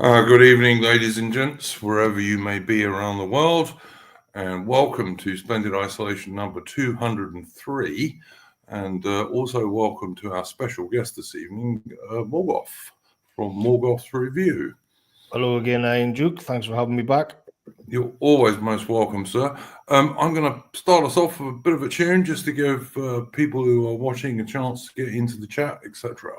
Good evening, ladies and gents, wherever you may be around the world, and welcome to Splendid Isolation number 203, and also welcome to our special guest this evening, Morgoth, from Morgoth's Review. Hello again, Ian Duke. Thanks for having me back. You're always most welcome, sir. I'm going to start us off with a bit of a tune just to give people who are watching a chance to get into the chat, etc.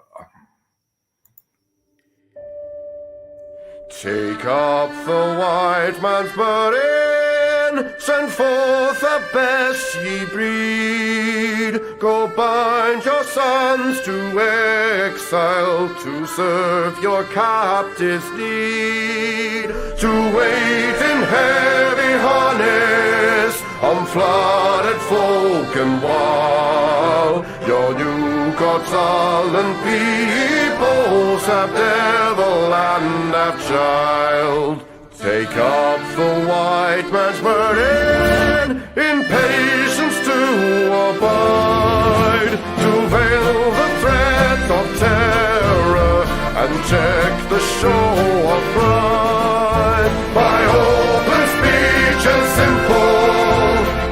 Take up the white man's burden, send forth the best ye breed. Go bind your sons to exile, to serve your captives' need. To wait in heavy harness on flooded folk and wall. Your new gods sullen peoples have devil and have child. Take up the white man's burden, in patience to abide, to veil the threat of terror and check the show of pride. By open speech and simple,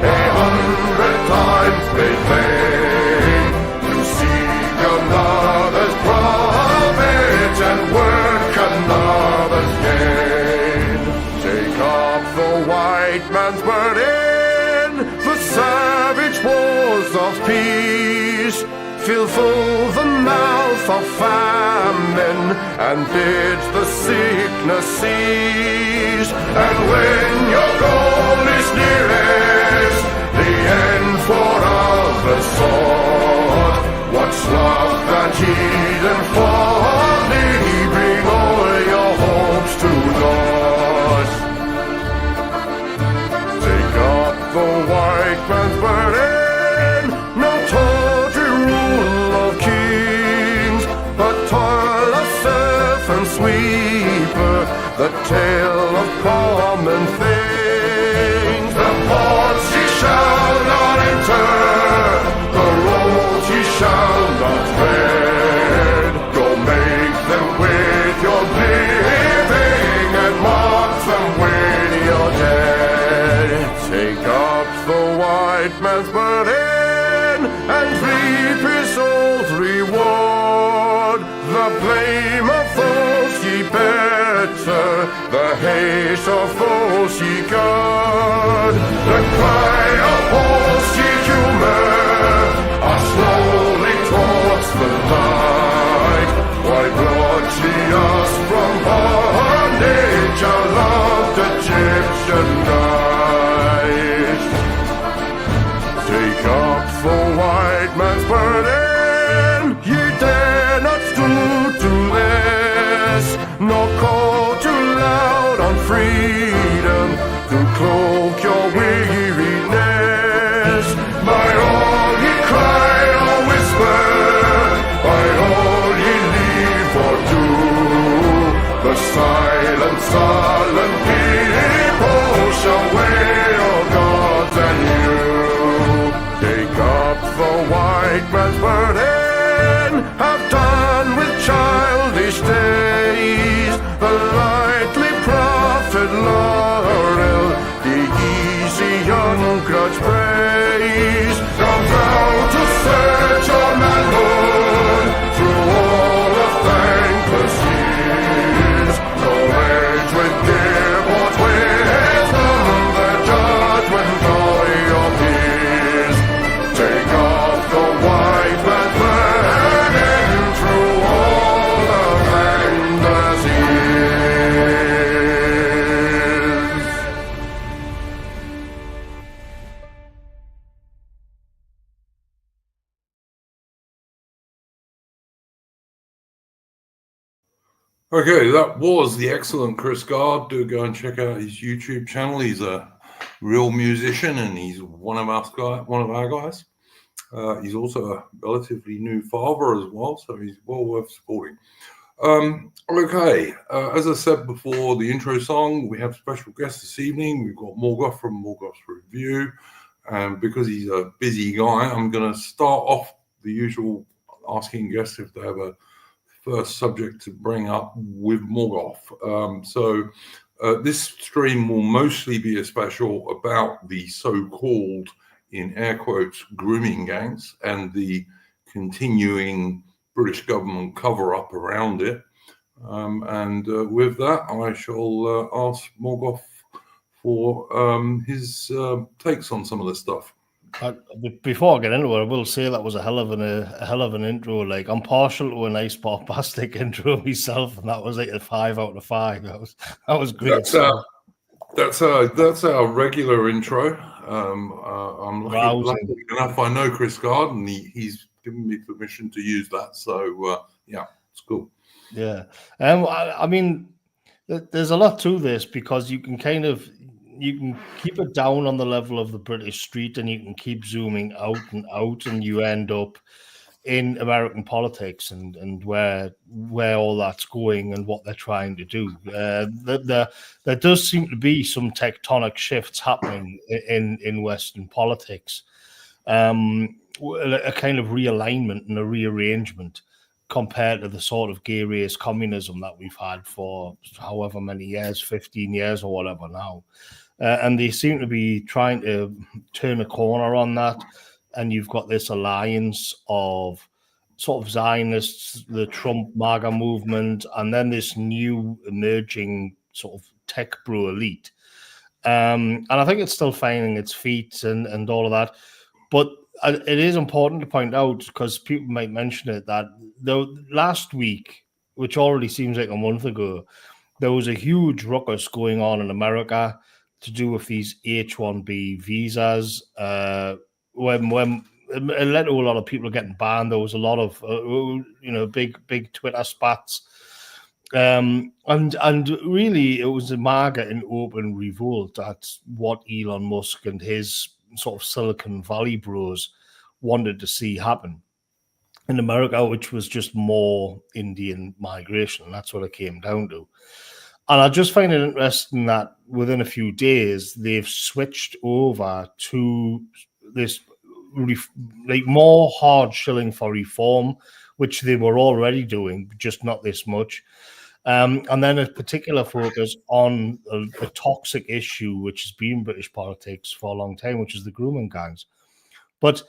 100 times made vain, to seek another's profit and work another's gain. Take up the white man's burden, the savage wars of peace. Fill full the mouth of famine and bid the sickness cease. And when your goal is nearest, the end for others sought, what's love that heed and folly? Bring all your hopes to naught. Take up the white man's burden, no tawdry rule of kings, but toil of serf and sweeper, the tale of common things. The ports ye shall not enter, the roads ye shall not tread. Go make them with your living and mark them with your dead. Take up the white man's burden and reap his old reward. The blame of those ye better, the hate of those ye guard. The cry of those ye humor are slowly towards the light. Why brought ye us from bondage, our loved Egyptian night? Take up the white man's burden, ye dare not stoop to less, nor call too loud on freedom to cloak your weariness. By all ye cry or whisper, by all ye leave or do, the silent, sullen people shall wail gods and you. Take up the white man's burden, have done with childish days, the lightly profit laurel, the easy ungrudged praise. Come thou to search your manhood through all of thankless years. No age with give what wisdom, the judgment of your peers. Take off the white man's burden through all of thankless years. Okay, that was the excellent Chris Gard. Do go and check out his YouTube channel. He's a real musician and he's one of our guys. He's also a relatively new father as well, so he's well worth supporting. Okay, as I said before, the intro song, we have special guests this evening. We've got Morgoth from Morgoth's Review. Because he's a busy guy, I'm going to start off the usual asking guests if they have a first subject to bring up with Morgoth. So this stream will mostly be a special about the so-called, in air quotes, grooming gangs and the continuing British government cover-up around it. And with that, I shall ask Morgoth for his takes on some of this stuff. Before I get into it, I will say that was a hell of an intro. Like, I'm partial to a nice bombastic intro myself, and that was like a 5 out of 5. That was great. That's our regular intro. I'm lucky enough. I know Chris Gard, and he's given me permission to use that. So yeah, it's cool. Yeah, I mean, there's a lot to this because you can keep it down on the level of the British street, and you can keep zooming out, and you end up in American politics and where all that's going and what they're trying to do. There does seem to be some tectonic shifts happening in Western politics, a kind of realignment and a rearrangement compared to the sort of gay race communism that we've had for however many years, 15 years or whatever now. And they seem to be trying to turn a corner on that. And you've got this alliance of sort of Zionists, the Trump MAGA movement, and then this new emerging sort of tech bro elite. And I think it's still finding its feet and all of that. But it is important to point out, because people might mention it, that last week, which already seems like a month ago, there was a huge ruckus going on in America to do with these H-1B visas. When it led to a lot of people getting banned, there was a lot of big Twitter spats, and really it was a MAGA in open revolt at what Elon Musk and his sort of Silicon Valley bros wanted to see happen in America, which was just more Indian migration. That's what it came down to. And I just find it interesting that within a few days, they've switched over to this like more hard shilling for reform, which they were already doing, just not this much. And then a particular focus on a toxic issue, which has been British politics for a long time, which is the grooming gangs. But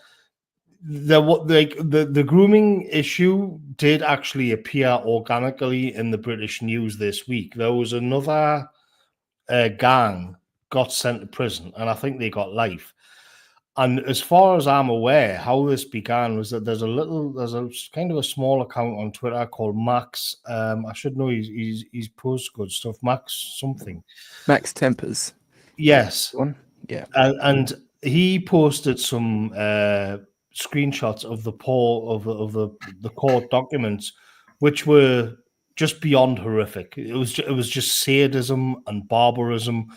the grooming issue did actually appear organically in the British news this week. There was another gang got sent to prison, and I think they got life. And as far as I'm aware, how this began was that there's a kind of a small account on Twitter called Max. I should know he's posts good stuff. Max something. Max Tempers. Yes. Yeah. And he posted some screenshots of the court documents, which were just beyond horrific. It was just sadism and barbarism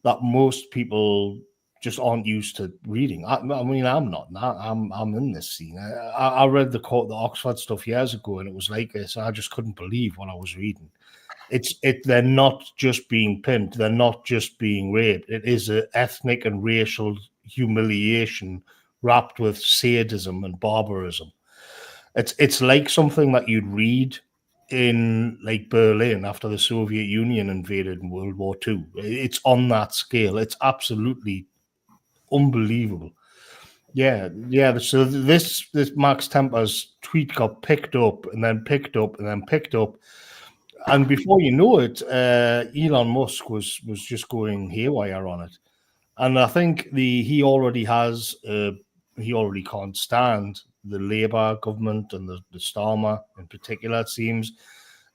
that most people just aren't used to reading. I mean, I'm not. I'm in this scene. I read the Oxford stuff years ago, and it was like this. I just couldn't believe what I was reading. They're not just being pimped. They're not just being raped. It is an ethnic and racial humiliation wrapped with sadism and barbarism. It's like something that you'd read in like Berlin after the Soviet Union invaded in World War II. It's on that scale. It's absolutely unbelievable. Yeah. So this Max Temper's tweet got picked up and then picked up and then picked up, and before you know it, Elon Musk was just going haywire on it. And I think he already can't stand the Labour government and the Starmer in particular, it seems.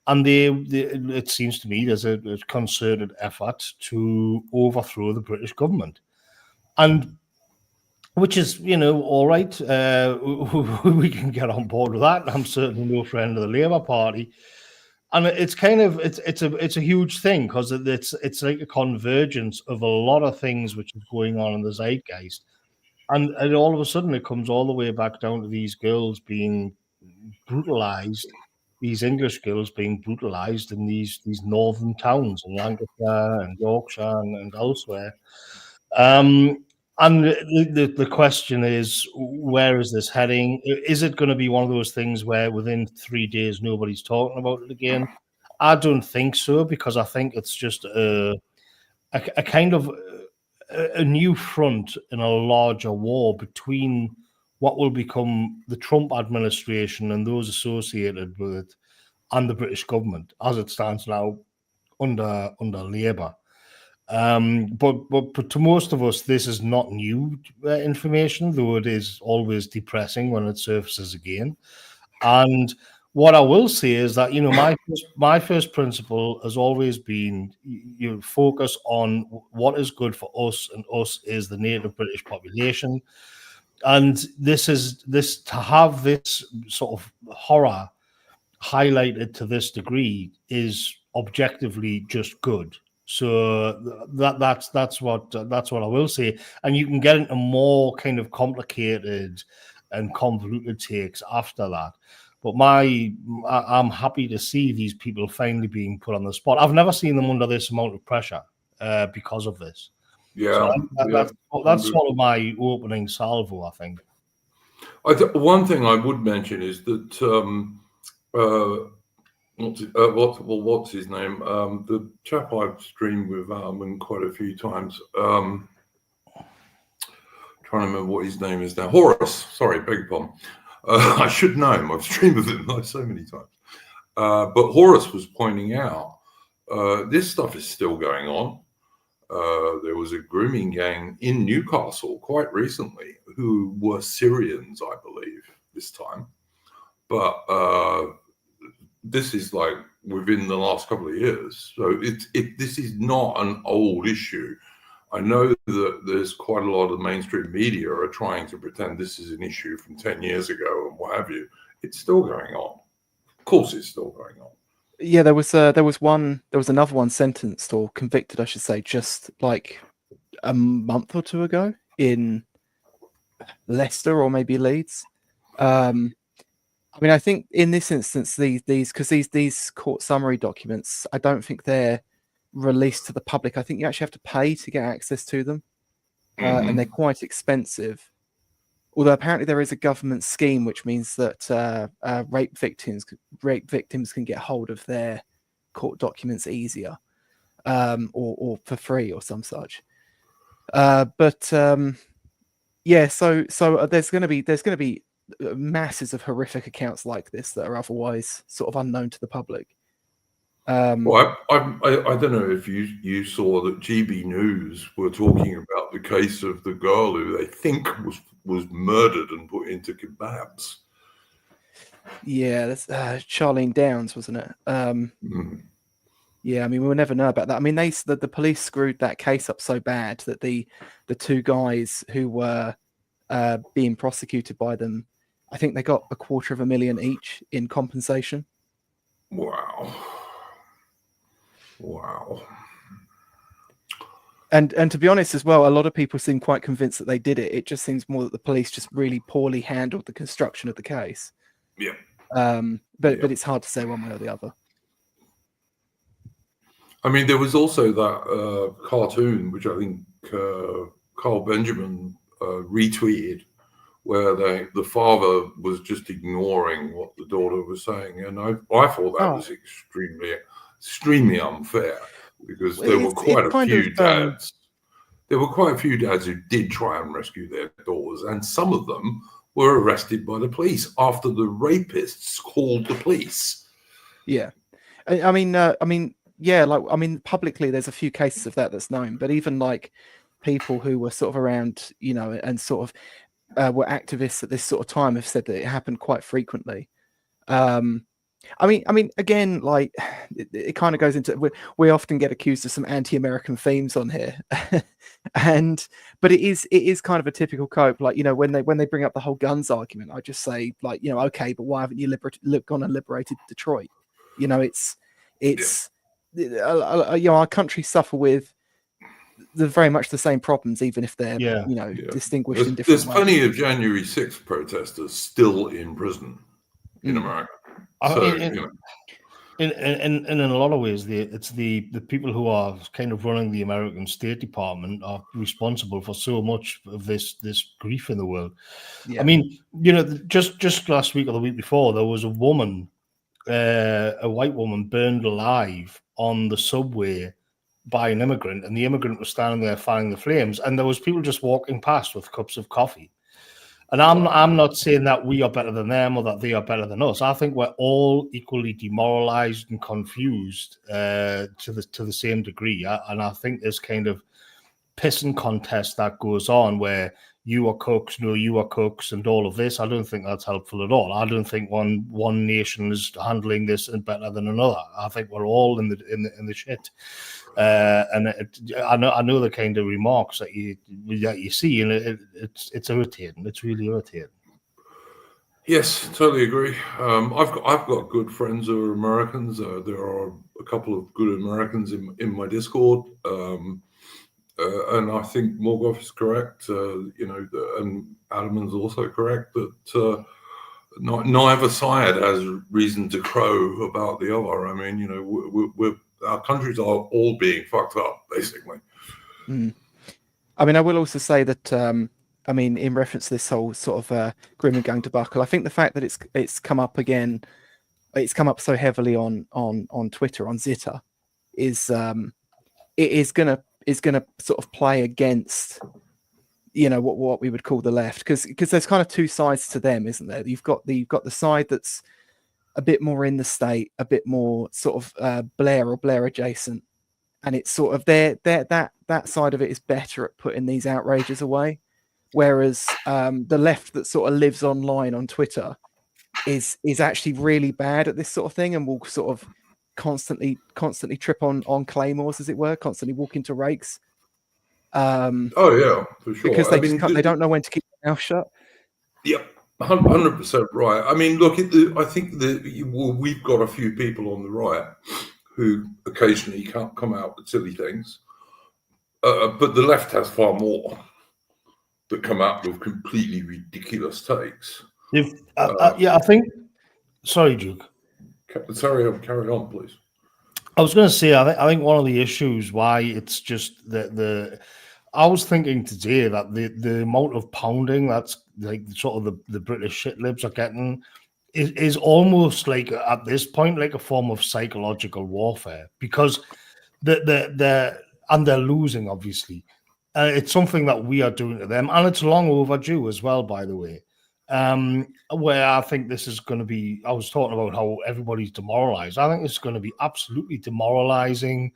And it seems to me there's a concerted effort to overthrow the British government. And which is, all right. We can get on board with that. I'm certainly no friend of the Labour Party. And it's kind of it's a huge thing because it's like a convergence of a lot of things which is going on in the zeitgeist. And all of a sudden it comes all the way back down to these girls being brutalized, these English girls being brutalized in these northern towns in Lancashire and Yorkshire and elsewhere. And the question is, where is this heading? Is it going to be one of those things where within 3 days nobody's talking about it again? I don't think so, because I think it's just a kind of a new front in a larger war between what will become the Trump administration and those associated with it and the British government as it stands now under Labour. But to most of us, this is not new information, though it is always depressing when it surfaces again. And what I will say is that, you know, my first principle has always been you focus on what is good for us, and us is the native British population. And this to have this sort of horror highlighted to this degree is objectively just good. So that's what I will say. And you can get into more kind of complicated and convoluted takes after that. But I'm happy to see these people finally being put on the spot. I've never seen them under this amount of pressure because of this. Yeah, So that's sort of my opening salvo, I think. One thing I would mention is that what's his name? The chap I've streamed with quite a few times. Trying to remember what his name is now. Horace. Sorry, beg your pardon. I should know him. I've streamed with him so many times. But Horace was pointing out this stuff is still going on. There was a grooming gang in Newcastle quite recently who were Syrians, I believe, this time. But this is like within the last couple of years. So this is not an old issue. I know that there's quite a lot of mainstream media are trying to pretend this is an issue from 10 years ago and what have you. It's still going on. Of course, it's still going on. Yeah, there was another one sentenced or convicted, I should say, just like a month or two ago in Leicester or maybe Leeds. I mean, I think in this instance, these court summary documents, I don't think they're released to the public. I think you actually have to pay to get access to them, and they're quite expensive. Although apparently there is a government scheme which means that rape victims can get hold of their court documents easier, or for free or some such. Yeah, so there's going to be masses of horrific accounts like this that are otherwise sort of unknown to the public. Well, I don't know if you saw that GB News were talking about the case of the girl who they think was murdered and put into kebabs. Yeah, that's Charlene Downs, wasn't it? Yeah, I mean, we'll never know about that. I mean, the police screwed that case up so bad that the two guys who were being prosecuted by them, I think they got $250,000 each in compensation. Wow. And to be honest as well, a lot of people seem quite convinced that they did it. It just seems more that the police just really poorly handled the construction of the case. Yeah. But it's hard to say one way or the other. I mean, there was also that cartoon, which I think Carl Benjamin retweeted, where the father was just ignoring what the daughter was saying. And I thought that was extremely unfair, because there were quite a few dads. There were quite a few dads who did try and rescue their daughters, and some of them were arrested by the police after the rapists called the police. Yeah, I mean, publicly there's a few cases of that's known, but even like people who were sort of around, and sort of were activists at this sort of time have said that it happened quite frequently. I mean, again, like it kind of goes into we often get accused of some anti-American themes on here, but it is kind of a typical cope. Like, when they bring up the whole guns argument, I just say, like, okay, but why haven't you gone and liberated Detroit? It's our country suffer with very much the same problems, even if they're distinguished in different ways. There's plenty of January 6th protesters still in prison in America. in a lot of ways, it's the people who are kind of running the American State Department are responsible for so much of this grief in the world. Yeah. I mean, you know, just last week or the week before, there was a woman, a white woman, burned alive on the subway by an immigrant, and the immigrant was standing there fanning the flames, and there was people just walking past with cups of coffee. And I'm not saying that we are better than them or that they are better than us. I think we're all equally demoralized and confused to the same degree. And I think this kind of pissing contest that goes on where you are cooks, no, you are cooks, and all of this, I don't think that's helpful at all. I don't think one nation is handling this better than another. I think we're all in the shit. And I know the kind of remarks that you see, and it's irritating. It's really irritating. Yes, totally agree. I've got good friends who are Americans. There are a couple of good Americans in my Discord, and I think Morgoth is correct. And Adam's also correct that neither side has reason to crow about the other. I mean, you know, our countries are all being fucked up, basically. I mean, I will also say that, I mean, in reference to this whole sort of Grooming gang debacle, I think the fact that it's come up again, it's come up so heavily on Twitter, on Zitter, is it is gonna sort of play against, you know, what we would call the left, because there's kind of two sides to them, isn't there? You've got the side that's a bit more in the state, a bit more sort of Blair or Blair adjacent, and it's sort of that side of it is better at putting these outrages away, whereas the left that sort of lives online on Twitter is actually really bad at this sort of thing, and will sort of constantly trip on claymores, as it were, constantly walk into rakes. Oh yeah, for sure. Because they don't know when to keep their mouth shut. Yep. 100% right. I mean, look, I think we've got a few people on the right who occasionally can't come out with silly things, but the left has far more that come out with completely ridiculous takes. I think. Sorry, Duke. Carry on, please. I was going to say, I think one of the issues why it's just that I was thinking today that the amount of pounding that's like sort of the British shit libs are getting is almost like at this point like a form of psychological warfare, because they're losing, obviously. It's something that we are doing to them, and it's long overdue as well, by the way. Where I think this is going to be, I was talking about how everybody's demoralized. I think it's going to be absolutely demoralizing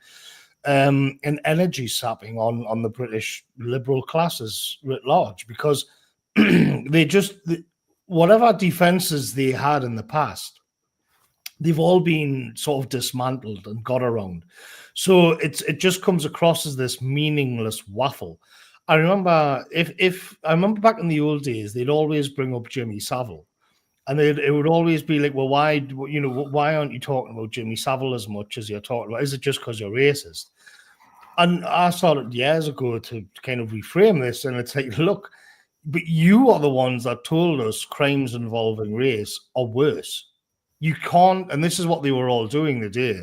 and energy sapping on the British liberal classes writ large, because they just, whatever defenses they had in the past, they've all been sort of dismantled and got around. So it just comes across as this meaningless waffle. I remember I remember back in the old days, they'd always bring up Jimmy Savile, and it would always be like, well, why aren't you talking about Jimmy Savile as much as you're talking about? Is it just because you're racist? And I started years ago to kind of reframe this, and it's like, look, but you are the ones that told us crimes involving race are worse. You can't, and this is what they were all doing today.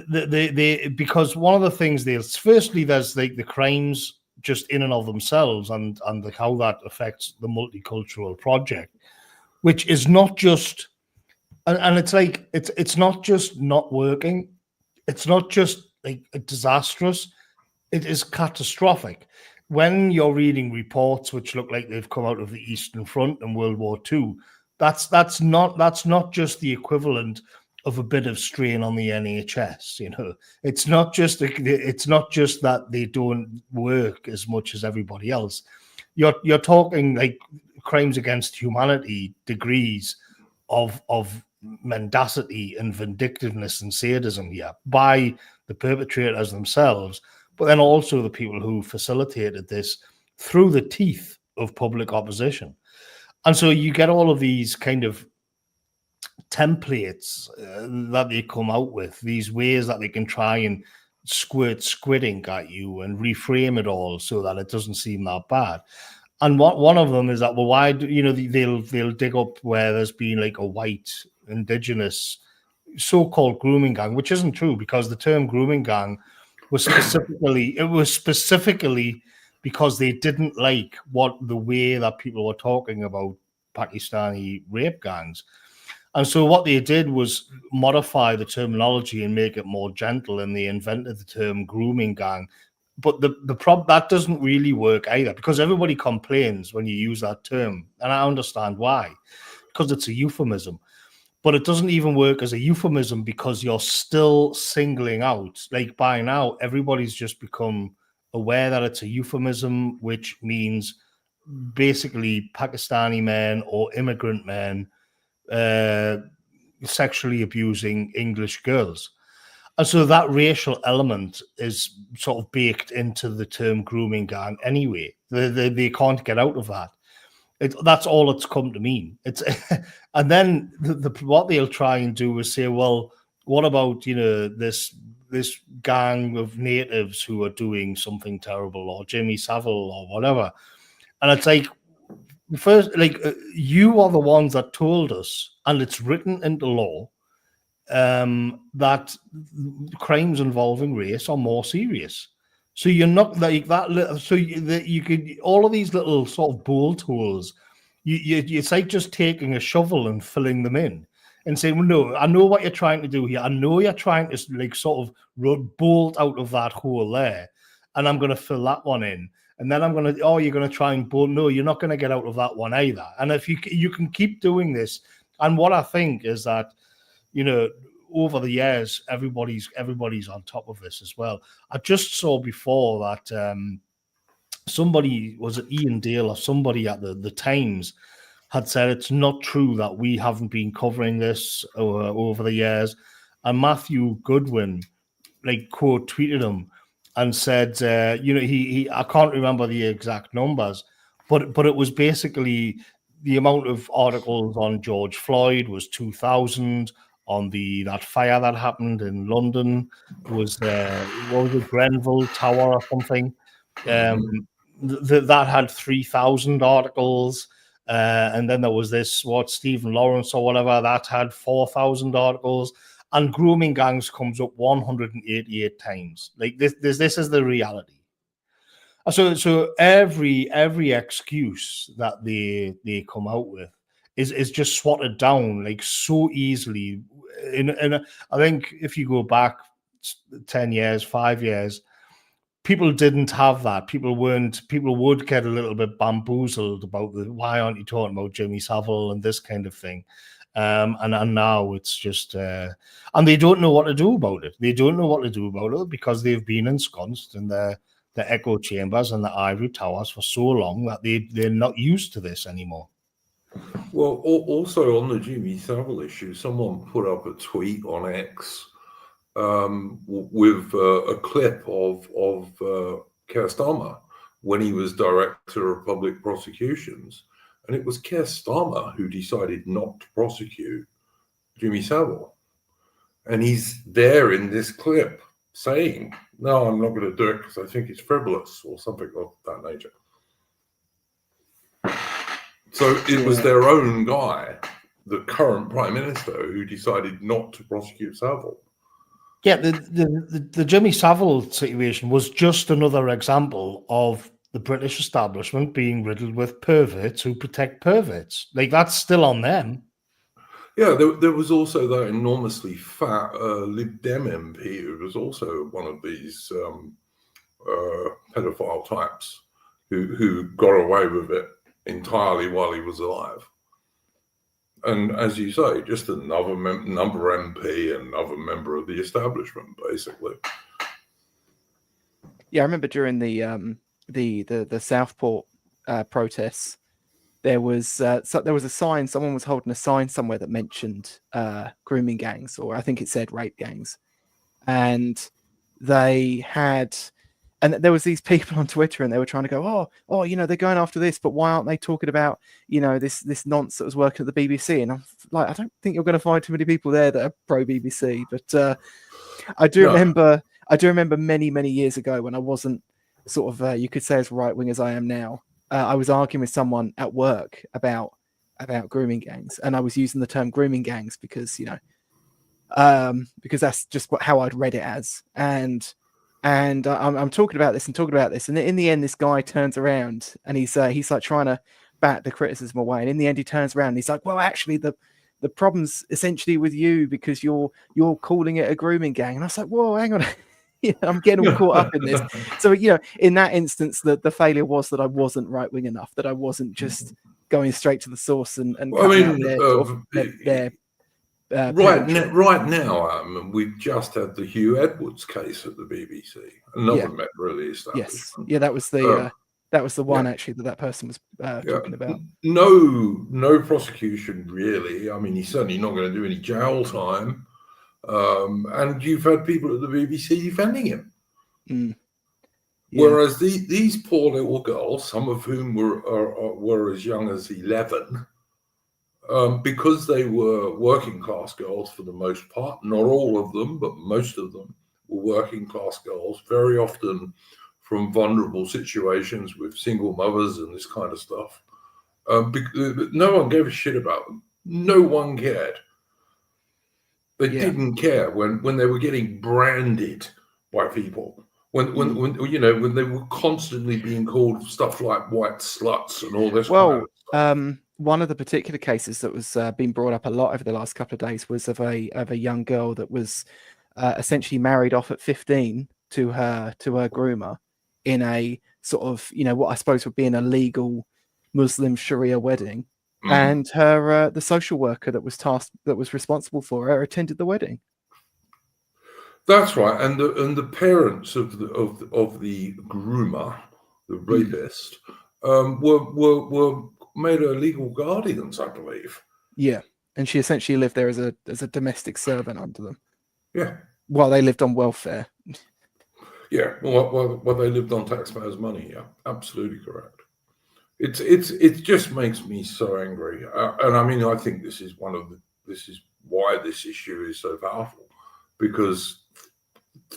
They because one of the things firstly, there's like the crimes just in and of themselves, and how that affects the multicultural project, which is not just, and it's like it's not just not working, it's not just like disastrous, it is catastrophic. When you're reading reports which look like they've come out of the Eastern Front and World War II, that's not just the equivalent of a bit of strain on the NHS. You know, it's not just that they don't work as much as everybody else. You're talking like crimes against humanity degrees of mendacity and vindictiveness and sadism here by the perpetrators themselves, but then also the people who facilitated this through the teeth of public opposition. And so you get all of these kind of templates that they come out with, these ways that they can try and squid ink at you and reframe it all so that it doesn't seem that bad. And one of them is that, well, why do they'll dig up where there's been like a white indigenous so-called grooming gang, which isn't true because the term grooming gang was specifically because they didn't like the way that people were talking about Pakistani rape gangs. And so what they did was modify the terminology and make it more gentle, and they invented the term grooming gang. But the that doesn't really work either, because everybody complains when you use that term, and I understand why, because it's a euphemism. But it doesn't even work as a euphemism because you're still singling out. Like by now, everybody's just become aware that it's a euphemism, which means basically Pakistani men or immigrant men sexually abusing English girls. And so that racial element is sort of baked into the term grooming gang anyway. They can't get out of that. That's all it's come to mean. It's and then what they'll try and do is say, well, what about this gang of natives who are doing something terrible, or Jimmy Savile or whatever? And it's like, first, you are the ones that told us, and it's written into law, that crimes involving race are more serious. So you're not like that. So you could, all of these little sort of bolt holes. It's like just taking a shovel and filling them in, and saying, "Well, no, I know what you're trying to do here. I know you're trying to sort of bolt out of that hole there, and I'm going to fill that one in." And then I'm going to, you're going to try and bolt. No, you're not going to get out of that one either. And if you can keep doing this, and what I think is that, over the years, everybody's on top of this as well. I just saw before that somebody, was it Ian Dale or somebody at the Times, had said it's not true that we haven't been covering this over the years. And Matthew Goodwin, quote tweeted him and said, he I can't remember the exact numbers, but it was basically the amount of articles on George Floyd was 2,000. On that fire that happened in London was what was it, Grenfell Tower or something? That had 3,000 articles. And then there was this, Stephen Lawrence or whatever, that had 4,000 articles. And grooming gangs comes up 188 times. This is the reality. So every excuse that they come out with is just swatted down so easily. And I think if you go back 10 years, 5 years, people didn't have that. People would get a little bit bamboozled about why aren't you talking about Jimmy Savile and this kind of thing. And now it's just, and they don't know what to do about it. They don't know what to do about it because they've been ensconced in the echo chambers and the ivory towers for so long that they're not used to this anymore. Well, also on the Jimmy Savile issue, someone put up a tweet on X with a clip of Keir Starmer when he was director of public prosecutions, and it was Keir Starmer who decided not to prosecute Jimmy Savile, and he's there in this clip saying, "No, I'm not going to do it because I think it's frivolous," or something of that nature. So it was their own guy, the current Prime Minister, who decided not to prosecute Savile. Yeah, the Jimmy Savile situation was just another example of the British establishment being riddled with perverts who protect perverts. That's still on them. Yeah, there was also that enormously fat Lib Dem MP who was also one of these pedophile types who got away with it entirely while he was alive. And as you say, just another number MP, another member of the establishment, basically. Yeah, I remember during the Southport protests, there was a sign. Someone was holding a sign somewhere that mentioned grooming gangs, or I think it said rape gangs, and there was these people on Twitter, and they were trying to go, they're going after this, but why aren't they talking about this nonce that was working at the BBC? And I'm like, I don't think you're going to find too many people there that are pro BBC, but I do remember many years ago when I wasn't sort of you could say as right wing as I am now. I was arguing with someone at work about grooming gangs, and I was using the term grooming gangs because because that's just how I'd read it as. And I'm talking about this, and in the end, this guy turns around and he's like trying to bat the criticism away, and in the end, he turns around and he's like, "Well, actually, the problem's essentially with you because you're calling it a grooming gang." And I was like, "Whoa, hang on." I'm getting all caught up in this. So, in that instance, the failure was that I wasn't right wing enough, that I wasn't just going straight to the source and cutting out their right now, we've just had the Hugh Edwards case at the BBC. Another Met really established. Yes, that was the one actually that person was talking about. No prosecution really. I mean, he's certainly not going to do any jail time. And you've had people at the BBC defending him. Whereas these poor little girls, some of whom were as young as 11, because they were working class girls for the most part, not all of them, but most of them were working class girls, very often from vulnerable situations with single mothers and this kind of stuff. No one gave a shit about them. No one cared. They didn't care when they were getting branded by people. When they were constantly being called stuff like white sluts and all this. Well, one of the particular cases that was being brought up a lot over the last couple of days was of a young girl that was essentially married off at 15 to her groomer in a sort of what I suppose would be an illegal Muslim Sharia wedding. And her the social worker that was responsible for her attended the wedding. That's right, and the parents of the groomer, the rapist, were made her legal guardians, I believe. Yeah, and she essentially lived there as a domestic servant under them. Yeah, while they lived on welfare. Yeah, well, they lived on taxpayers' money. Yeah, absolutely correct. It just makes me so angry, and I mean, I think this is why this issue is so powerful, because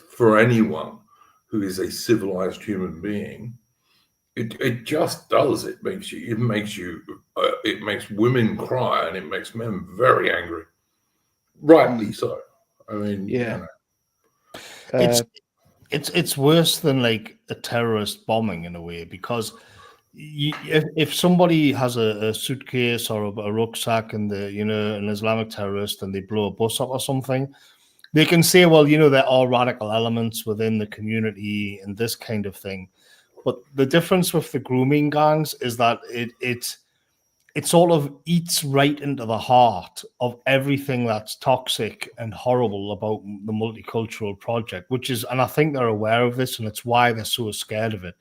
for anyone who is a civilized human being, it just does. It makes women cry, and it makes men very angry. Rightly so. I mean, yeah. It's worse than like a terrorist bombing in a way, because if somebody has a suitcase or a rucksack and an Islamic terrorist and they blow a bus up or something, they can say, well, there are radical elements within the community and this kind of thing. But the difference with the grooming gangs is that it sort of eats right into the heart of everything that's toxic and horrible about the multicultural project, and I think they're aware of this, and it's why they're so scared of it.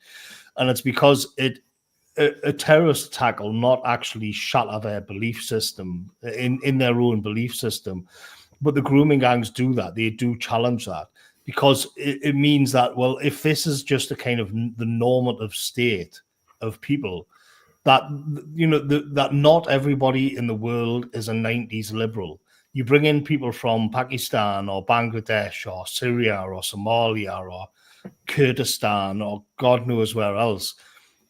And it's because a terrorist attack will not actually shatter their belief system in their own belief system. But the grooming gangs do that. They do challenge that, because it means that, well, if this is just a kind of the normative state of people, that that not everybody in the world is a 90s liberal. You bring in people from Pakistan or Bangladesh or Syria or Somalia or Kurdistan or God knows where else,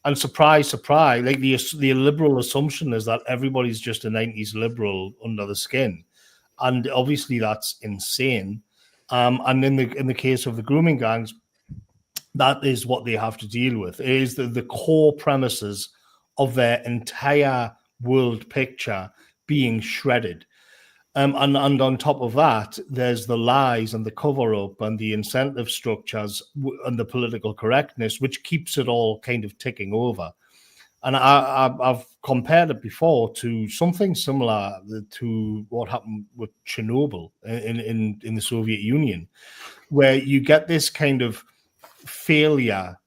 and surprise, surprise, like the liberal assumption is that everybody's just a 90s liberal under the skin, and obviously that's insane. And in the case of the grooming gangs, that is what they have to deal with. It is the core premises of their entire world picture being shredded. And on top of that, there's the lies and the cover-up and the incentive structures and the political correctness, which keeps it all kind of ticking over. And I've compared it before to something similar to what happened with Chernobyl in the Soviet Union, where you get this kind of failure,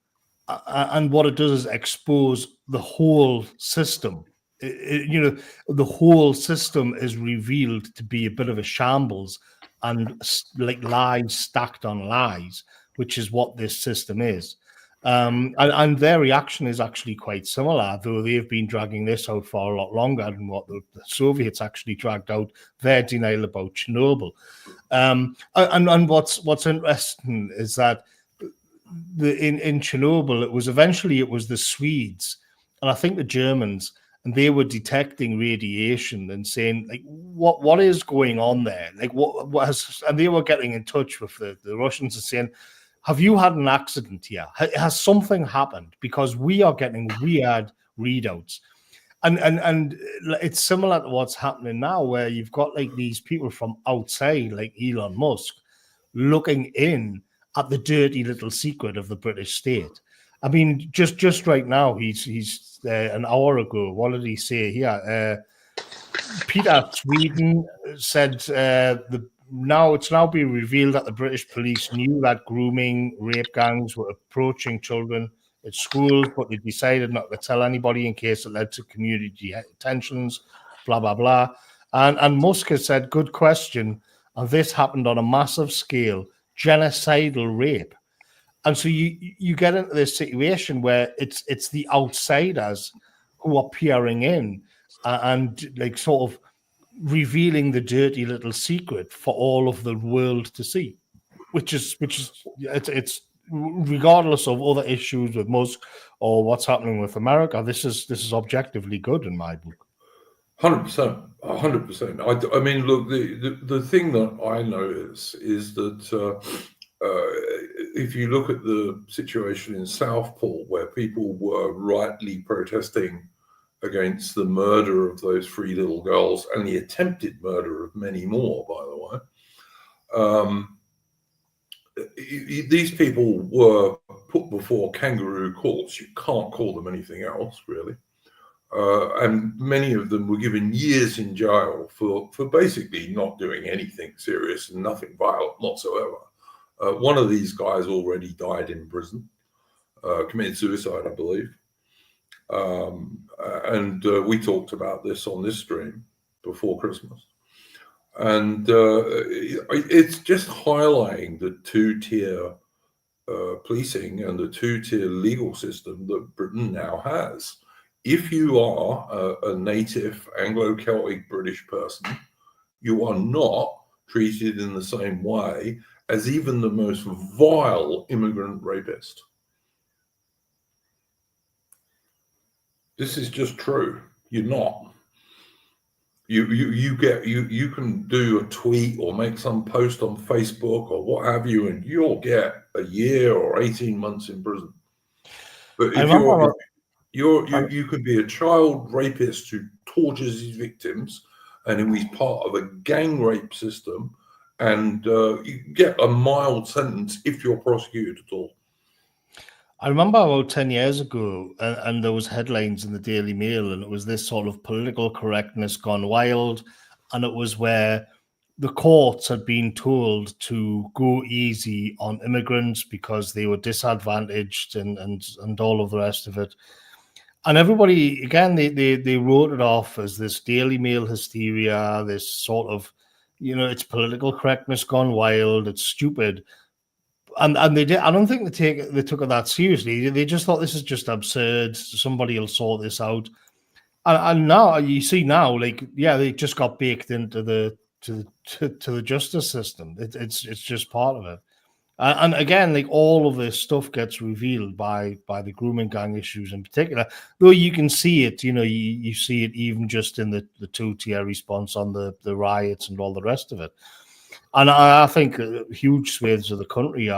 and what it does is expose the whole system. The whole system is revealed to be a bit of a shambles and like lies stacked on lies, which is what this system is. And their reaction is actually quite similar, though they've been dragging this out for a lot longer than what the Soviets actually dragged out their denial about Chernobyl. And what's interesting is that in Chernobyl, it was the Swedes, and I think the Germans and they were detecting radiation and saying, like, what is going on there? Like, what has, and they were getting in touch with the Russians and saying, have you had an accident here? Has something happened? Because we are getting weird readouts. And it's similar to what's happening now, where you've got like these people from outside, like Elon Musk, looking in at the dirty little secret of the British state. I mean, just right now, he's an hour ago. What did he say here? Peter Sweden said it's now been revealed that the British police knew that grooming, rape gangs were approaching children at schools, but they decided not to tell anybody in case it led to community tensions, blah, blah, blah. And Musk has said, good question. And this happened on a massive scale, genocidal rape. And so you get into this situation where it's the outsiders who are peering in and like sort of revealing the dirty little secret for all of the world to see, which is it's regardless of other issues with Musk or what's happening with America. This is objectively good in my book. 100%, 100%. I mean, look, the thing that I notice is that if you look at the situation in Southport, where people were rightly protesting against the murder of those 3 little girls and the attempted murder of many more, by the way, these people were put before kangaroo courts. You can't call them anything else, really. And many of them were given years in jail for basically not doing anything serious and nothing violent whatsoever. One of these guys already died in prison, committed suicide, I believe. And we talked about this on this stream before Christmas. And it's just highlighting the 2-tier policing and the 2-tier legal system that Britain now has. If you are a native Anglo-Celtic British person, you are not treated in the same way as even the most vile immigrant rapist. This is just true. You're not. You can do a tweet or make some post on Facebook or what have you, and you'll get a year or 18 months in prison. But if you could be a child rapist who tortures his victims, and he's part of a gang rape system, and you get a mild sentence if you're prosecuted at all. I remember about 10 years ago, and there was headlines in the Daily Mail, and it was this sort of political correctness gone wild, and it was where the courts had been told to go easy on immigrants because they were disadvantaged and all of the rest of it. And everybody, again, they wrote it off as this Daily Mail hysteria, this sort of, it's political correctness gone wild, it's stupid. And they did. I don't think they took it that seriously. They just thought this is just absurd. Somebody will sort this out. And now you see they just got baked into the justice system. It's just part of it. And again, like all of this stuff gets revealed by the grooming gang issues in particular. Though you can see it, you see it even just in the 2-tier response on the riots and all the rest of it. And I think huge swathes of the country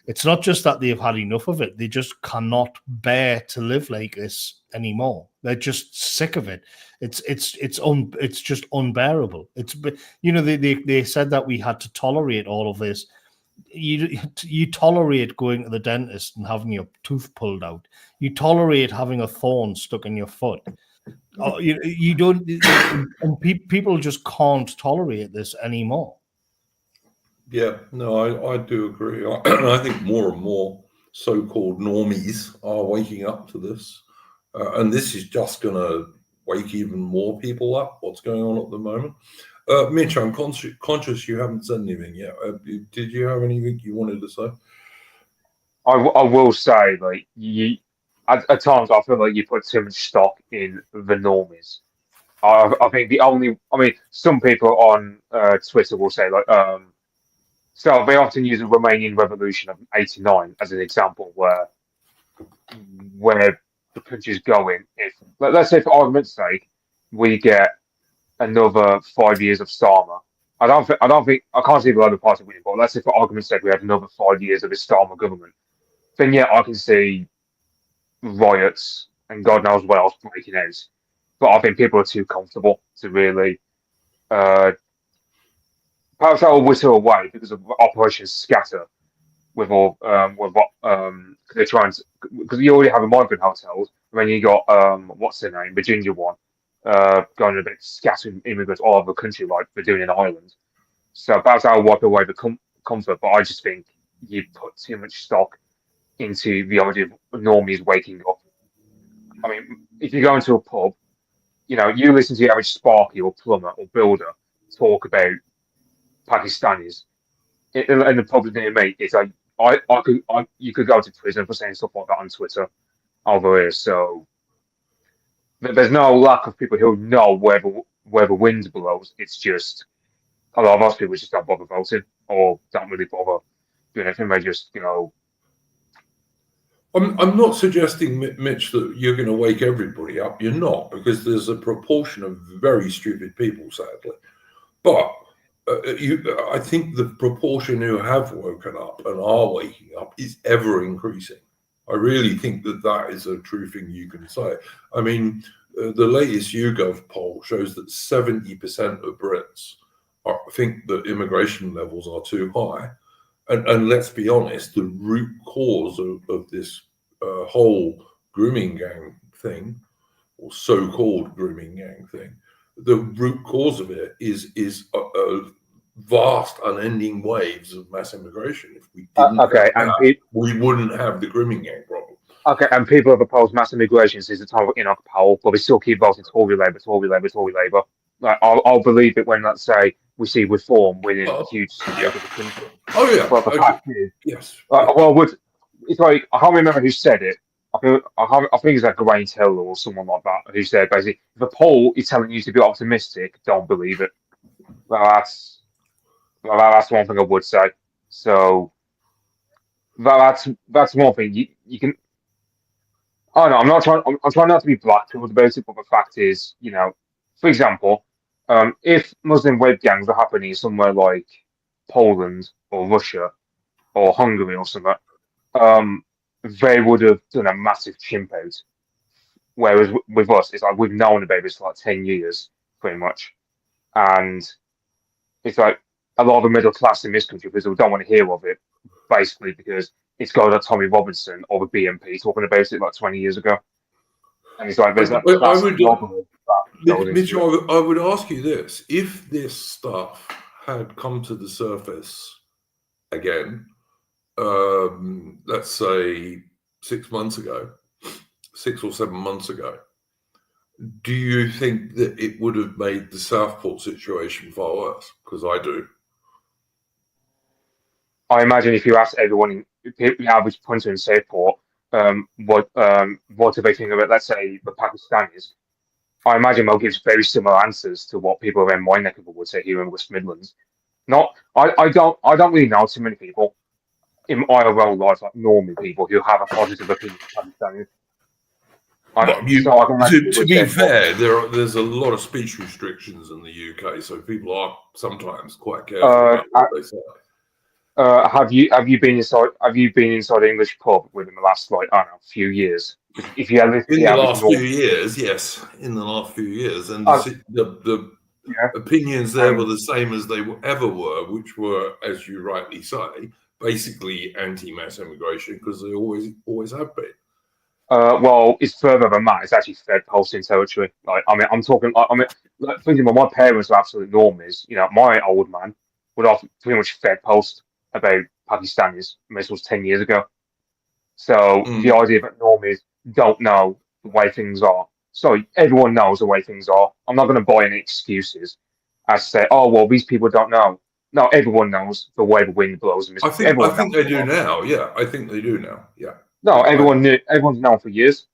it's not just that they've had enough of it; they just cannot bear to live like this anymore. They're just sick of it. It's just unbearable. They said that we had to tolerate all of this. You tolerate going to the dentist and having your tooth pulled out. You tolerate having a thorn stuck in your foot. You don't. And people just can't tolerate this anymore. Yeah, no, I do agree. I think more and more so-called normies are waking up to this. And this is just going to wake even more people up, what's going on at the moment. Mitch, I'm conscious you haven't said anything yet. Did you have anything you wanted to say? I will say, like, at times I feel like you put too much stock in the normies. I think some people on Twitter will say, like, so they often use the Romanian Revolution of '89 as an example, where the country's going if, let's say, for argument's sake, we get another 5 years of Starmer. I can't see the Labour Party winning, but let's say, for argument's sake, we have another 5 years of this Starmer government. Then, yeah, I can see riots and God knows what else breaking out. But I think people are too comfortable to really. Perhaps that will whistle away because of Operation Scatter. With all, they're trying to, because you already have a migrant hotels, and then you got what's their name, the ginger one, going a bit scattering immigrants all over the country like they're doing in Ireland. So perhaps that will wipe away the comfort. But I just think you put too much stock into the idea of normies waking up. I mean, if you go into a pub, you listen to the average sparky or plumber or builder talk about Pakistanis in the pub near me. It's like you could go to prison for saying stuff like that on Twitter over here. So there's no lack of people who know where the wind blows. It's just a lot of us people just don't bother voting or don't really bother doing anything. They just I'm not suggesting, Mitch, that you're going to wake everybody up. You're not, because there's a proportion of very stupid people, sadly. But I think the proportion who have woken up and are waking up is ever increasing. I really think that is a true thing you can say. I mean, the latest YouGov poll shows that 70% of Brits think that immigration levels are too high. And let's be honest, the root cause of this whole grooming gang thing, or so-called grooming gang thing, the root cause of it is vast, unending waves of mass immigration. If we didn't, we wouldn't have the grooming gang problem. Okay, and people have opposed mass immigration since the time of Enoch Powell, but we still keep voting Tory Labour. Like, I'll believe it when, let's say, we see reform within a huge sector of the country. Oh yeah. But the fact is, yes. It's like, I can't remember who said it. I think it's like Geraint Hill or someone like that who said basically, if a poll is telling you to be optimistic, don't believe it. Well, that's one thing I would say. So that's one thing you can. I don't know. I'm trying not to be black-pilled about it, but the fact is, for example, if Muslim web gangs are happening somewhere like Poland or Russia or Hungary or something, they would have done a massive chimp out. Whereas with us, it's like we've known about this for like 10 years, pretty much. And it's like a lot of the middle class in this country, because we don't want to hear of it, basically because it's got like Tommy Robinson or the BNP talking about it like 20 years ago. And it's like, there's that. Mitch, I would ask you this: if this stuff had come to the surface again, let's say 6 months ago, 6 or 7 months ago, do you think that it would have made the Southport situation far worse? Because I do. I imagine if you ask everyone, the average punter in Southport, what do they think about, let's say, the Pakistanis? I imagine they'll give very similar answers to what people around my neck of the woods say here in West Midlands. I don't really know too many people in my own life, like normal people who have a positive opinion of Pakistanis. To be fair, there's a lot of speech restrictions in the UK, so people are sometimes quite careful about what they say. Have you been inside an English pub within the last few years? If you have in the last few years, yes, in the last few years, and the opinions there were the same as they ever were, which were, as you rightly say, basically anti-mass immigration, because they always have been. Well, it's further than that. It's actually fed posting territory. I'm talking. Thinking about my parents are absolute normies. My old man would have pretty much fed post about Pakistanis. This was 10 years ago. So the idea that normies don't know the way things are. So everyone knows the way things are. I'm not going to buy any excuses as to say, oh well, these people don't know. No, everyone knows the way the wind blows. I think they do now. Yeah, I think they do now. Yeah. No, everyone's known for years.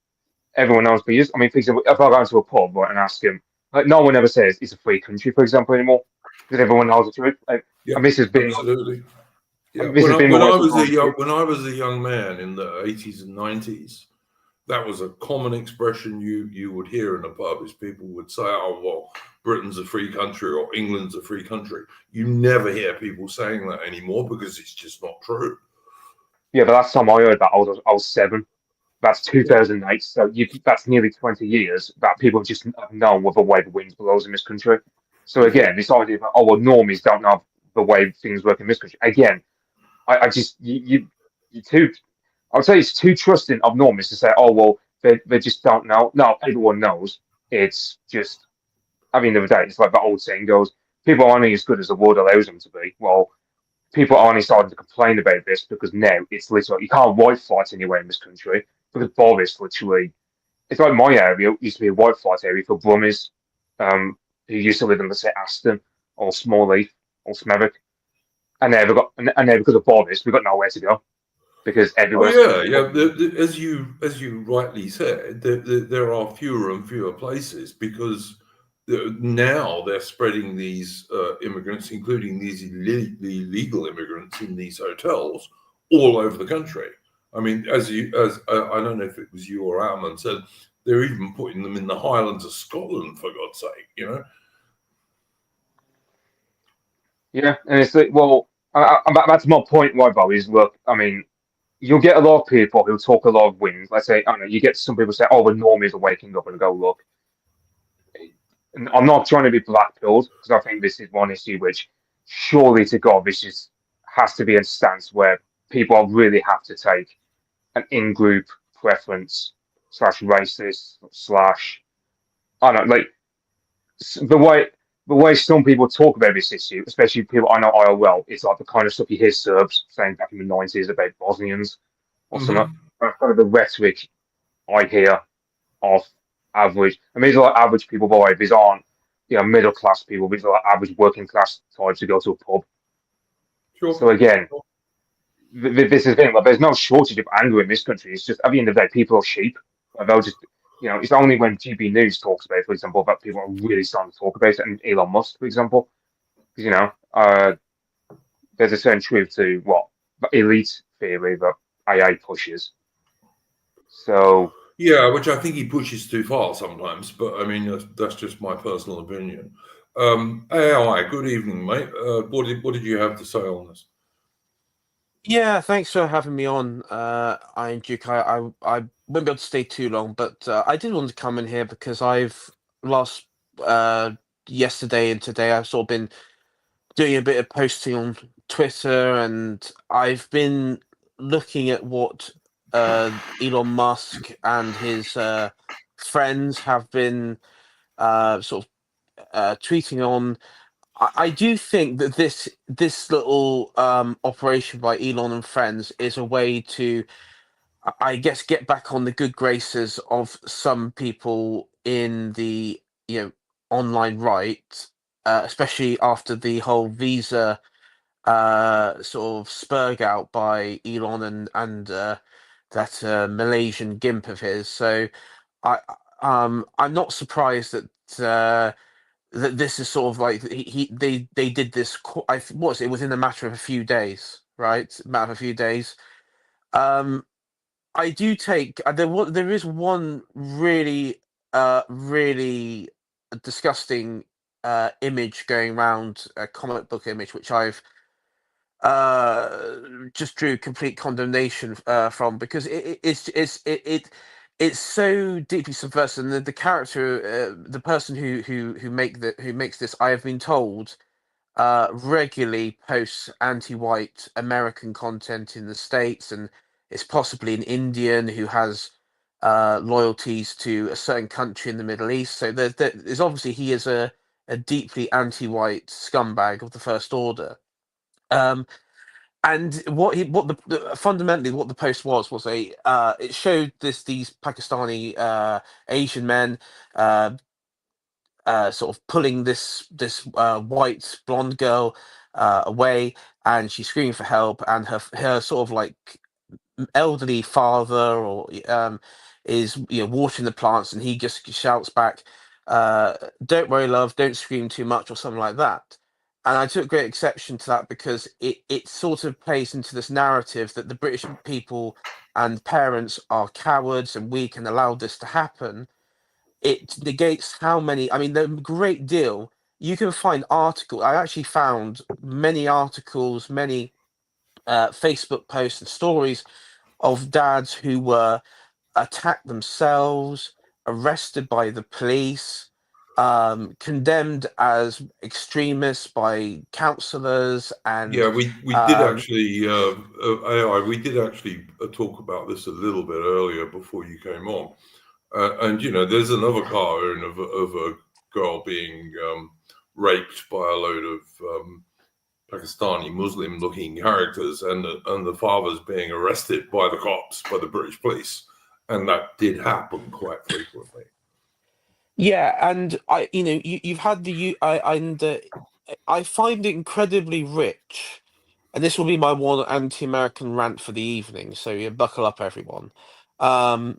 Everyone knows for years. I mean, for example, if I go into a pub and ask him, no one ever says it's a free country, for example, anymore, because everyone knows the truth. And this has been absolutely. Yeah. When I was a young man in the 80s and 90s, That was a common expression you would hear in a pub, is people would say, "Oh, well, Britain's a free country," or "England's a free country." You never hear people saying that anymore because it's just not true. Yeah, but last time I heard that, I was 7. That's 2008. So that's nearly 20 years that people just have known what the way the wind blows in this country. So again, this idea that, oh, well, normies don't know the way things work in this country. Again, I just you too. I would say it's too trusting of normies to say, oh well, they just don't know. No, everyone knows. It's just, at the end of the day, it's like the old saying goes: people are only as good as the world allows them to be. Well, people are only starting to complain about this because now it's literally, you can't white fight anywhere in this country because Boris literally, it's like my area used to be a white fight area for Brummies, who used to live in, let's say, Aston or Smallheath or Smethwick, and now because of Boris, we've got nowhere to go because Oh everywhere's yeah. As you rightly said, there are fewer and fewer places because now they're spreading these immigrants, including these illegal immigrants, in these hotels all over the country. I mean, as I don't know if it was you or Alman said, they're even putting them in the Highlands of Scotland, for God's sake, you know. Yeah, and it's like, well, that's my point, right, Bo, is look, I mean, you'll get a lot of people who talk a lot of wins. Let's say, I don't know, you get some people say, oh, the normies are waking up, and go, look, and I'm not trying to be black-pilled, because I think this is one issue which, surely to God, has to be a stance where people really have to take an in-group preference slash racist slash, I don't know, like, the way some people talk about this issue, especially people I know IRL, it's like the kind of stuff you hear Serbs saying back in the 90s about Bosnians or something. That's kind of the rhetoric I hear of average. I mean, these are like average people, by the way. These aren't, middle class people. These are like average working class types who go to a pub. Sure. So again, this is the thing. Like, there's no shortage of anger in this country. It's just, at the end of the day, people are sheep. Like, they'll just, it's only when GB News talks about it, for example, that people are really starting to talk about it, and Elon Musk, for example, because there's a certain truth to what the elite theory that AA pushes. So Yeah, which I think he pushes too far sometimes, but I mean that's just my personal opinion. AI, good evening, mate. What did you have to say on this? Yeah, thanks for having me on, Iron Duke. I won't be able to stay too long, but I did want to come in here because I've last yesterday and today I've sort of been doing a bit of posting on Twitter, and I've been looking at what Elon Musk and his friends have been sort of tweeting on. I do think that this little operation by Elon and friends is a way to, I guess, get back on the good graces of some people in the online right, especially after the whole visa sort of spurg out by Elon and that Malaysian gimp of his. So I I'm not surprised that this is sort of like they did this. What was it? Within a matter of a few days, right? Matter of a few days. Um, I do take there is one really really disgusting image going around, a comic book image, which I've uh just drew complete condemnation from, because it's so deeply subversive, and the character, the person who makes this, I have been told, regularly posts anti-white American content in the States, and it's possibly an Indian who has loyalties to a certain country in the Middle East. So there's obviously, he is a deeply anti-white scumbag of the first order. Um, and fundamentally what the post was a it showed these Pakistani Asian men uh, sort of pulling this white blonde girl away, and she's screaming for help, and her sort of like elderly father or is watering the plants, and he just shouts back, uh, "Don't worry, love, don't scream too much," or something like that. and I took great exception to that because it sort of plays into this narrative that the British people and parents are cowards and weak and allowed this to happen. It negates how many, I mean, the great deal. You can find articles. I actually found many articles, many Facebook posts and stories of dads who were attacked themselves, arrested by the police, condemned as extremists by counsellors, and Yeah, we did actually, AI, we did actually talk about this a little bit earlier before you came on. And, you know, there's another cartoon of a girl being raped by a load of Pakistani Muslim-looking characters, and the father's being arrested by the cops, by the British police, and that did happen quite frequently. yeah, and you've had I find it incredibly rich, and this will be my one anti-American rant for the evening. So you buckle up, everyone. I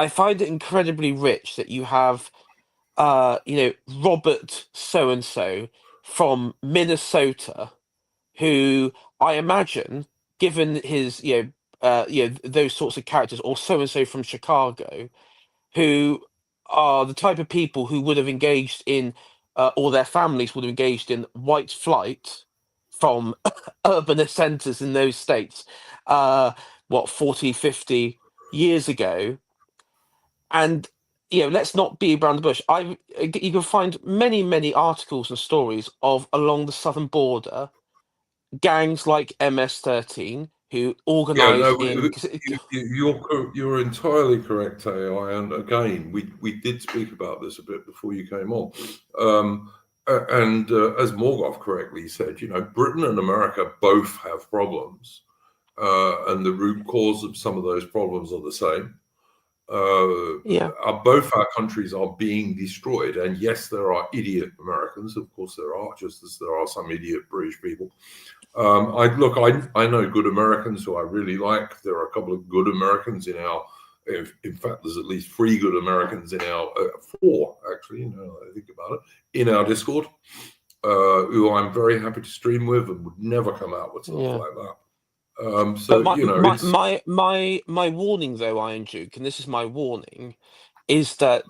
find it incredibly rich that you have, Robert so and so from Minnesota, who I imagine, given his, those sorts of characters, or so and so from Chicago, who are the type of people who would have engaged in, or their families would have engaged in white flight from urban centers in those states, 40, 50 years ago. And let's not be around the bush. You can find many, many articles and stories of along the southern border gangs like MS-13 who Yeah, organise no, in. you're entirely correct, AI. And again, we did speak about this a bit before you came on. As Morgoth correctly said, you know, Britain and America both have problems, and the root cause of some of those problems are the same. Both our countries are being destroyed, and yes, there are idiot Americans. Of course, there are, just as there are some idiot British people. I know good Americans who I really like. There are a couple of good Americans in our. In fact, there's at least 3 good Americans in our 4 actually. I think about it, in our Discord, who I'm very happy to stream with and would never come out with something like that. My warning, though, Iron Duke, and this is my warning, is that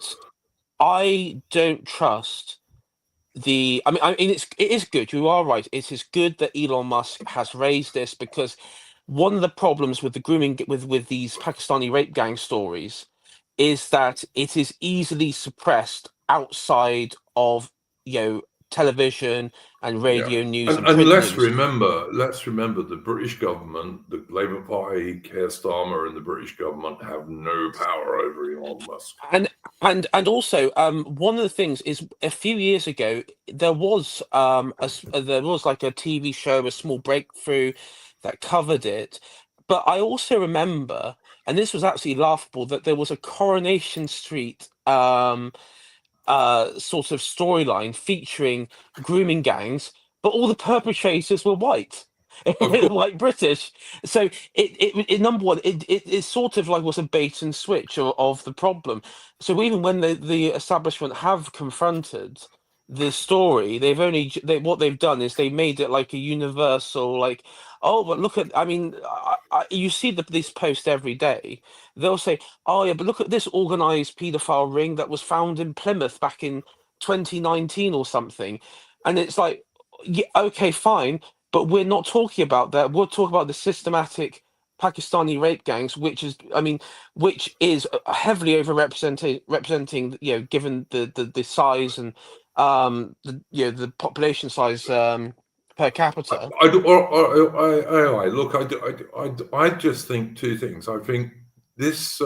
I don't trust the. I mean, it is good. You are right. It is good that Elon Musk has raised this, because one of the problems with the grooming with these Pakistani rape gang stories is that it is easily suppressed outside of television and radio news and print let's news. remember the British government, the Labour Party, Keir Starmer, and the British government have no power over Elon Musk. And also, one of the things is, a few years ago there was like a TV show, a small breakthrough, that covered it. But I also remember, and this was absolutely laughable, that there was a Coronation Street sort of storyline featuring grooming gangs, but all the perpetrators were white. White British. So it number one, it sort of like was a bait and switch of the problem. So even when the establishment have confronted the story, what they've done is they made it like a universal, like, oh, but look at, I mean, you see this post every day. They'll say, oh yeah, but look at this organized paedophile ring that was found in Plymouth back in 2019 or something. And it's like, yeah, okay, fine, but we're not talking about that. We're talking about the systematic Pakistani rape gangs, which is heavily representing, given the size and the population size per capita. I just think 2 things. I think this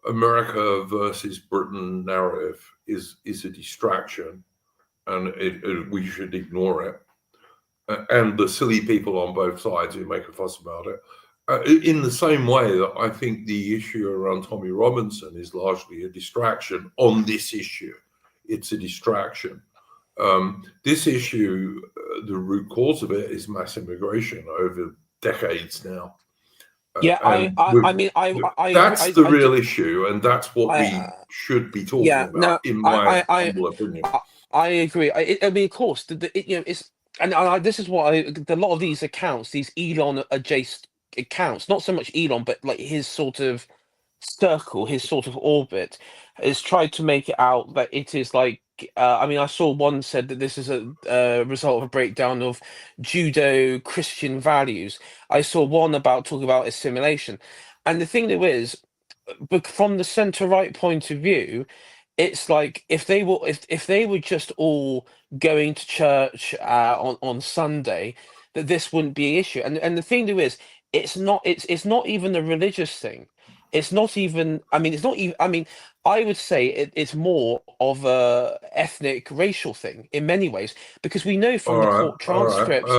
America versus Britain narrative is a distraction, and we should ignore it. And the silly people on both sides who make a fuss about it. In the same way that I think the issue around Tommy Robinson is largely a distraction on this issue. It's a distraction. This issue, the root cause of it is mass immigration over decades now. That's the real issue, and that's what we should be talking about, in my humble opinion. I agree. I mean, of course, it's this is what a lot of these accounts, these Elon adjacent accounts, not so much Elon, but like his sort of circle, his sort of orbit, is tried to make it out that it is like. I mean, I saw one said that this is a result of a breakdown of Judo-Christian values. I saw one about talking about assimilation, and the thing that is, but from the centre right point of view, it's like if they were just all going to church on Sunday, that this wouldn't be an issue. And the thing is, it's not even a religious thing. It's not even. I mean, it's not even. I mean, I would say it's more of a ethnic, racial thing in many ways, because we know from All the right, court all right. transcripts.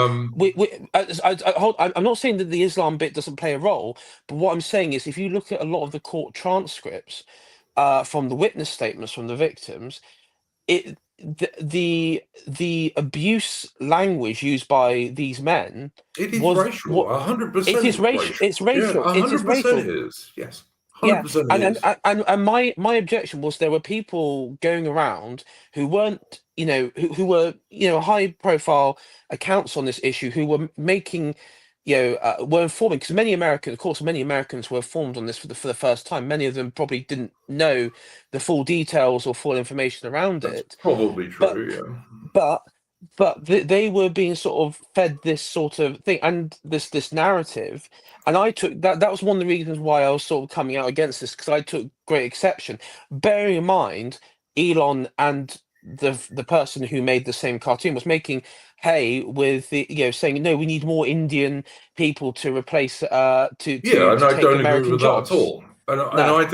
I'm not saying that the Islam bit doesn't play a role, but what I'm saying is, if you look at a lot of the court transcripts from the witness statements from the victims, the abuse language used by these men It is was racial. what 100% it is it's racial. racial. It's Yeah, racial. It is 100% racial. it is. Yes, Yeah, 100% it and is. my objection was there were people going around who weren't, who were, high profile accounts on this issue who were making, were informing, because many Americans, of course, many Americans were informed on this for the first time. Many of them probably didn't know the full details or full information around That's it, probably but true. Yeah. but they were being sort of fed this sort of thing and this narrative, and I took that was one of the reasons why I was sort of coming out against this, because I took great exception, bearing in mind Elon and the person who made the same cartoon was making hay with the, saying no, we need more Indian people to replace Yeah, and to I take don't agree American with that at jobs. all. And No. I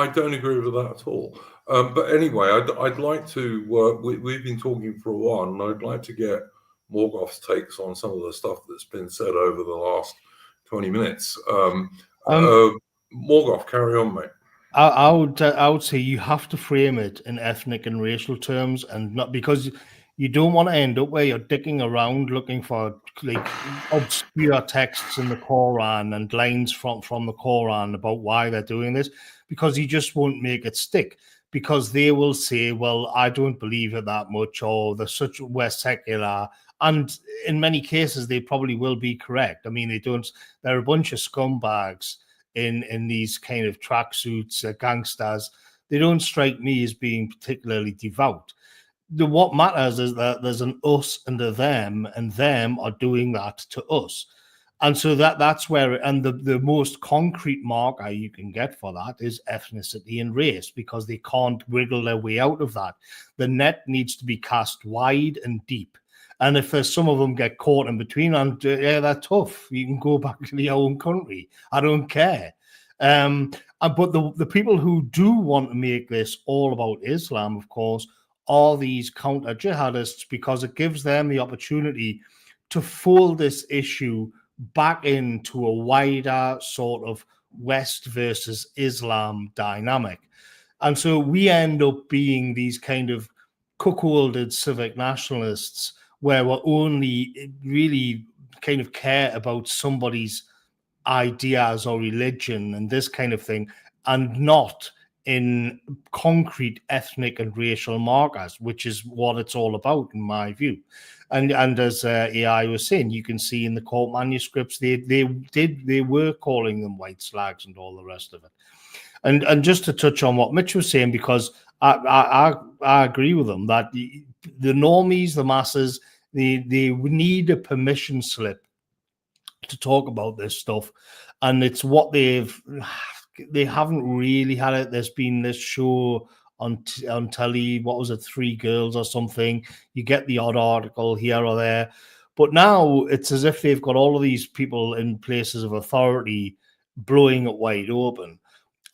don't agree with that at all. But anyway, I'd like to. We've been talking for a while, and I'd like to get Morgoth's takes on some of the stuff that's been said over the last 20 minutes. Morgoth, carry on, mate. I would say you have to frame it in ethnic and racial terms, and not because you don't want to end up where you're dicking around looking for like obscure texts in the Quran and lines from the Quran about why they're doing this, because you just won't make it stick. Because they will say, well, I don't believe it that much, or we're secular. And in many cases, they probably will be correct. I mean, they're a bunch of scumbags in these kind of tracksuits, gangsters. They don't strike me as being particularly devout. What matters is that there's an us and a them, and them are doing that to us. And so that's where, and the most concrete marker you can get for that is ethnicity and race, because they can't wiggle their way out of that. The net needs to be cast wide and deep. And if there's some of them get caught in between, and yeah, they're tough. You can go back to your own country. I don't care. But the people who do want to make this all about Islam, of course, are these counter jihadists, because it gives them the opportunity to fold this issue back into a wider sort of West versus Islam dynamic. And so we end up being these kind of cuckolded civic nationalists where we only really kind of care about somebody's ideas or religion and this kind of thing, and not in concrete ethnic and racial markers, which is what it's all about, in my view. And as AI was saying, you can see in the court manuscripts they were calling them white slags and all the rest of it. And just to touch on what Mitch was saying, because I agree with them that the normies, the masses, they need a permission slip to talk about this stuff, and it's what they haven't really had it. There's been this show on telly, what was it, Three Girls or something. You get the odd article here or there, but now it's as if they've got all of these people in places of authority blowing it wide open.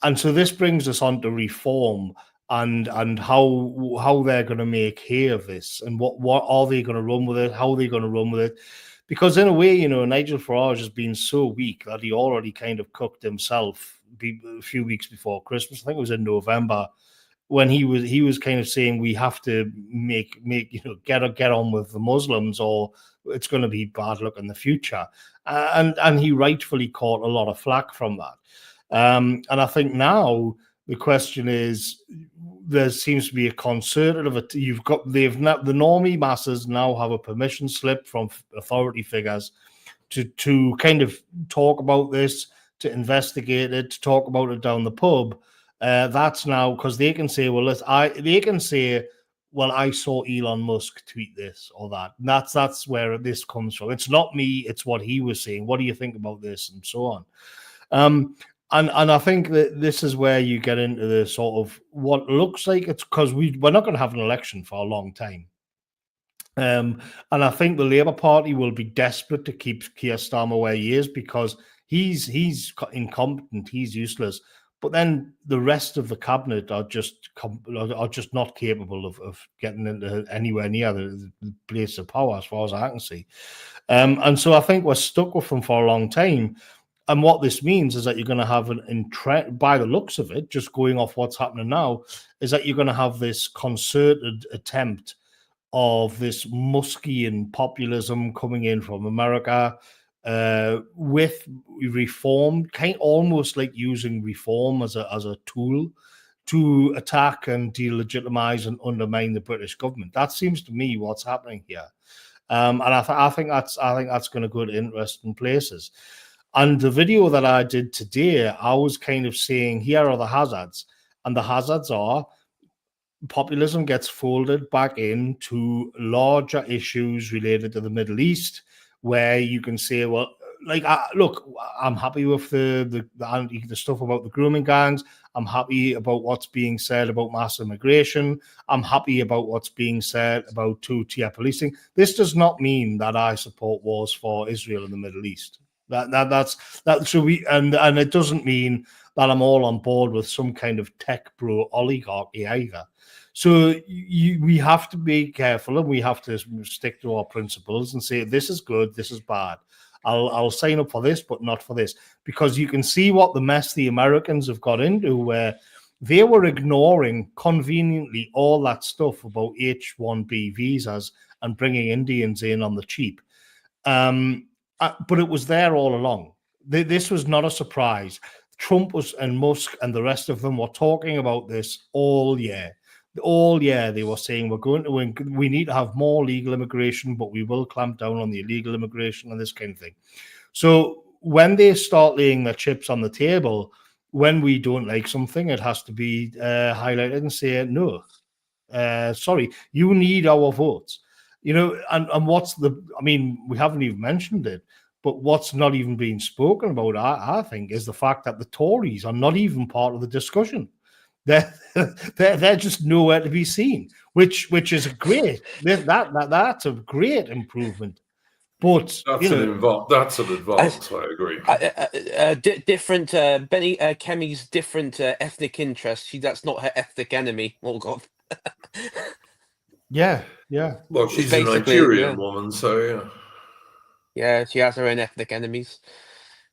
And so this brings us on to reform and how they're going to make hay of this, and what are they going to run with it, how are they going to run with it. Because in a way, Nigel Farage has been so weak that he already kind of cooked himself a few weeks before Christmas. I think it was in November, when he was kind of saying we have to make get on with the Muslims, or it's going to be bad luck in the future. And he rightfully caught a lot of flack from that. And I think now the question is, there seems to be a concerted of it. The normie masses now have a permission slip from authority figures to kind of talk about this, to investigate it, to talk about it down the pub. That's now because they can say, well, I saw Elon Musk tweet this or that. And that's where this comes from. It's not me, it's what he was saying. What do you think about this? And so on. And I think that this is where you get into the sort of what looks like it's because we're not going to have an election for a long time. And I think the Labour Party will be desperate to keep Keir Starmer where he is because he's incompetent, he's useless. But then the rest of the cabinet are just not capable of getting into anywhere near the place of power, as far as I can see. And so I think we're stuck with them for a long time. And what this means is that you're going to have by the looks of it, just going off what's happening now, is that you're going to have this concerted attempt of this Muskian populism coming in from America with reform, almost like using reform as a tool to attack and delegitimize and undermine the British government. That seems to me what's happening here, and I think that's going to go to interesting places. And the video that I did today, I was kind of saying, here are the hazards, and the hazards are populism gets folded back into larger issues related to the Middle East, where you can say, well, look, I'm happy with the stuff about the grooming gangs. I'm happy about what's being said about mass immigration. I'm happy about what's being said about two-tier policing. This does not mean that I support wars for Israel in the Middle East. So and it doesn't mean that I'm all on board with some kind of tech bro oligarchy either. So we have to be careful, and we have to stick to our principles and say this is good, this is bad. I'll sign up for this, but not for this, because you can see what the mess the Americans have got into, where they were ignoring conveniently all that stuff about H-1B visas and bringing Indians in on the cheap. But it was there all along. This was not a surprise. Trump and Musk and the rest of them were talking about this all year. All year they were saying we need to have more legal immigration, but we will clamp down on the illegal immigration and this kind of thing. So when they start laying their chips on the table, when we don't like something, it has to be highlighted and say, no, sorry, you need our votes. And we haven't even mentioned it, but what's not even being spoken about, I think, is the fact that the Tories are not even part of the discussion. They're just nowhere to be seen, which is great. That's a great improvement. But that's an advance. I agree. Different Benny Kemi's different ethnic interests. That's not her ethnic enemy. Morgoth. Yeah. Well, she's a Nigerian woman, so yeah. Yeah, she has her own ethnic enemies.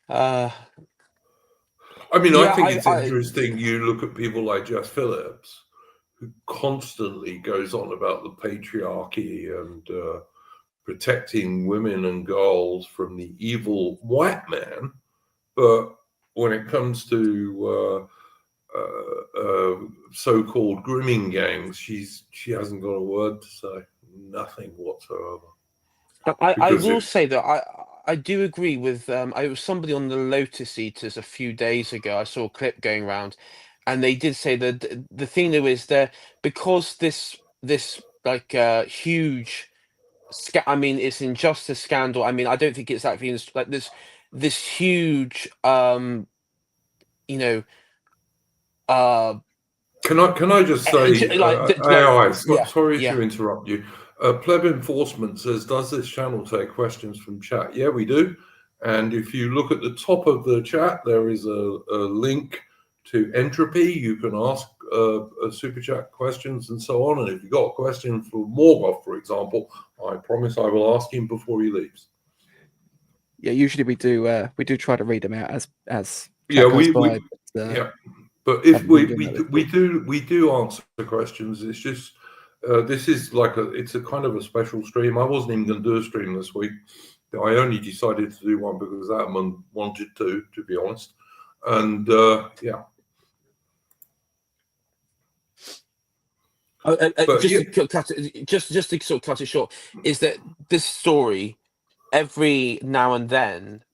I think it's interesting. You look at people like Jess Phillips, who constantly goes on about the patriarchy and protecting women and girls from the evil white man. But when it comes to so-called grooming gangs, she hasn't got a word to say. Nothing whatsoever. I will say that I do agree with I was somebody on the Lotus Eaters a few days ago. I saw a clip going around, and they did say that the thing though is that because this huge it's injustice scandal. I don't think it's actually like this huge Can I just say, AI, sorry to interrupt you. Pleb Enforcement says, does this channel take questions from chat? Yeah, we do. And if you look at the top of the chat, there is a link to Entropy. You can ask super chat questions and so on. And if you've got a question for Morgoth, for example, I promise I will ask him before he leaves. Yeah, usually we do try to read them out as yeah, But if we do answer the questions, it's just this is like it's a kind of a special stream. I wasn't even going to do a stream this week. I only decided to do one because Atman wanted to be honest. And yeah. But Just yeah, to cut it, just to sort of cut it short, is that this story, every now and then,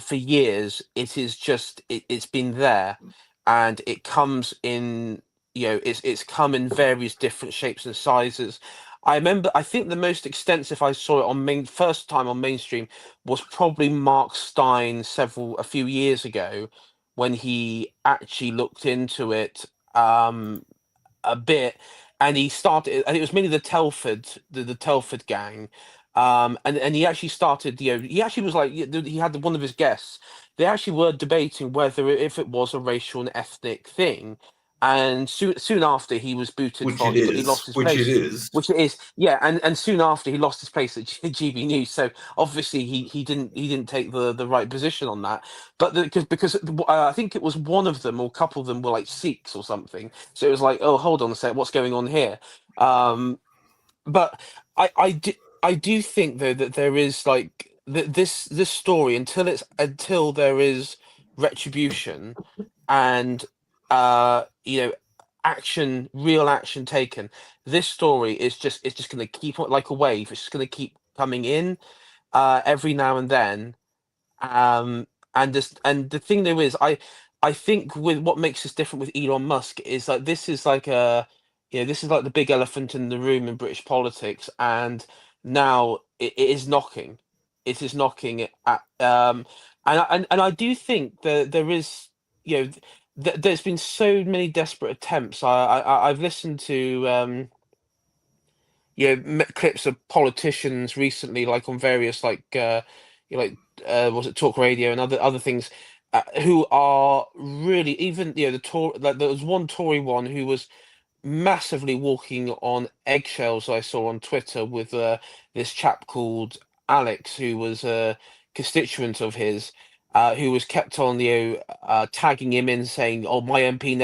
for years, it is just it's been there, and it comes in. It's come in various different shapes and sizes. I remember. I think the most extensive I saw it first time on mainstream was probably Mark Stein a few years ago, when he actually looked into it. A bit, and he started, and it was mainly the Telford gang, and he actually started. He actually was like, he had one of his guests. They actually were debating whether if it was a racial and ethnic thing, and soon after he was booted which from. it He is, lost his which it place. is. Which it is, yeah, and soon after he lost his place at GB News. So obviously he didn't take the right position on that. But because I think it was one of them or a couple of them were like Sikhs or something. So it was like, oh, hold on a sec, what's going on here? But I do think though that there is like this story, until there is retribution and real action taken. This story it's just going to keep on like a wave. It's just going to keep coming in every now and then. And the thing there is, I think with what makes this different with Elon Musk is like this is like this is like the big elephant in the room in British politics, and now it is knocking. It is knocking at and I do think that there is there's been so many desperate attempts. I've listened to clips of politicians recently, like on various was it talk radio and other things, who are really even the Tory. Like there was one Tory one who was massively walking on eggshells. I saw on Twitter with this chap called Alex, who was a constituent of his, who was kept on tagging him in, saying, "Oh, my MP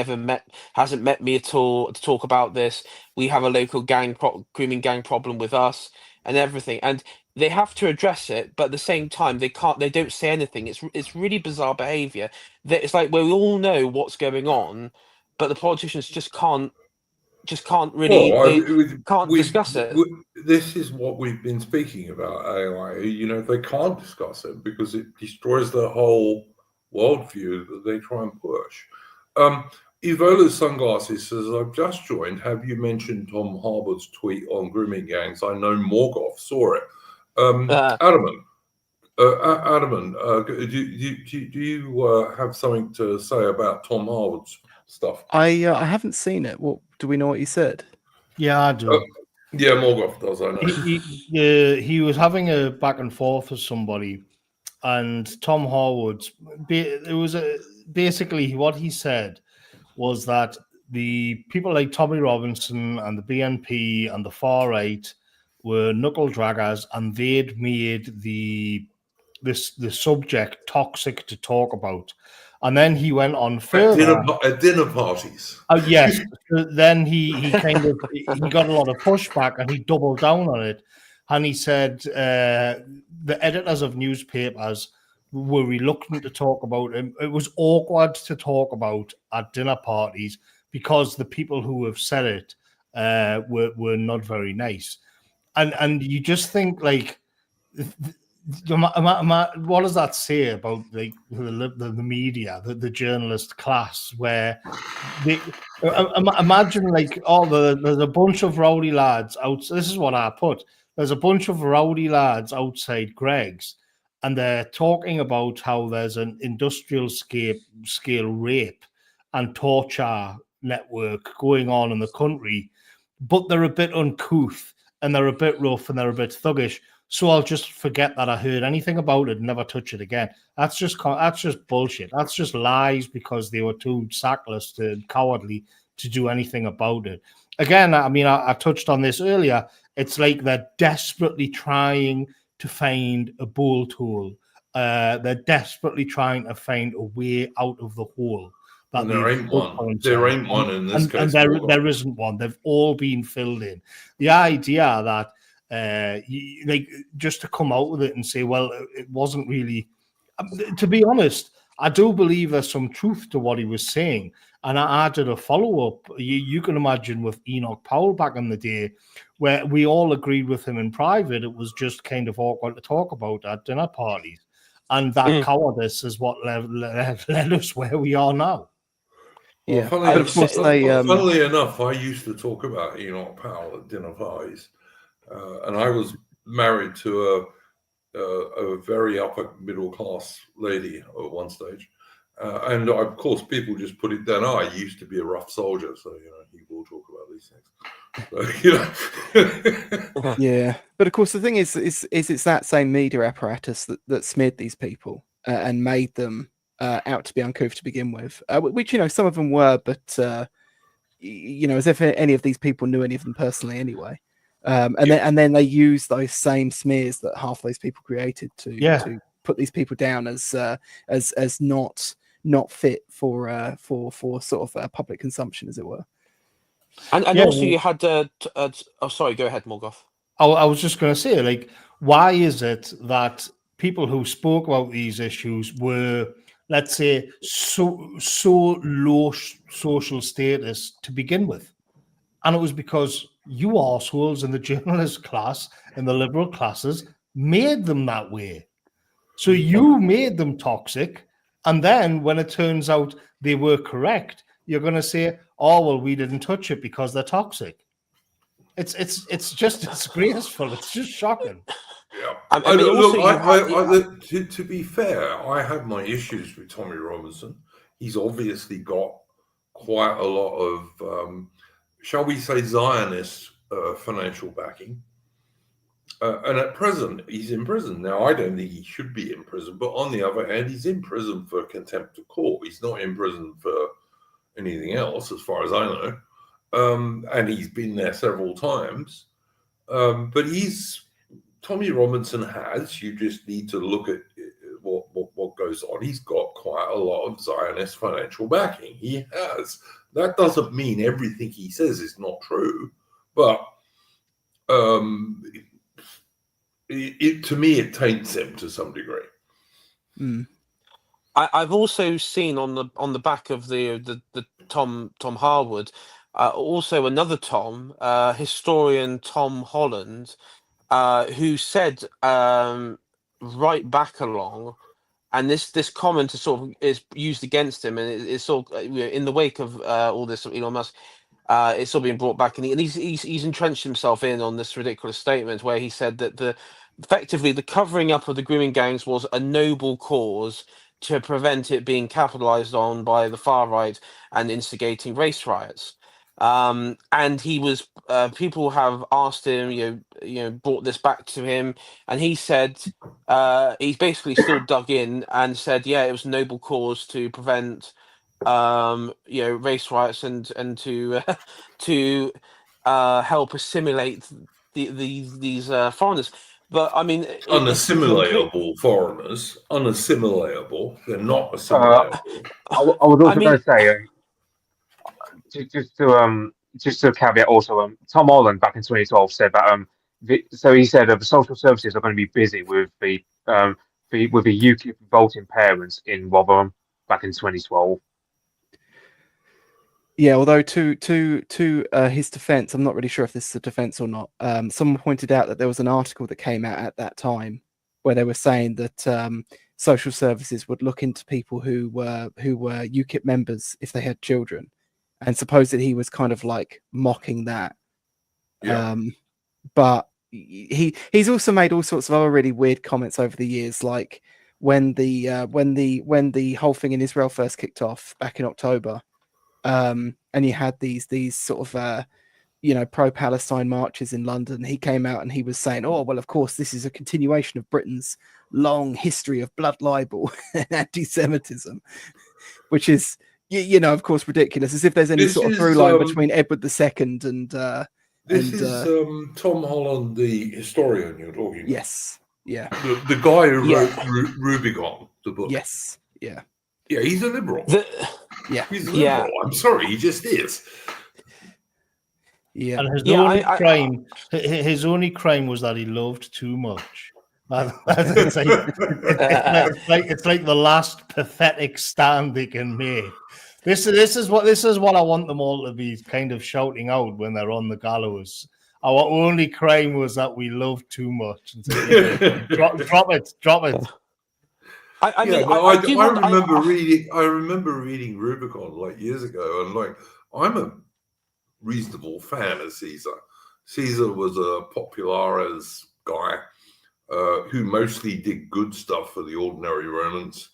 hasn't met me at all to talk about this. We have a local grooming gang problem with us and everything." And they have to address it, but at the same time, they can't. They don't say anything. It's really bizarre behaviour. That it's like we all know what's going on, but the politicians just can't really Well, they can't discuss it. this is what we've been speaking about. AI, they can't discuss it because it destroys the whole worldview that they try and push. Evola's Sunglasses says, I've just joined. Have you mentioned Tom Harwood's tweet on grooming gangs? I know Morgoth saw it. Adamant, do you have something to say about Tom Harwood's stuff? I haven't seen it. What do we know what he said? Yeah, I do. Yeah, Morgoth does, I know. He was having a back and forth with somebody, and Tom Harwood, basically what he said was that the people like Tommy Robinson and the BNP and the far right were knuckle draggers, and they'd made the subject toxic to talk about. And then he went on further At dinner parties. Oh yes. Then he kind of he got a lot of pushback, and he doubled down on it, and he said the editors of newspapers were reluctant to talk about him. It was awkward to talk about at dinner parties because the people who have said it were not very nice, and you just think like. What does that say about like the media, the journalist class, where they imagine like there's a bunch of rowdy lads out. This is what I put. There's a bunch of rowdy lads outside Greg's, and they're talking about how there's an industrial scale rape and torture network going on in the country, but they're a bit uncouth and they're a bit rough and they're a bit thuggish. So I'll just forget that I heard anything about it and never touch it again. That's just bullshit. That's just lies because they were too sackless and cowardly to do anything about it. Again, I mean, I touched on this earlier. It's like they're desperately trying to find a bull tool. They're desperately trying to find a way out of the hole. And there ain't one. There ain't one in this case. And there isn't one. They've all been filled in. The idea that like just to come out with it and say, well, it wasn't really. To be honest, I do believe there's some truth to what he was saying. And I did a follow-up. You can imagine with Enoch Powell back in the day, where we all agreed with him in private. It was just kind of awkward to talk about at dinner parties. And that cowardice is what led us where we are now. Well, Yeah, but of course funnily enough, I used to talk about Enoch Powell at dinner parties, and I was married to a very upper middle class lady at one stage, and of course people just put it down. I used to be a rough soldier, so he will talk about these things. So, yeah, but of course the thing is it's that same media apparatus that smeared these people and made them out to be uncouth to begin with, which some of them were, but as if any of these people knew any of them personally anyway. And then they use those same smears that half those people created to put these people down as not fit for sort of public consumption, as it were. And also you had sorry, go ahead, Morgoth. I was just going to say, like, why is it that people who spoke about these issues were, let's say, so low social status to begin with? And it was because you arseholes in the journalist class and the liberal classes made them that way. So you made them toxic. And then when it turns out they were correct, you're going to say, oh, well, we didn't touch it because they're toxic. It's just disgraceful. It's just shocking. Yeah. To be fair, I have my issues with Tommy Robinson. He's obviously got quite a lot of, shall we say, Zionist financial backing. And at present, he's in prison. Now, I don't think he should be in prison, but on the other hand, he's in prison for contempt of court. He's not in prison for anything else, as far as I know. And he's been there several times. But Tommy Robinson you just need to look at what goes on. He's got quite a lot of Zionist financial backing. He has. That doesn't mean everything he says is not true, but to me, it taints him to some degree. Mm. I've also seen on the back of the Tom Harwood, also another Tom, historian Tom Holland, who said right back along, and this comment is sort of is used against him, and it's sort of in the wake of all this Elon Musk. It's still being brought back, and he's entrenched himself in on this ridiculous statement where he said that effectively the covering up of the grooming gangs was a noble cause to prevent it being capitalized on by the far right and instigating race riots. And he was people have asked him, brought this back to him, and he said he's basically still dug in and said, yeah, it was a noble cause to prevent race riots and to help assimilate these foreigners. But I mean, unassimilatable foreigners, unassimilatable. They're not assimilatable. I was also going to say, just to caveat also, Tom Holland back in 2012 said that so he said the social services are going to be busy with the UKIP voting parents in Rotherham back in 2012. Yeah, although to his defense, I'm not really sure if this is a defense or not. Someone pointed out that there was an article that came out at that time where they were saying that social services would look into people who were UKIP members if they had children, and supposedly he was kind of like mocking that. Yeah. But he's also made all sorts of other really weird comments over the years, like when the whole thing in Israel first kicked off back in October. And you had these sort of pro-Palestine marches in London. He came out and he was saying, oh, well, of course, this is a continuation of Britain's long history of blood libel and anti-Semitism, which is, of course, ridiculous, as if there's any sort of through line between Edward II and this is Tom Holland, the historian you're talking about. Yes, yeah. The guy who wrote Rubicon, the book. Yes, yeah. Yeah, he's a liberal. He's a liberal. Yeah. I'm sorry, he just is. Yeah. And his only crime was that he loved too much. It's like the last pathetic stand they can make. This is what I want them all to be kind of shouting out when they're on the gallows. Our only crime was that we loved too much. And so, drop it. I remember reading Rubicon like years ago, and like I'm a reasonable fan of Caesar. Caesar was a populares guy who mostly did good stuff for the ordinary Romans.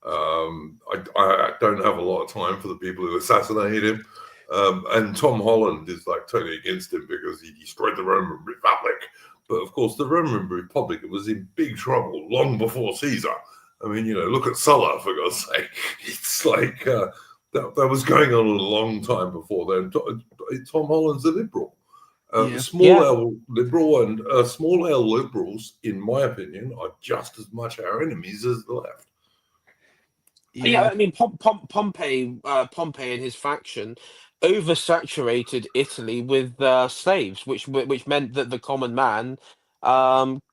I don't have a lot of time for the people who assassinated him. And Tom Holland is like totally against him because he destroyed the Roman Republic. But of course, the Roman Republic was in big trouble long before Caesar. I mean, look at Sulla, for God's sake. It's like that was going on a long time before then. Tom Holland's a liberal. Small L liberal and small L liberals, in my opinion, are just as much our enemies as the left. Yeah, I mean, Pompey and his faction oversaturated Italy with slaves, which meant that the common man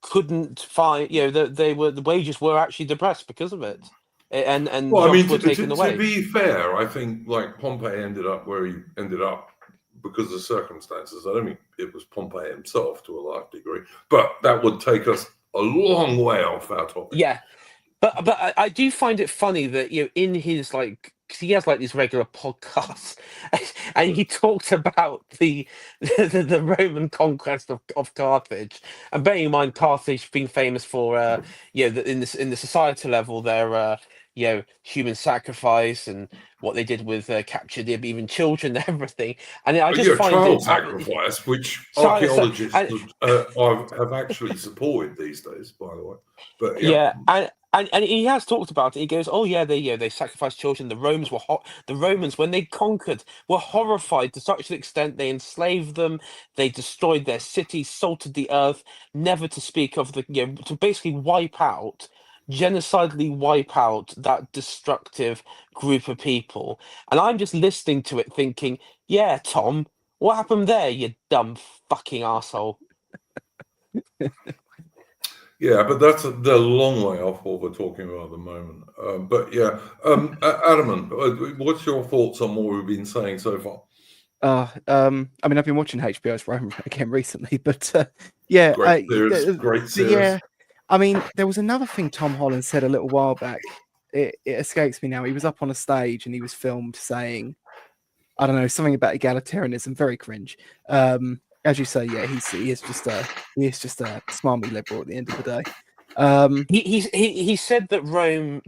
couldn't find. The wages were actually depressed because of it, and jobs were taken away. To be fair, I think like Pompey ended up where he ended up because of circumstances. I don't think it was Pompey himself to a large degree, but that would take us a long way off our topic. Yeah. But I do find it funny that in his because he has these regular podcasts, and he talked about the Roman conquest of Carthage, and bearing in mind Carthage being famous for in the societal level their human sacrifice and what they did with captured even children and everything, and I just find child sacrifice, which archaeologists have actually supported these days, by the way. But And he has talked about it. He goes, "Oh yeah, they sacrificed children. The Romans when they conquered were horrified to such an extent they enslaved them. They destroyed their cities, salted the earth. Never to speak of to basically genocidally wipe out that destructive group of people." And I'm just listening to it, thinking, "Yeah, Tom, what happened there? You dumb fucking asshole." Yeah, but that's the long way off what we're talking about at the moment. But yeah, Adam, what's your thoughts on what we've been saying so far? I mean, I've been watching HBO's Rome again recently, but yeah, great series. Yeah, I mean, there was another thing Tom Holland said a little while back. It escapes me now. He was up on a stage and he was filmed saying, I don't know, something about egalitarianism. Very cringe. As you say, yeah, he is just a smarmy liberal at the end of the day. He said that Rome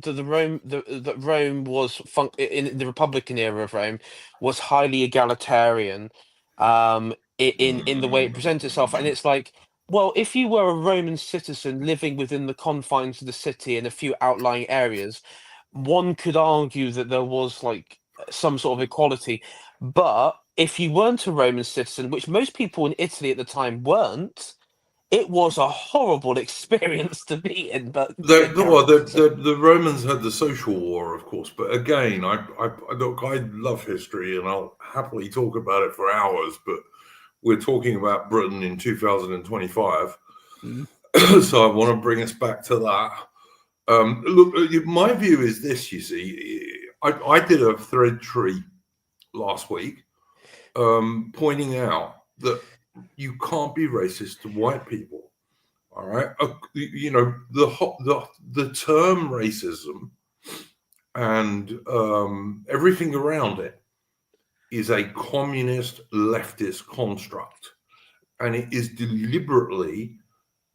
was in the Republican era of Rome was highly egalitarian in the way it presents itself, and it's like, well, if you were a Roman citizen living within the confines of the city in a few outlying areas, one could argue that there was some sort of equality. But if you weren't a Roman citizen, which most people in Italy at the time weren't, it was a horrible experience to be in. But the Romans had the social war, of course. But again, I love history, and I'll happily talk about it for hours. But we're talking about Britain in 2025, so I want to bring us back to that. Look, my view is this. You see, I did a thread tree last week, pointing out that you can't be racist to white people. All right, the term racism and everything around it is a communist leftist construct, and it is deliberately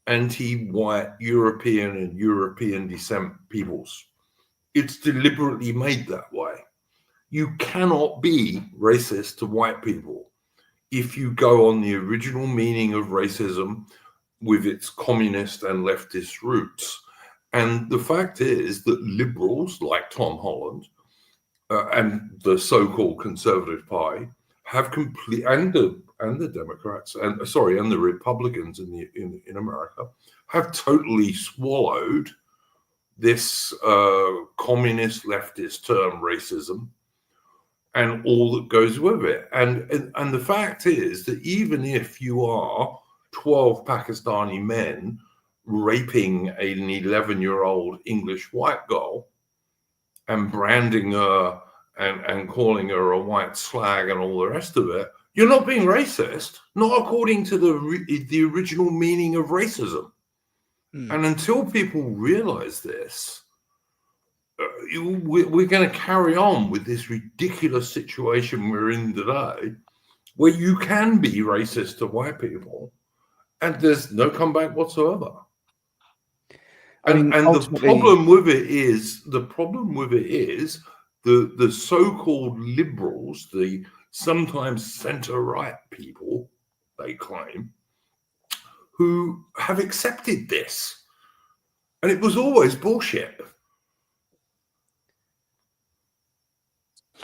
anti-white European and European descent peoples. It's deliberately made that way. You cannot be racist to white people if you go on the original meaning of racism with its communist and leftist roots. And the fact is that liberals like Tom Holland and the so-called Conservative Party have and the Democrats and the Republicans in America have totally swallowed this communist leftist term racism and all that goes with it. And the fact is that even if you are 12 Pakistani men raping an 11-year-old English white girl and branding her and calling her a white slag and all the rest of it, you're not being racist, not according to the original meaning of racism. And until people realize this, we're going to carry on with this ridiculous situation we're in today, where you can be racist to white people and there's no comeback whatsoever. And the problem with it is the so-called liberals, the sometimes center-right people, they claim, who have accepted this. And it was always bullshit.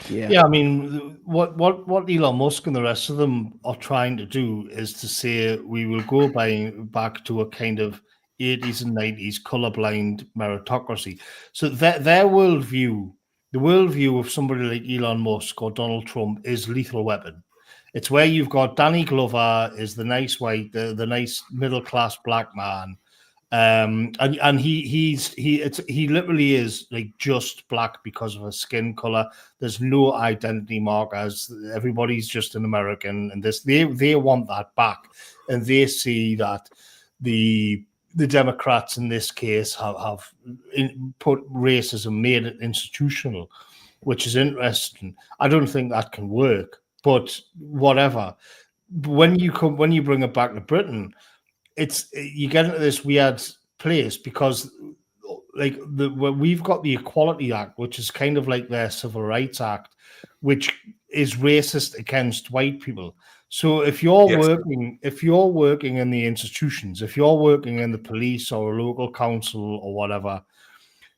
Yeah, I mean, what Elon Musk and the rest of them are trying to do is to say we will go back to a kind of 80s and 90s colorblind meritocracy. So their worldview, the worldview of somebody like Elon Musk or Donald Trump, is Lethal Weapon. It's where you've got Danny Glover is the nice white, the nice middle class black man. And he literally is like just black because of his skin color. There's no identity markers. Everybody's just an American, and they want that back, and they see that the Democrats in this case have put racism, made it institutional, which is interesting. I don't think that can work, but whatever. When you bring it back to Britain, you get into this weird place because like we've got the Equality Act, which is kind of like their Civil Rights Act, which is racist against white people. So if you're working in the institutions, if you're working in the police or a local council or whatever,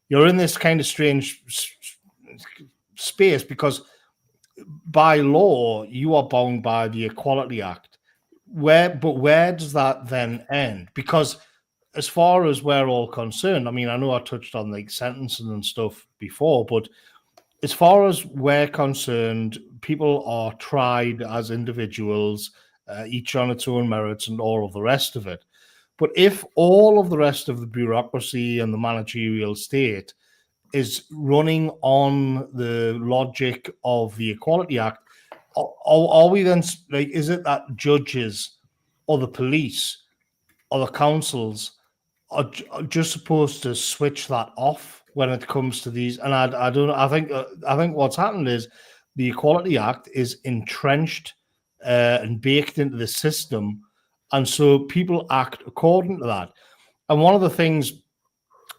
you're in this kind of strange space because by law you are bound by the Equality Act. Where does that then end? Because as far as we're all concerned, I mean, I know I touched on like sentencing and stuff before, but as far as we're concerned, people are tried as individuals, each on its own merits and all of the rest of it. But if all of the rest of the bureaucracy and the managerial state is running on the logic of the Equality Act, are we then like, is it that judges or the police or the councils are just supposed to switch that off when it comes to these? And I don't know. I think what's happened is the Equality Act is entrenched and baked into the system, and so people act according to that. And one of the things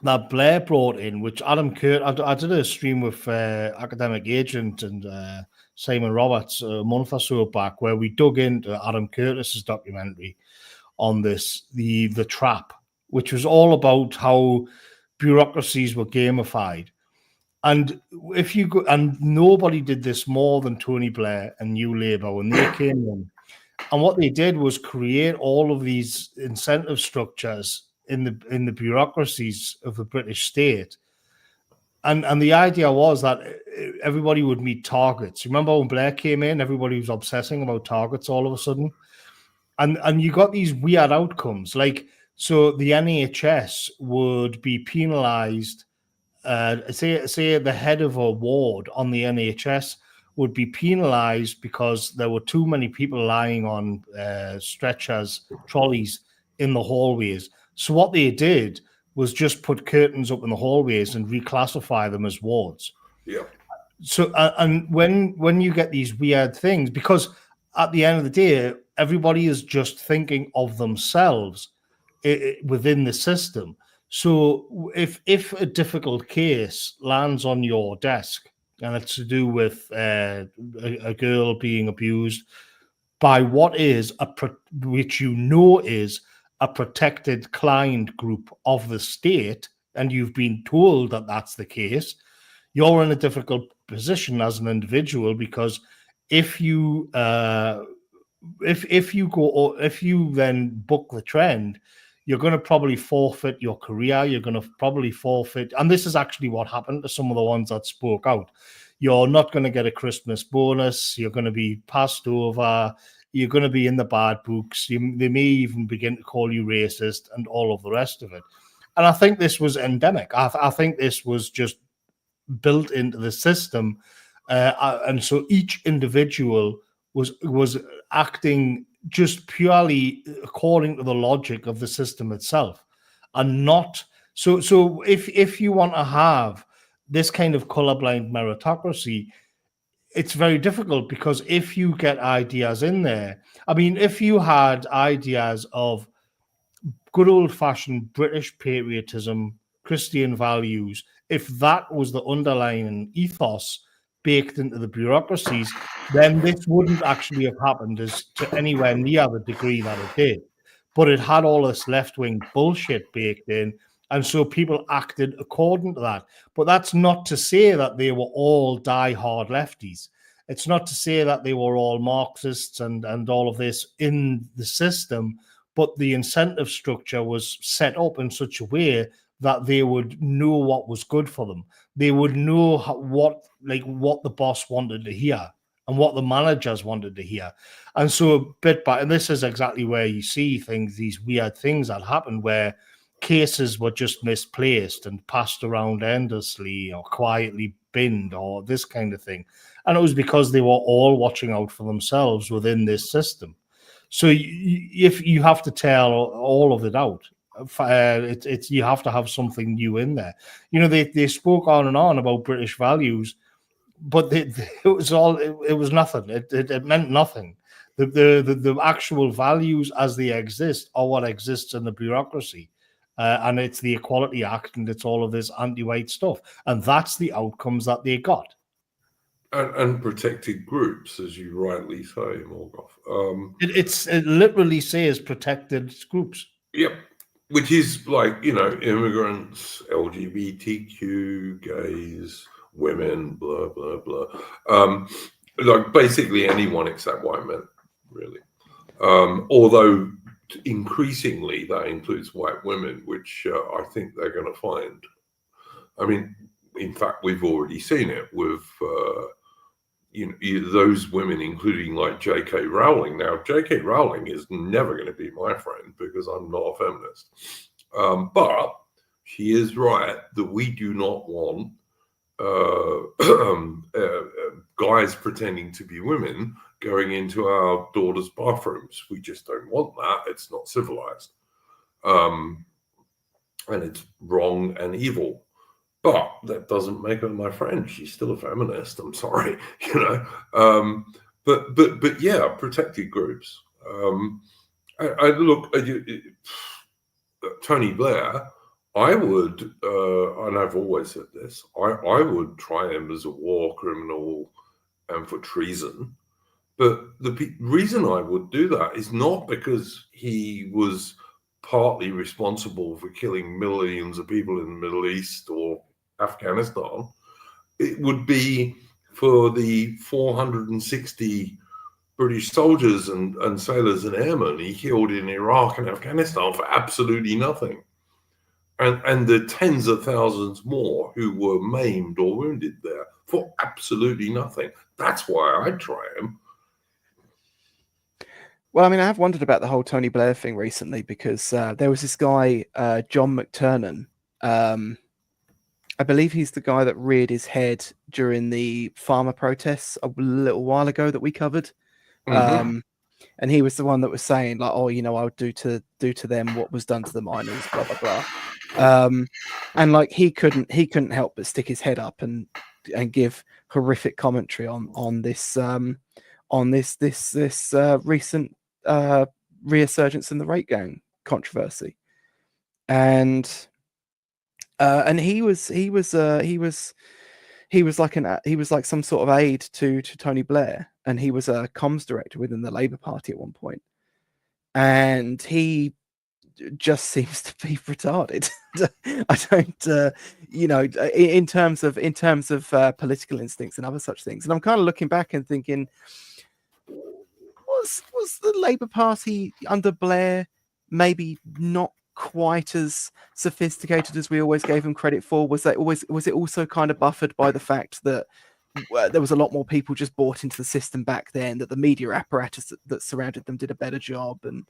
that Blair brought in, which Adam Curtis, I did a stream with Academic Agent and Simon Roberts a month or so back, where we dug into Adam Curtis's documentary on this, the Trap, which was all about how bureaucracies were gamified. And if you go, and nobody did this more than Tony Blair and New Labour when they came in. And what they did was create all of these incentive structures in the bureaucracies of the British state. And the idea was that everybody would meet targets. Remember when Blair came in, everybody was obsessing about targets all of a sudden. And you got these weird outcomes. Like, so the NHS would be penalised. Say the head of a ward on the NHS would be penalised because there were too many people lying on stretchers, trolleys in the hallways. So what they did was just put curtains up in the hallways and reclassify them as wards. Yeah. So and when you get these weird things, because at the end of the day, everybody is just thinking of themselves within the system. So if a difficult case lands on your desk and it's to do with a girl being abused by what is which you know is a protected client group of the state, and you've been told that that's the case, you're in a difficult position as an individual, because if you if you then book the trend, you're going to probably forfeit your career. You're going to probably forfeit, and this is actually what happened to some of the ones that spoke out. You're not going to get a Christmas bonus. You're going to be passed over. You're going to be in the bad books. They may even begin to call you racist and all of the rest of it. And I think this was endemic. I think this was just built into the system and so each individual was acting just purely according to the logic of the system itself, and not so. So if you want to have this kind of colorblind meritocracy, it's very difficult, because if you get ideas in there, I mean, if you had ideas of good old-fashioned British patriotism, Christian values, if that was the underlying ethos baked into the bureaucracies, then this wouldn't actually have happened as to anywhere near the degree that it did. But it had all this left-wing bullshit baked in, and so people acted according to that. But that's not to say that they were all die-hard lefties. It's not to say that they were all Marxists and all of this in the system, but the incentive structure was set up in such a way that they would know what was good for them. They would know what the boss wanted to hear and what the managers wanted to hear. And so bit by, and this is exactly where you see things, these weird things that happen where cases were just misplaced and passed around endlessly or quietly binned or this kind of thing. And it was because they were all watching out for themselves within this system. So if you have to tell all of it out, it's you have to have something new in there. You know, they spoke on and on about British values, but it was nothing. It meant nothing. The actual values as they exist are what exists in the bureaucracy. And it's the Equality Act, and it's all of this anti-white stuff. And that's the outcomes that they got. And protected groups, as you rightly say, Morgoth. It literally says protected groups. Yep. Which is like, you know, immigrants, LGBTQ, gays, women, blah, blah, blah. Like basically anyone except white men, really. Although increasingly that includes white women, which I think they're going to find. I mean, in fact, we've already seen it with those women, including like J.K. Rowling. Now, J.K. Rowling is never going to be my friend because I'm not a feminist. But she is right that we do not want guys pretending to be women going into our daughters' bathrooms. We just don't want that. It's not civilized. And it's wrong and evil. But that doesn't make her my friend. She's still a feminist. I'm sorry, you know. But yeah, protected groups. I look, Tony Blair. I would, and I've always said this. I would try him as a war criminal and for treason. But the reason I would do that is not because he was partly responsible for killing millions of people in the Middle East or Afghanistan. It would be for the 460 British soldiers and sailors and airmen he killed in Iraq and Afghanistan for absolutely nothing. And the tens of thousands more who were maimed or wounded there for absolutely nothing. That's why I'd try him. Well, I mean, I have wondered about the whole Tony Blair thing recently because there was this guy, John McTernan. I believe he's the guy that reared his head during the farmer protests a little while ago that we covered. Mm-hmm. And he was the one that was saying, like, oh, you know, I would do to them what was done to the miners, blah blah blah. And like he couldn't help but stick his head up and give horrific commentary on this recent resurgence in the rape gang controversy. And he was like some sort of aide to Tony Blair, and he was a comms director within the Labour Party at one point. And he just seems to be retarded. I don't, in terms of political instincts and other such things. And I'm kind of looking back and thinking, was the Labour Party under Blair maybe not quite as sophisticated as we always gave him credit for? Was it also kind of buffered by the fact that there was a lot more people just bought into the system back then, that the media apparatus that surrounded them did a better job and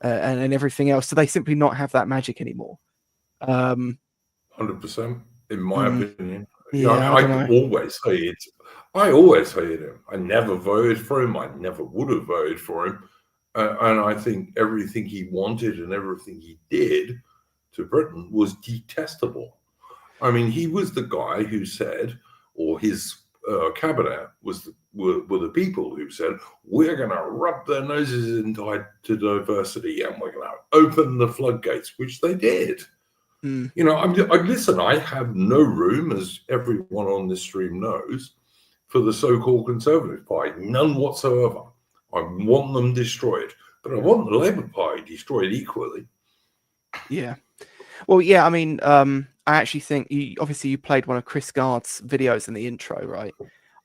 everything else? So they simply not have that magic anymore. 100%, in my opinion. Yeah, I always say I always hated him. I never voted for him. I never would have voted for him. And I think everything he wanted and everything he did to Britain was detestable. I mean, he was the guy who said, or his cabinet were the people who said, we're going to rub their noses into diversity and we're going to open the floodgates, which they did. Mm. You know, listen, I have no room, as everyone on this stream knows, for the so-called Conservative Party, none whatsoever. I want them destroyed, but I want the Labour Party destroyed equally. Yeah. Well, yeah, I mean, I actually think you played one of Chris Gard's videos in the intro, right?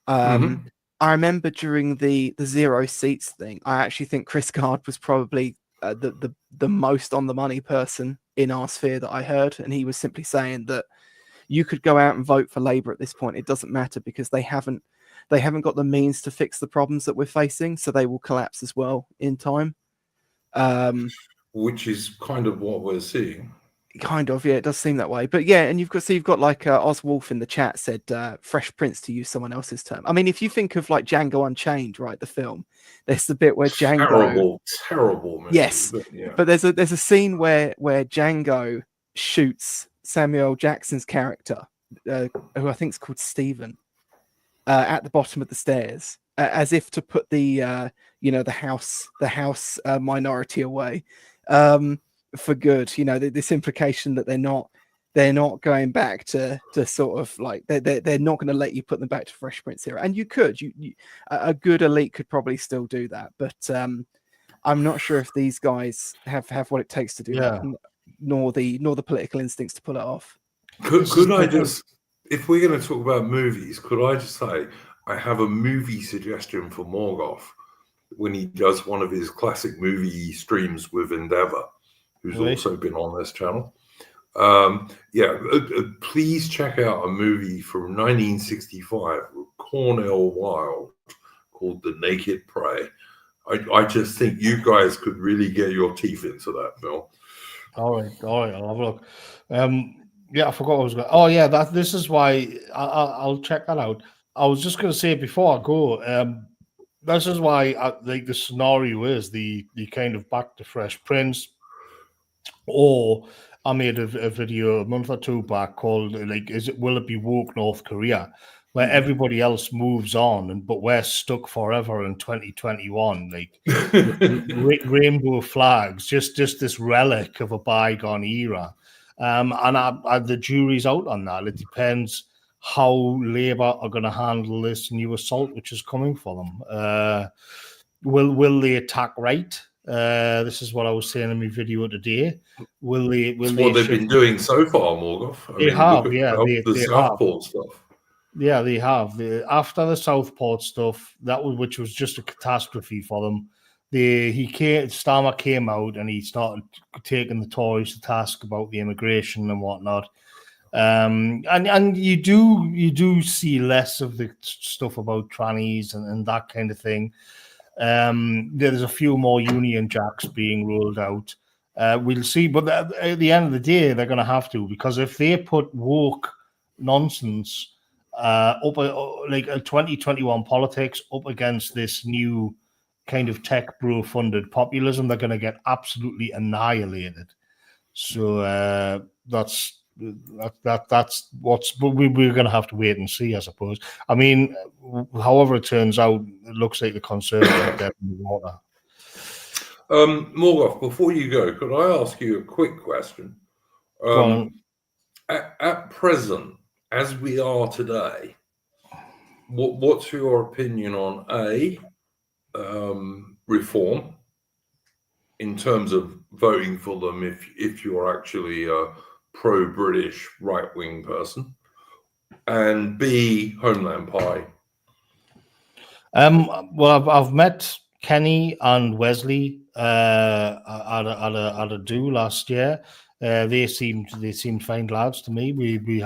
I remember during the 0 seats thing, I actually think Chris Gard was probably the most on the money person in our sphere that I heard, and he was simply saying that you could go out and vote for Labour at this point. It doesn't matter because they haven't got the means to fix the problems that we're facing, so they will collapse as well in time. Which is kind of what we're seeing. Kind of, yeah, it does seem that way. But yeah, and you've got like Oz Wolf in the chat said Fresh Prince, to use someone else's term. I mean, if you think of like Django Unchained, right, the film, there's the bit where Django terrible movie. Yes, but there's a scene where Django shoots Samuel Jackson's character, who I think is called Stephen, at the bottom of the stairs, as if to put the the house minority away. For good, this implication that they're not going back to sort of like they're not going to let you put them back to Fresh Prince era. And you could, a good elite could probably still do that, but I'm not sure if these guys have what it takes to do that, nor the political instincts to pull it off. Could I just, if we're going to talk about movies, could I just say I have a movie suggestion for Morgoth when he does one of his classic movie streams with Endeavour, who's also been on this channel. Please check out a movie from 1965 with Cornel Wilde called The Naked Prey. I just think you guys could really get your teeth into that, Bill. All right, I'll have a look. I forgot what I was going. Oh yeah, this is why I'll check that out. I was just going to say before I go, this is why the scenario is the kind of Back to Fresh Prince. Or I made a video a month or two back called will it be woke North Korea, where everybody else moves on but we're stuck forever in 2021, rainbow flags, just this relic of a bygone era. And the jury's out on that. It depends how Labour are going to handle this new assault which is coming for them. Will they attack right? This is what I was saying in my video today. That's what they've been doing so far, Morgoth. They have. The Southport stuff. Yeah, they have. After the Southport stuff, which was just a catastrophe for them. Starmer came out and he started taking the Tories to task about the immigration and whatnot. And you do see less of the stuff about trannies and that kind of thing. There's a few more Union Jacks being rolled out. We'll see, but at the end of the day, they're going to have to, because if they put woke nonsense up, like 2021 politics up against this new kind of tech bro funded populism, they're going to get absolutely annihilated. So that's what's we're going to have to wait and see, I suppose. I mean, however it turns out, it looks like the Conservatives are dead in the water. Morgoth, before you go, could I ask you a quick question? At present, as we are today, what's your opinion on reform in terms of voting for them if you're actually a pro-British right-wing person, and B, Homeland Pie? Well, I've met Kenny and Wesley at a do last year. They seemed fine lads to me. We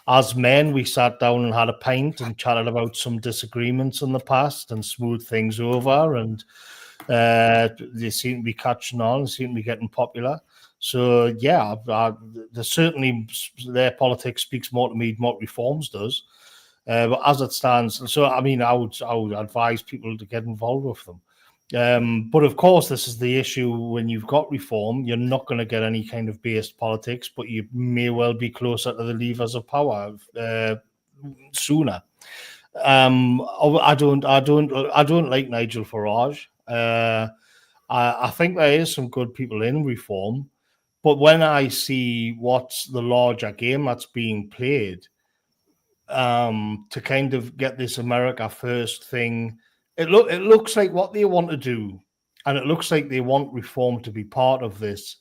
as men, we sat down and had a pint and chatted about some disagreements in the past and smoothed things over, and they seem to be catching on, seem to be getting popular. So yeah, there's certainly their politics speaks more to me than what reforms does. But as it stands, so I mean, I would advise people to get involved with them. But of course, this is the issue when you've got reform, you're not going to get any kind of based politics, but you may well be closer to the levers of power sooner. I don't like Nigel Farage. I think there is some good people in reform, but when I see what's the larger game that's being played, to kind of get this America First thing, it looks like what they want to do, and it looks like they want reform to be part of this,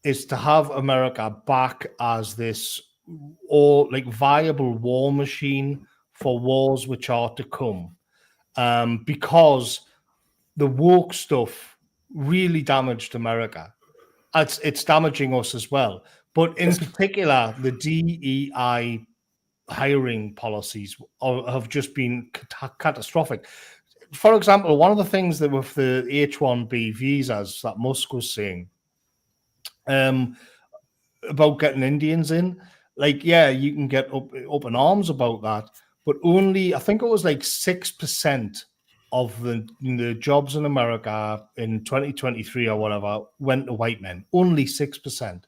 is to have America back as this viable war machine for wars which are to come, because the woke stuff really damaged America. It's damaging us as well, but in particular, the DEI hiring policies have just been catastrophic. For example, one of the things that with the H-1B visas that Musk was saying about getting Indians in, like, yeah, you can get up in arms about that, but only, I think it was like 6% of the jobs in America in 2023 or whatever went to white men. Only 6%.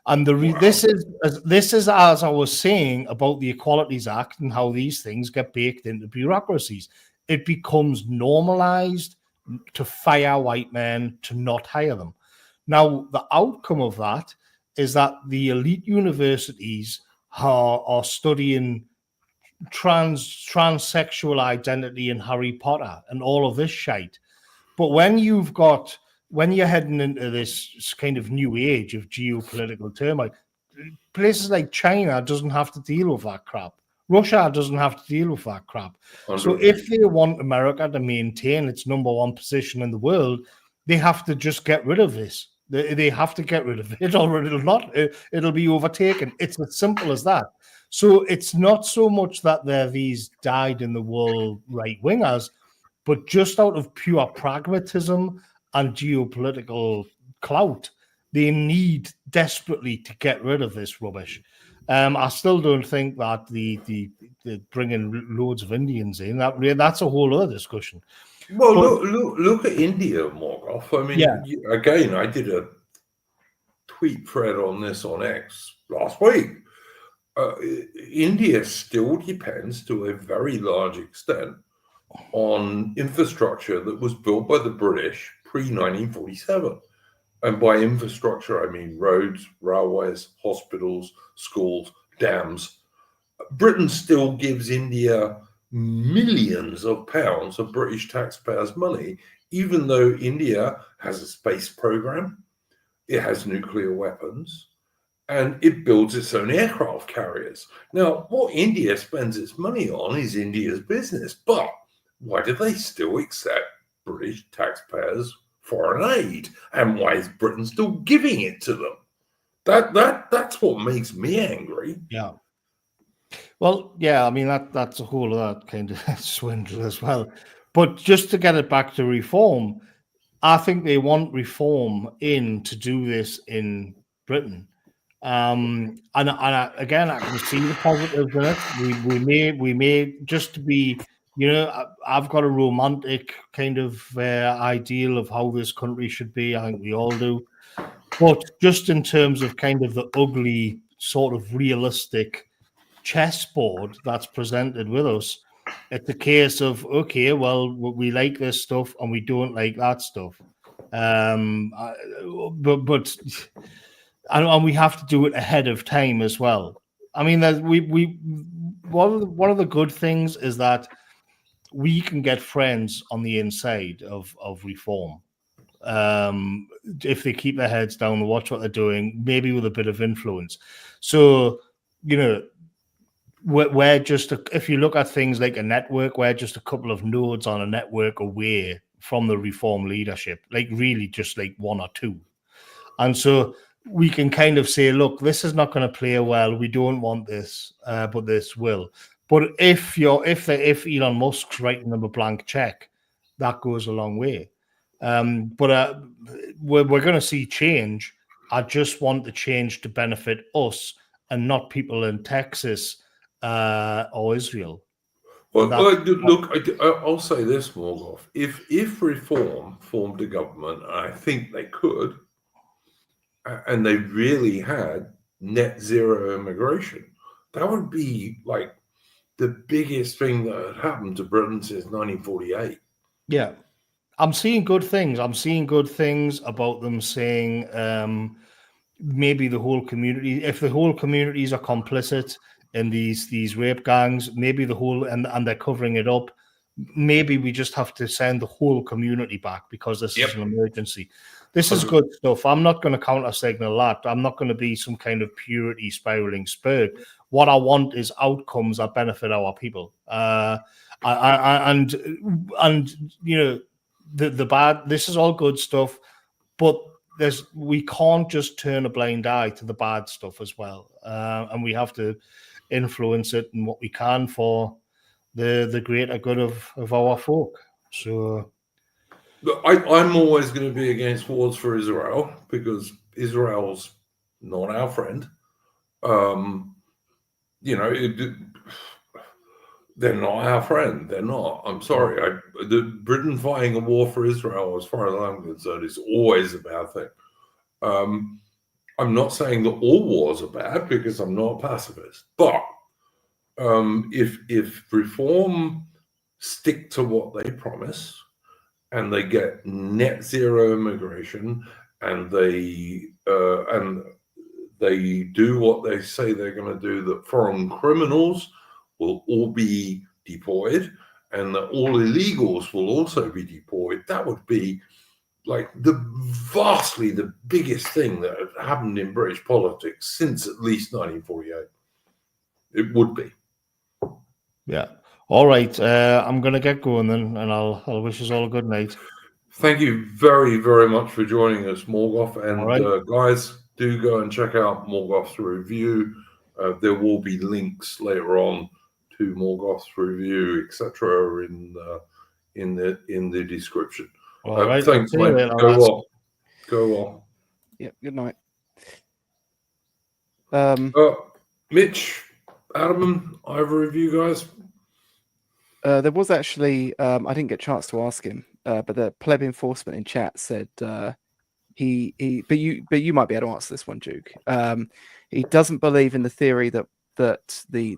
And this is as I was saying about the Equalities Act and how these things get baked into bureaucracies. It becomes normalized to fire white men, to not hire them. Now, the outcome of that is that the elite universities are studying transsexual identity and Harry Potter and all of this shite. But when you're heading into this kind of new age of geopolitical turmoil, places like China doesn't have to deal with that crap. Russia doesn't have to deal with that crap. 100%. So if they want America to maintain its number one position in the world, they have to just get rid of this. They have to get rid of it, or it'll be overtaken. It's as simple as that. So it's not so much that they're these dyed-in-the-wool right-wingers, but just out of pure pragmatism and geopolitical clout, they need desperately to get rid of this rubbish. I still don't think that the bringing loads of Indians in, that's a whole other discussion. Well, look at India, Morgoth. I mean, Yeah. Again, I did a tweet thread on this on X last week. India still depends to a very large extent on infrastructure that was built by the British pre-1947. And by infrastructure, I mean roads, railways, hospitals, schools, dams. Britain still gives India millions of pounds of British taxpayers' money, even though India has a space program, it has nuclear weapons, and it builds its own aircraft carriers. Now, what India spends its money on is India's business, but why do they still accept British taxpayers' foreign aid? And why is Britain still giving it to them? That's what makes me angry. Yeah. Well, yeah, I mean, that's a whole other kind of swindle as well. But just to get it back to reform, I think they want reform in to do this in Britain. And again, I can see the positives in it. We may just to be, I've got a romantic kind of ideal of how this country should be. I think we all do. But just in terms of kind of the ugly sort of realistic chessboard that's presented with us, it's a case of, okay, well, we like this stuff and we don't like that stuff. And we have to do it ahead of time as well. I mean, one of the good things is that we can get friends on the inside of reform. If they keep their heads down and watch what they're doing, maybe with a bit of influence. So, we're just if you look at things like a network, we're just a couple of nodes on a network away from the reform leadership, like really just like one or two. And so we can kind of say, look, this is not going to play well. We don't want this, but this will. But if Elon Musk's writing them a blank check, that goes a long way. But we're going to see change. I just want the change to benefit us and not people in Texas or Israel. Well, That's look, I'll say this, Morgoth. If Reform formed a government, and I think they could, and they really had net zero immigration, that would be like the biggest thing that had happened to Britain since 1948. Yeah. I'm seeing good things. I'm seeing good things about them saying maybe the whole community, if the whole communities are complicit in these rape gangs, maybe the whole and they're covering it up. Maybe we just have to send the whole community back because this is an emergency. This is good stuff. I'm not going to counter signal that. I'm not going to be some kind of purity spiraling spur. What I want is outcomes that benefit our people. And you know, the bad. This is all good stuff, but we can't just turn a blind eye to the bad stuff as well, and we have to influence it in what we can for the greater good of our folk. So Look, I'm always going to be against wars for Israel because Israel's not our friend. You know, they're not our friend. They're not. I'm sorry. Britain fighting a war for Israel, as far as I'm concerned, is always a bad thing. I'm not saying that all wars are bad because I'm not a pacifist. But if Reform stick to what they promise and they get net zero immigration and they do what they say they're going to do, that foreign criminals will all be deported and that all illegals will also be deported, that would be like vastly the biggest thing that had happened in British politics since at least 1948. It would be. yeah. All right. I'm going to get going then, and I'll wish us all a good night. Thank you very, very much for joining us, Morgoth. And right. Guys, do go and check out Morgoth's review. There will be links later on to Morgoth's review, etc., in the description. All right. Thanks, mate. Later, Go well. Go well. Yep. Good night. Mitch, Adam, either of you guys? There was actually I didn't get a chance to ask him, but the pleb enforcement in chat said he but you might be able to answer this one, Duke. He doesn't believe in the theory that the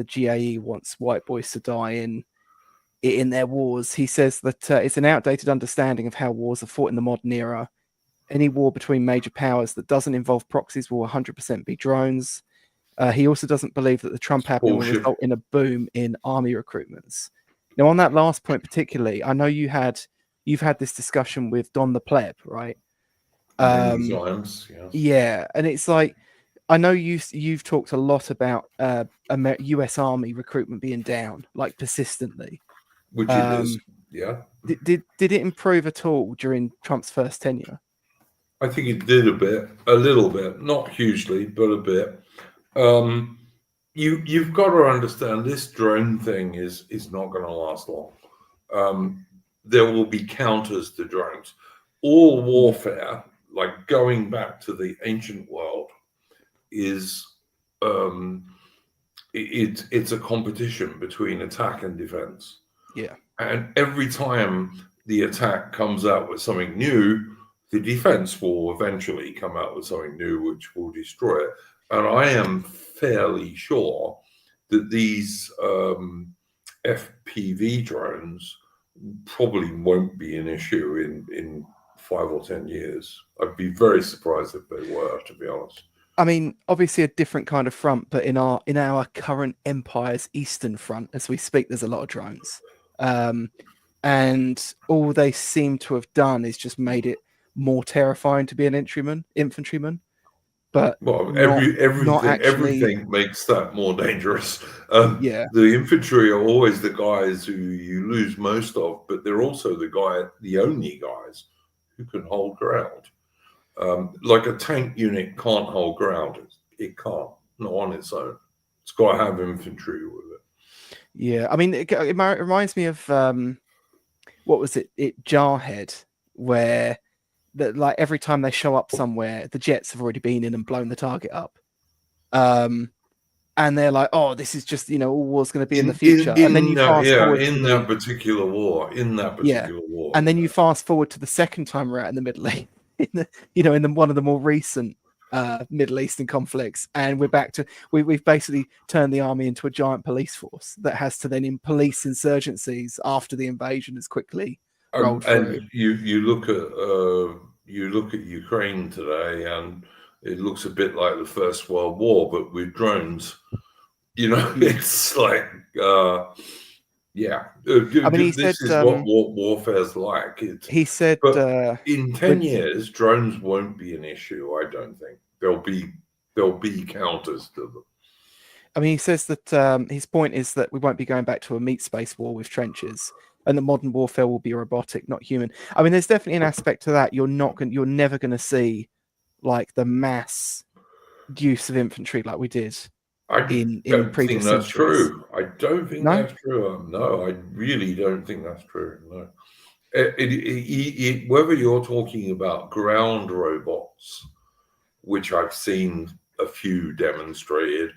GAE wants white boys to die in their wars. He says that it's an outdated understanding of how wars are fought in the modern era. Any war between major powers that doesn't involve proxies will 100% be drones. He also doesn't believe that the Trump happening will result in a boom in army recruitments. Now, on that last point particularly, I know you've had this discussion with Don the Pleb, right? Many times, yes. Yeah, and it's like, I know you've talked a lot about U.S. Army recruitment being down, like persistently. Which it is, yeah. Did it improve at all during Trump's first tenure? I think it did a little bit, not hugely, but a bit. You've got to understand this drone thing is not going to last long. There will be counters to drones. All warfare, like going back to the ancient world, is it's a competition between attack and defense. Yeah. And every time the attack comes out with something new, the defense will eventually come out with something new which will destroy it. And I am fairly sure that these FPV drones probably won't be an issue in 5 or 10 years. I'd be very surprised if they were, to be honest. I mean, obviously a different kind of front, but in our current empire's eastern front, as we speak, there's a lot of drones. And all they seem to have done is just made it more terrifying to be an infantryman. But everything makes that more dangerous. Yeah. The infantry are always the guys who you lose most of, but they're also the only guys who can hold ground. Like a tank unit can't hold ground. It can't, not on its own. It's got to have infantry with it. Yeah, I mean, it reminds me of what was it? Jarhead, where like every time they show up somewhere, the jets have already been in and blown the target up. and they're like, oh, this is just, you know, all war's going to be in the future. And then you fast forward in to that particular war, war. and then you fast forward to the second time we're out in the Middle East, in one of the more recent Middle Eastern conflicts, and we're back to we've basically turned the army into a giant police force that has to then police insurgencies after the invasion has quickly rolled through. And you look at Ukraine today, and it looks a bit like the First World War, but with drones. You know, it's like, yeah. I mean, this is what warfare's like. He said, but in 10 years, drones won't be an issue. I don't think there'll be counters to them. I mean, he says that his point is that we won't be going back to a meat space war with trenches, and that modern warfare will be robotic, not human. I mean, there's definitely an aspect to that. You're never going to see like the mass use of infantry like we did. I don't think that's true. I don't think that's true. No, I really don't think that's true. No. Whether you're talking about ground robots, which I've seen a few demonstrated,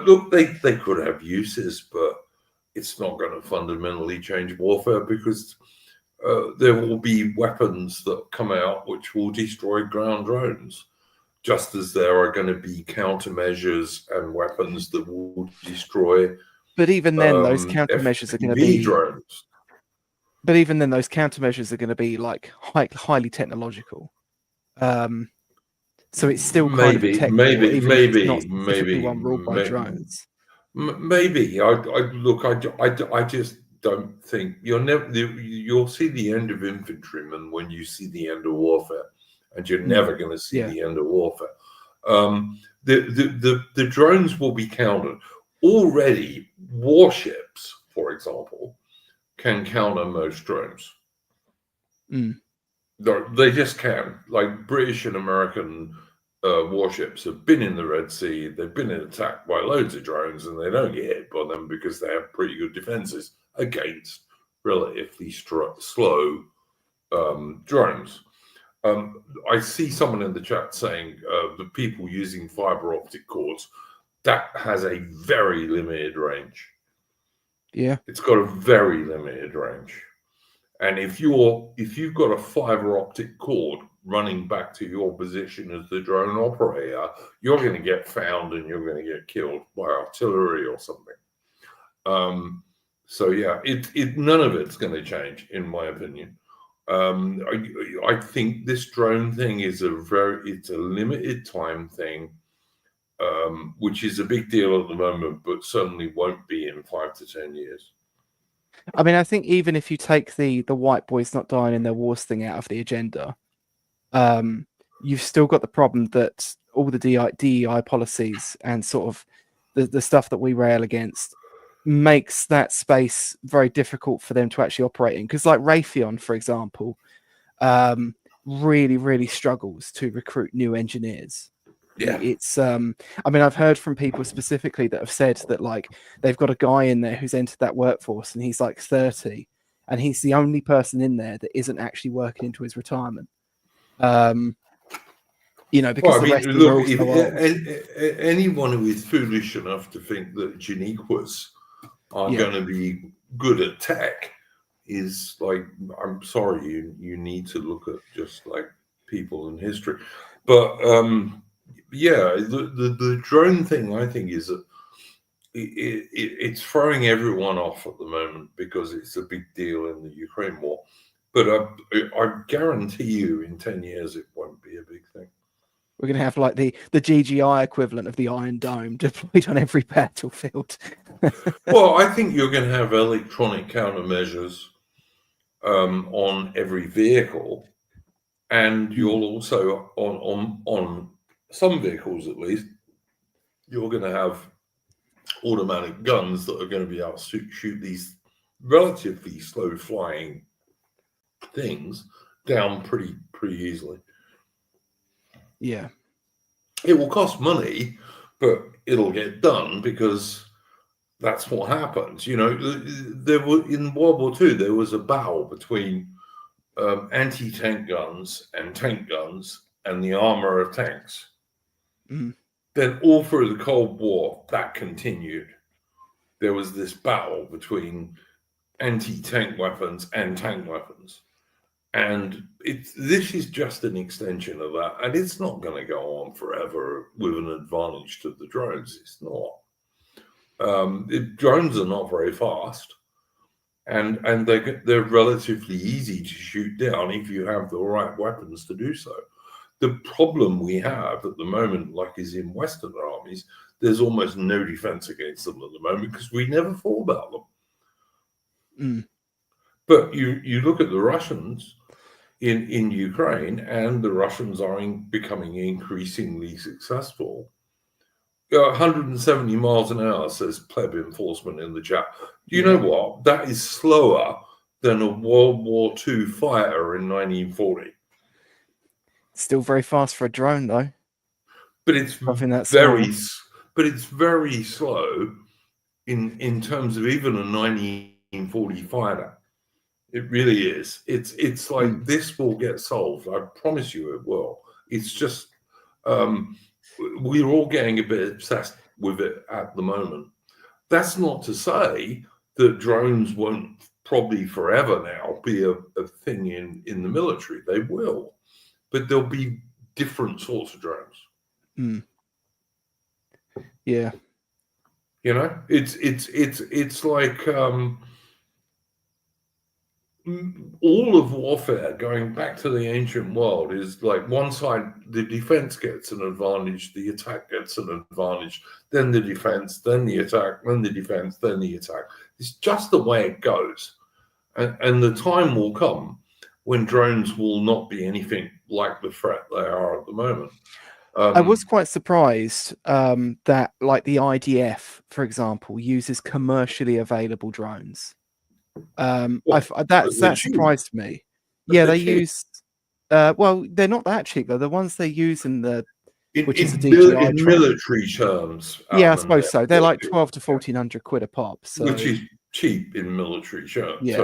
look, they could have uses, but it's not going to fundamentally change warfare, because there will be weapons that come out which will destroy ground drones, just as there are going to be countermeasures and weapons that will destroy. But even then, those countermeasures are going to be drones. But even then, those countermeasures are going to be like highly technological. So it's still kind of maybe not specifically one ruled by drones. Maybe I just don't think you'll see the end of infantrymen when you see the end of warfare. And you're never going to see the end of warfare. The drones will be countered. Already, warships, for example, can counter most drones. They just can. Like British and American warships have been in the Red Sea. They've been attacked by loads of drones, and they don't get hit by them because they have pretty good defenses against relatively slow drones. I see someone in the chat saying the people using fiber optic cords, that has a very limited range. Yeah, it's got a very limited range, and if you've got a fiber optic cord running back to your position as the drone operator, you're going to get found and you're going to get killed by artillery or something. So yeah, none of it's going to change, in my opinion. I think this drone thing is it's a limited time thing, which is a big deal at the moment, but certainly won't be in 5 to 10 years. I mean, I think even if you take the white boys not dying in their wars thing out of the agenda, you've still got the problem that all the DEI policies and sort of the stuff that we rail against makes that space very difficult for them to actually operate in. Because like Raytheon, for example, really struggles to recruit new engineers. Yeah, it's I mean, I've heard from people specifically that have said that like they've got a guy in there who's entered that workforce and he's like 30 and he's the only person in there that isn't actually working into his retirement. Because the rest of them are also old. Anyone who is foolish enough to think that Janiquas are going to be good at tech is like, I'm sorry, you need to look at just like people in history. But the drone thing, I think, is it's throwing everyone off at the moment because it's a big deal in the Ukraine war. But I guarantee you, in 10 years, it won't be a big thing. We're going to have like the GGI equivalent of the Iron Dome deployed on every battlefield. Well, I think you're going to have electronic countermeasures on every vehicle, and you'll also on some vehicles, at least, you're going to have automatic guns that are going to be able to shoot these relatively slow flying things down pretty easily. Yeah, it will cost money, but it'll get done because that's what happens. There were in World War II, there was a battle between anti-tank guns and tank guns and the armor of tanks. then all through the Cold War, that continued. There was this battle between anti-tank weapons and tank weapons. And this is just an extension of that. And it's not going to go on forever with an advantage to the drones. It's not. Drones are not very fast. And they're relatively easy to shoot down if you have the right weapons to do so. The problem we have at the moment, like is in Western armies, there's almost no defense against them at the moment because we never thought about them. Mm. But you look at the Russians in Ukraine, and the Russians are becoming increasingly successful. 170 miles an hour, says pleb enforcement in the chat. Do you know what? That is slower than a World War II fighter in 1940. Still very fast for a drone, though. But it's very slow in terms of even a 1940 fighter. It really is. It's like this will get solved. I promise you it will. It's just we're all getting a bit obsessed with it at the moment. That's not to say that drones won't probably forever now be a thing in the military. They will, but there'll be different sorts of drones. Mm. Yeah. You know, it's like all of warfare going back to the ancient world is like one side, the defense gets an advantage, the attack gets an advantage, then the defense, then the attack, then the defense, then the attack. It's just the way it goes. And the time will come when drones will not be anything like the threat they are at the moment. I was quite surprised that, like, the IDF, for example, uses commercially available drones. That surprised me. Yeah, they use. Well, they're not that cheap though. The ones they use in the which is a DJI in military terms. Yeah, I suppose so. They're like 12 to 1,400 quid a pop. So. Which is cheap in military terms. You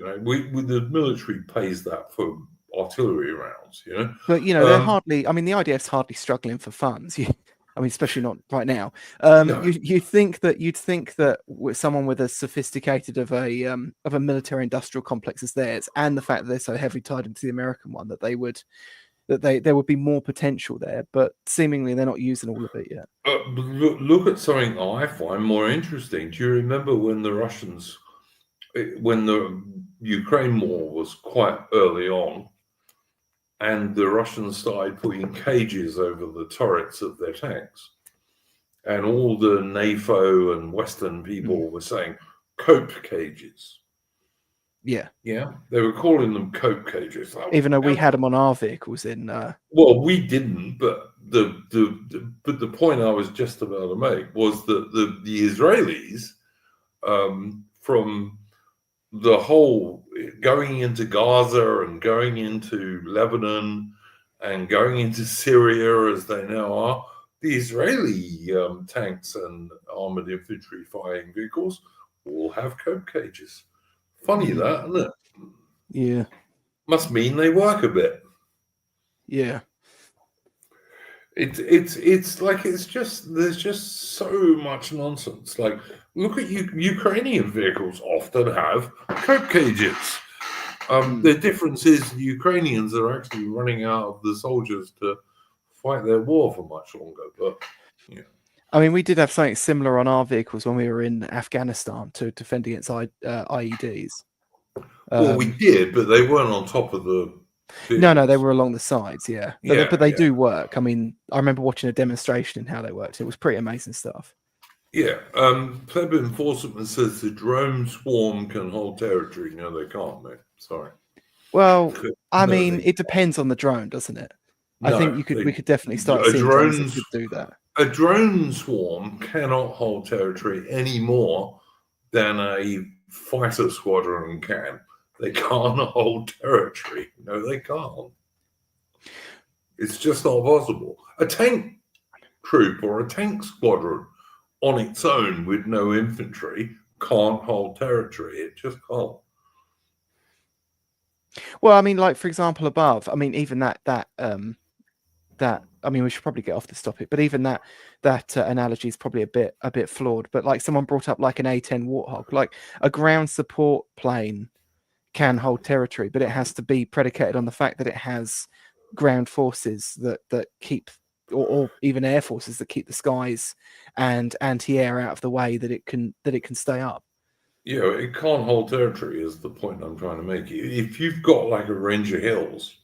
know, the military pays that for artillery rounds. You know, but you know they're hardly. I mean, the IDF's hardly struggling for funds. I mean, especially not right now. No. You'd think that with someone with as sophisticated of a military industrial complex as theirs, and the fact that they're so heavily tied into the American one, that there would be more potential there. But seemingly they're not using all of it yet. Look at something I find more interesting. Do you remember when the Ukraine war was quite early on? And the Russians started putting cages over the turrets of their tanks. And all the NATO and Western people were saying, cope cages. Yeah. Yeah. They were calling them cope cages. Even though we had them on our vehicles in... Well, we didn't, but the point I was just about to make was that the Israelis, from the whole going into Gaza and going into Lebanon and going into Syria as they now are, the Israeli tanks and armored infantry fighting vehicles all have cope cages. Funny that, isn't it? Yeah. Must mean they work a bit. Yeah. It's like there's just so much nonsense. Like, look at Ukrainian vehicles often have cope cages. The difference is the Ukrainians are actually running out of the soldiers to fight their war for much longer. But yeah, I mean, we did have something similar on our vehicles when we were in Afghanistan to defend against IEDs. Well, we did, but they weren't on top of the. No, they were along the sides, yeah. But they do work. I mean, I remember watching a demonstration in how they worked. It was pretty amazing stuff. Yeah. Pleb enforcement says the drone swarm can hold territory. No, they can't, mate. Sorry. Well, I mean, it depends on the drone, doesn't it? I think we could definitely start seeing drones that could do that. A drone swarm cannot hold territory any more than a fighter squadron can. They can't hold territory. No, they can't. It's just not possible. A tank troop or a tank squadron on its own with no infantry can't hold territory. It just can't. Well, I mean, like, for example, above, I mean, even that that. I mean, we should probably get off this topic, but even that analogy is probably a bit flawed. But like someone brought up, like an A-10 Warthog, like a ground support plane can hold territory, but it has to be predicated on the fact that it has ground forces that keep, or even air forces that keep the skies and anti-air out of the way, that it can stay up. Yeah, it can't hold territory is the point I'm trying to make. If you've got like a range of hills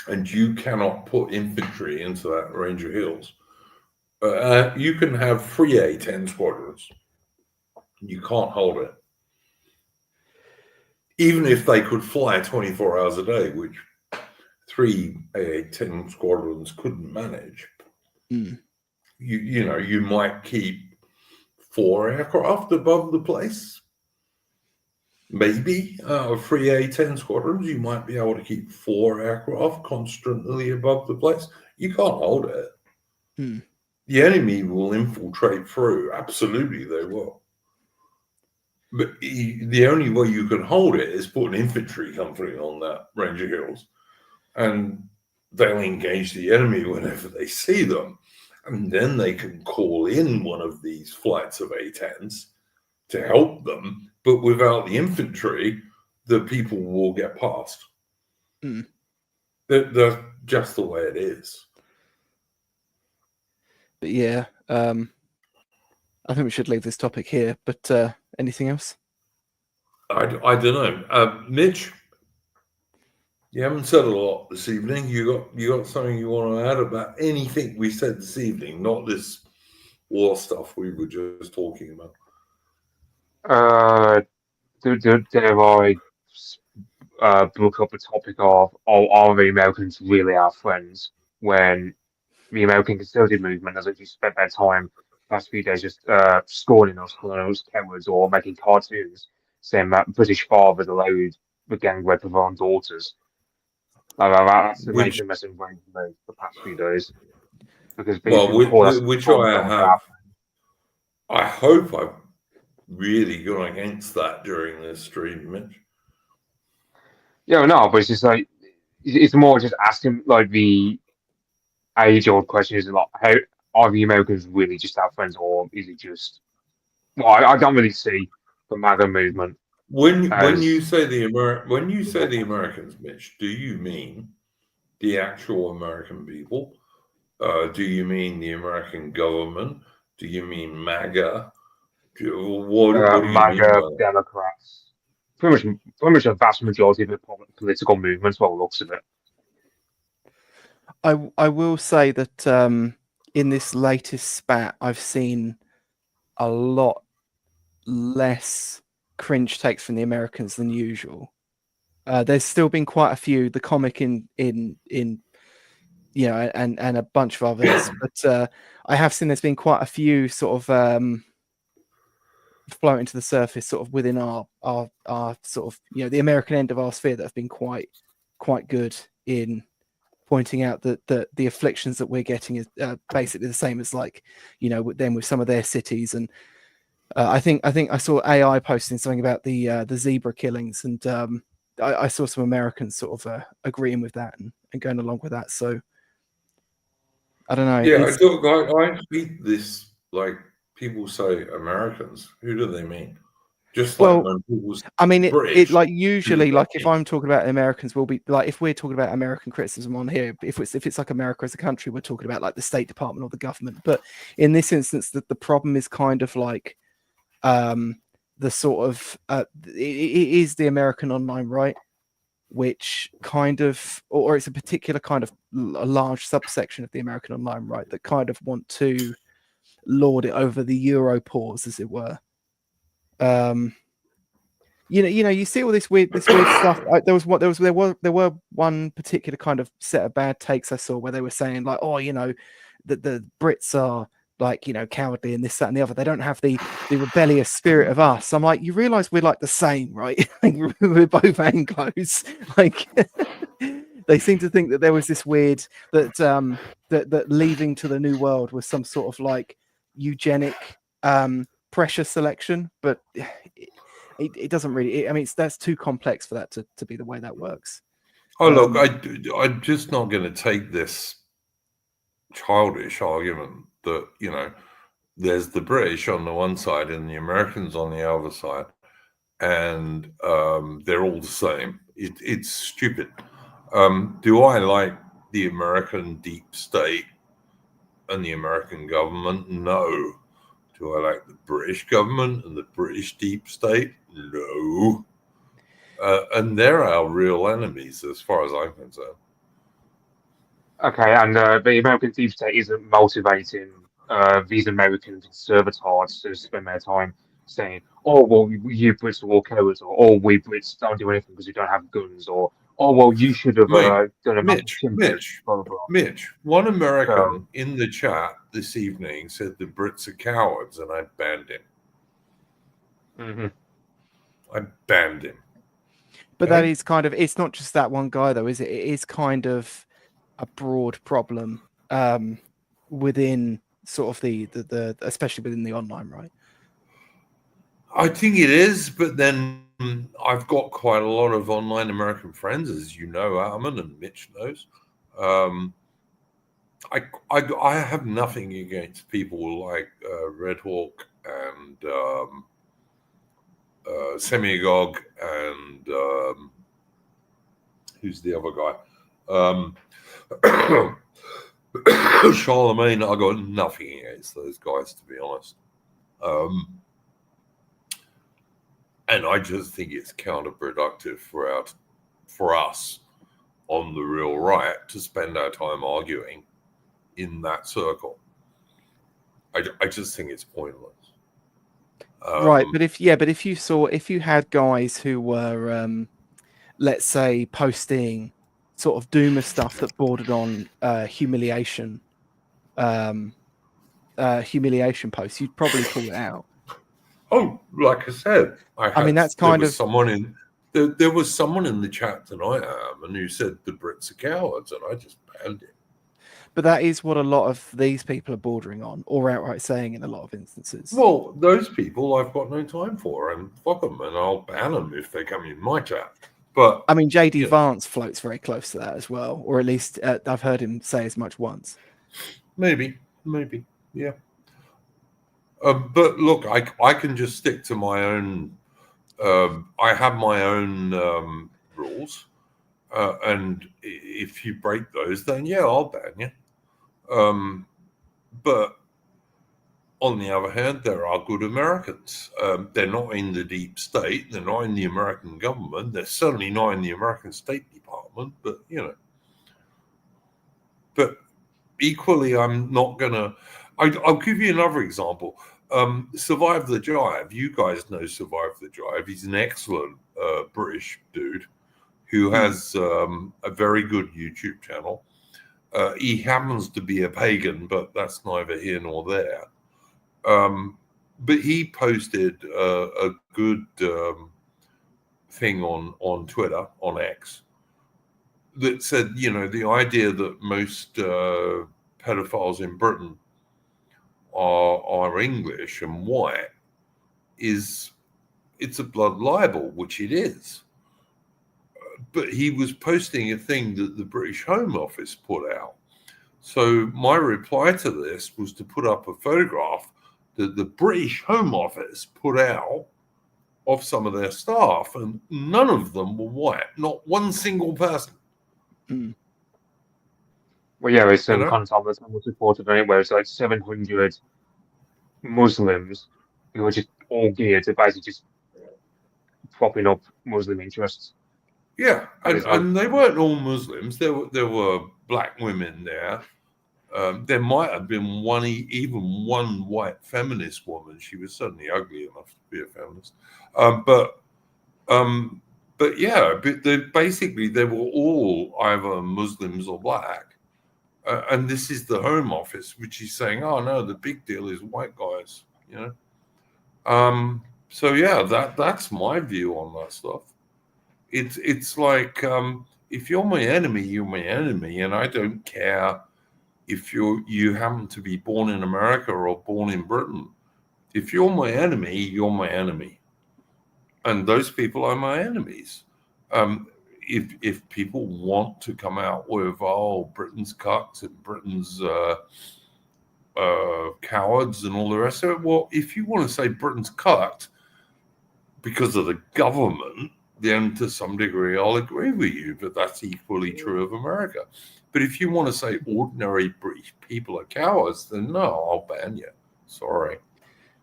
and you cannot put infantry into that range of hills, you can have 3 A-10 squadrons. You can't hold it. Even if they could fly 24 hours a day, which 3 A-10 squadrons couldn't manage, you might keep 4 aircraft above the place. Maybe 3 A-10 squadrons, you might be able to keep 4 aircraft constantly above the place. You can't hold it. The enemy will infiltrate through. Absolutely, they will. But the only way you can hold it is put an infantry company on that range of hills, and they'll engage the enemy whenever they see them. And then they can call in one of these flights of A-10s to help them. But without the infantry, the people will get past. That's just the way it is. But yeah, I think we should leave this topic here. But anything else? I don't know. Mitch, you haven't said a lot this evening. You got something you want to add about anything we said this evening, not this war stuff we were just talking about? Dare I look up the topic of, are the Americans really our friends, when the American conservative movement has actually spent their time the past few days just scorning us, calling us cowards, or making cartoons saying that British fathers allowed the gang rape of our own daughters. That's the major message for the past few days. Because which I have. I hope I've really gone against that during this stream, Mitch. Yeah, no, but it's just like, it's more just asking like the age-old question: is like, how are the Americans really just our friends, or is it just? Well, I don't really see the MAGA movement. When you say the Americans, Mitch, do you mean the actual American people? Do you mean the American government? Do you mean MAGA? What do you MAGA, mean by that? Democrats, pretty much a vast majority of the political movements, by the looks of it. I will say that in this latest spat, I've seen a lot less cringe takes from the Americans than usual. There's still been quite a few. The comic in and a bunch of others, but I have seen there's been quite a few sort of floating to the surface, sort of within our sort of the American end of our sphere, that have been quite good in pointing out that the afflictions that we're getting is basically the same as them with some of their cities. And I think I saw AI posting something about the zebra killings, and I saw some Americans sort of agreeing with that and going along with that. So I don't know. Yeah, I hate this. Like, people say Americans. Who do they mean? Just like when people say I mean, British, it like usually, like if I'm talking about Americans, we'll be like, if we're talking about American criticism on here, if it's like America as a country, we're talking about like the State Department or the government. But in this instance, the problem is kind of like the sort of it is the American online right, which kind of, or it's a particular kind of a large subsection of the American online right that kind of want to lord it over the Europause, as it were. You see all this weird stuff. There were one particular kind of set of bad takes I saw where they were saying like, oh, the Brits are like, cowardly and this, that, and the other. They don't have the rebellious spirit of us. I'm like, you realize we're like the same, right? Like, we're both Anglos. Like, they seem to think that there was this weird that leaving to the New World was some sort of like eugenic pressure selection, but it doesn't really. I mean, that's too complex for that to be the way that works. Oh, look, I'm just not going to take this childish argument that, there's the British on the one side and the Americans on the other side, and they're all the same. It's stupid. Do I like the American deep state and the American government? No. Do I like the British government and the British deep state? No. And they're our real enemies as far as I'm concerned. Okay, and the American deep state isn't motivating these American conservatards to spend their time saying, "Oh, well, you Brits are all cowards," or "Oh, we Brits don't do anything because we don't have guns," or "Oh, well, you should have done a massive blah blah blah." Mitch, one American So- in the chat this evening said the Brits are cowards, and I banned him. I banned him. But that is kind of, it's not just that one guy though, is it? It is kind of a broad problem within sort of the especially within the online, right? I think it is, but then I've got quite a lot of online American friends, as you know, Armin, and Mitch knows. I have nothing against people like Red Hawk and Semigog and who's the other guy? Charlemagne. I got nothing against those guys, to be honest. And I just think it's counterproductive for us on the real right to spend our time arguing in that circle. I just think it's pointless. Right, but if you had guys who were let's say posting sort of doomer stuff that bordered on humiliation posts, you'd probably call it out. Oh, like I said, that's kind of someone in there was someone in the chat tonight, and who said the Brits are cowards, and I just banned it. But that is what a lot of these people are bordering on, or outright saying in a lot of instances. Well, those people I've got no time for, and fuck them, and I'll ban them if they come in my chat. But I mean, JD Vance floats very close to that as well, or at least I've heard him say as much once. Maybe, yeah. But look, I can just stick to my own. I have my own rules, and if you break those, then yeah, I'll ban you. But on the other hand, there are good Americans. They're not in the deep state. They're not in the American government. They're certainly not in the American State Department. But but equally, I'm not gonna. I'll give you another example. Survive the Drive. You guys know Survive the Drive. He's an excellent British dude who has a very good YouTube channel. He happens to be a pagan, but that's neither here nor there. But he posted a good thing on Twitter, on X, that said, the idea that most pedophiles in Britain are English and white it's a blood libel, which it is. But he was posting a thing that the British Home Office put out. So my reply to this was to put up a photograph that the British Home Office put out of some of their staff, and none of them were white, not one single person. Well, yeah, it's some content that was reported on it where it's like 700 Muslims who are just all geared to basically just propping up Muslim interests. Yeah, and they weren't all Muslims. There were black women there. There might have been even one white feminist woman. She was certainly ugly enough to be a feminist. But yeah, basically they were all either Muslims or black. And this is the Home Office, which is saying, "Oh no, the big deal is white guys." So yeah, that's my view on that stuff. It's like if you're my enemy, you're my enemy, and I don't care if you happen to be born in America or born in Britain. If you're my enemy, you're my enemy, and those people are my enemies. if people want to come out with, oh, Britain's cucks and Britain's cowards and all the rest of it, well, if you want to say Britain's cucked because of the government, then to some degree I'll agree with you, but that's equally true of America. But if you want to say ordinary British people are cowards, then no, I'll ban you. Sorry.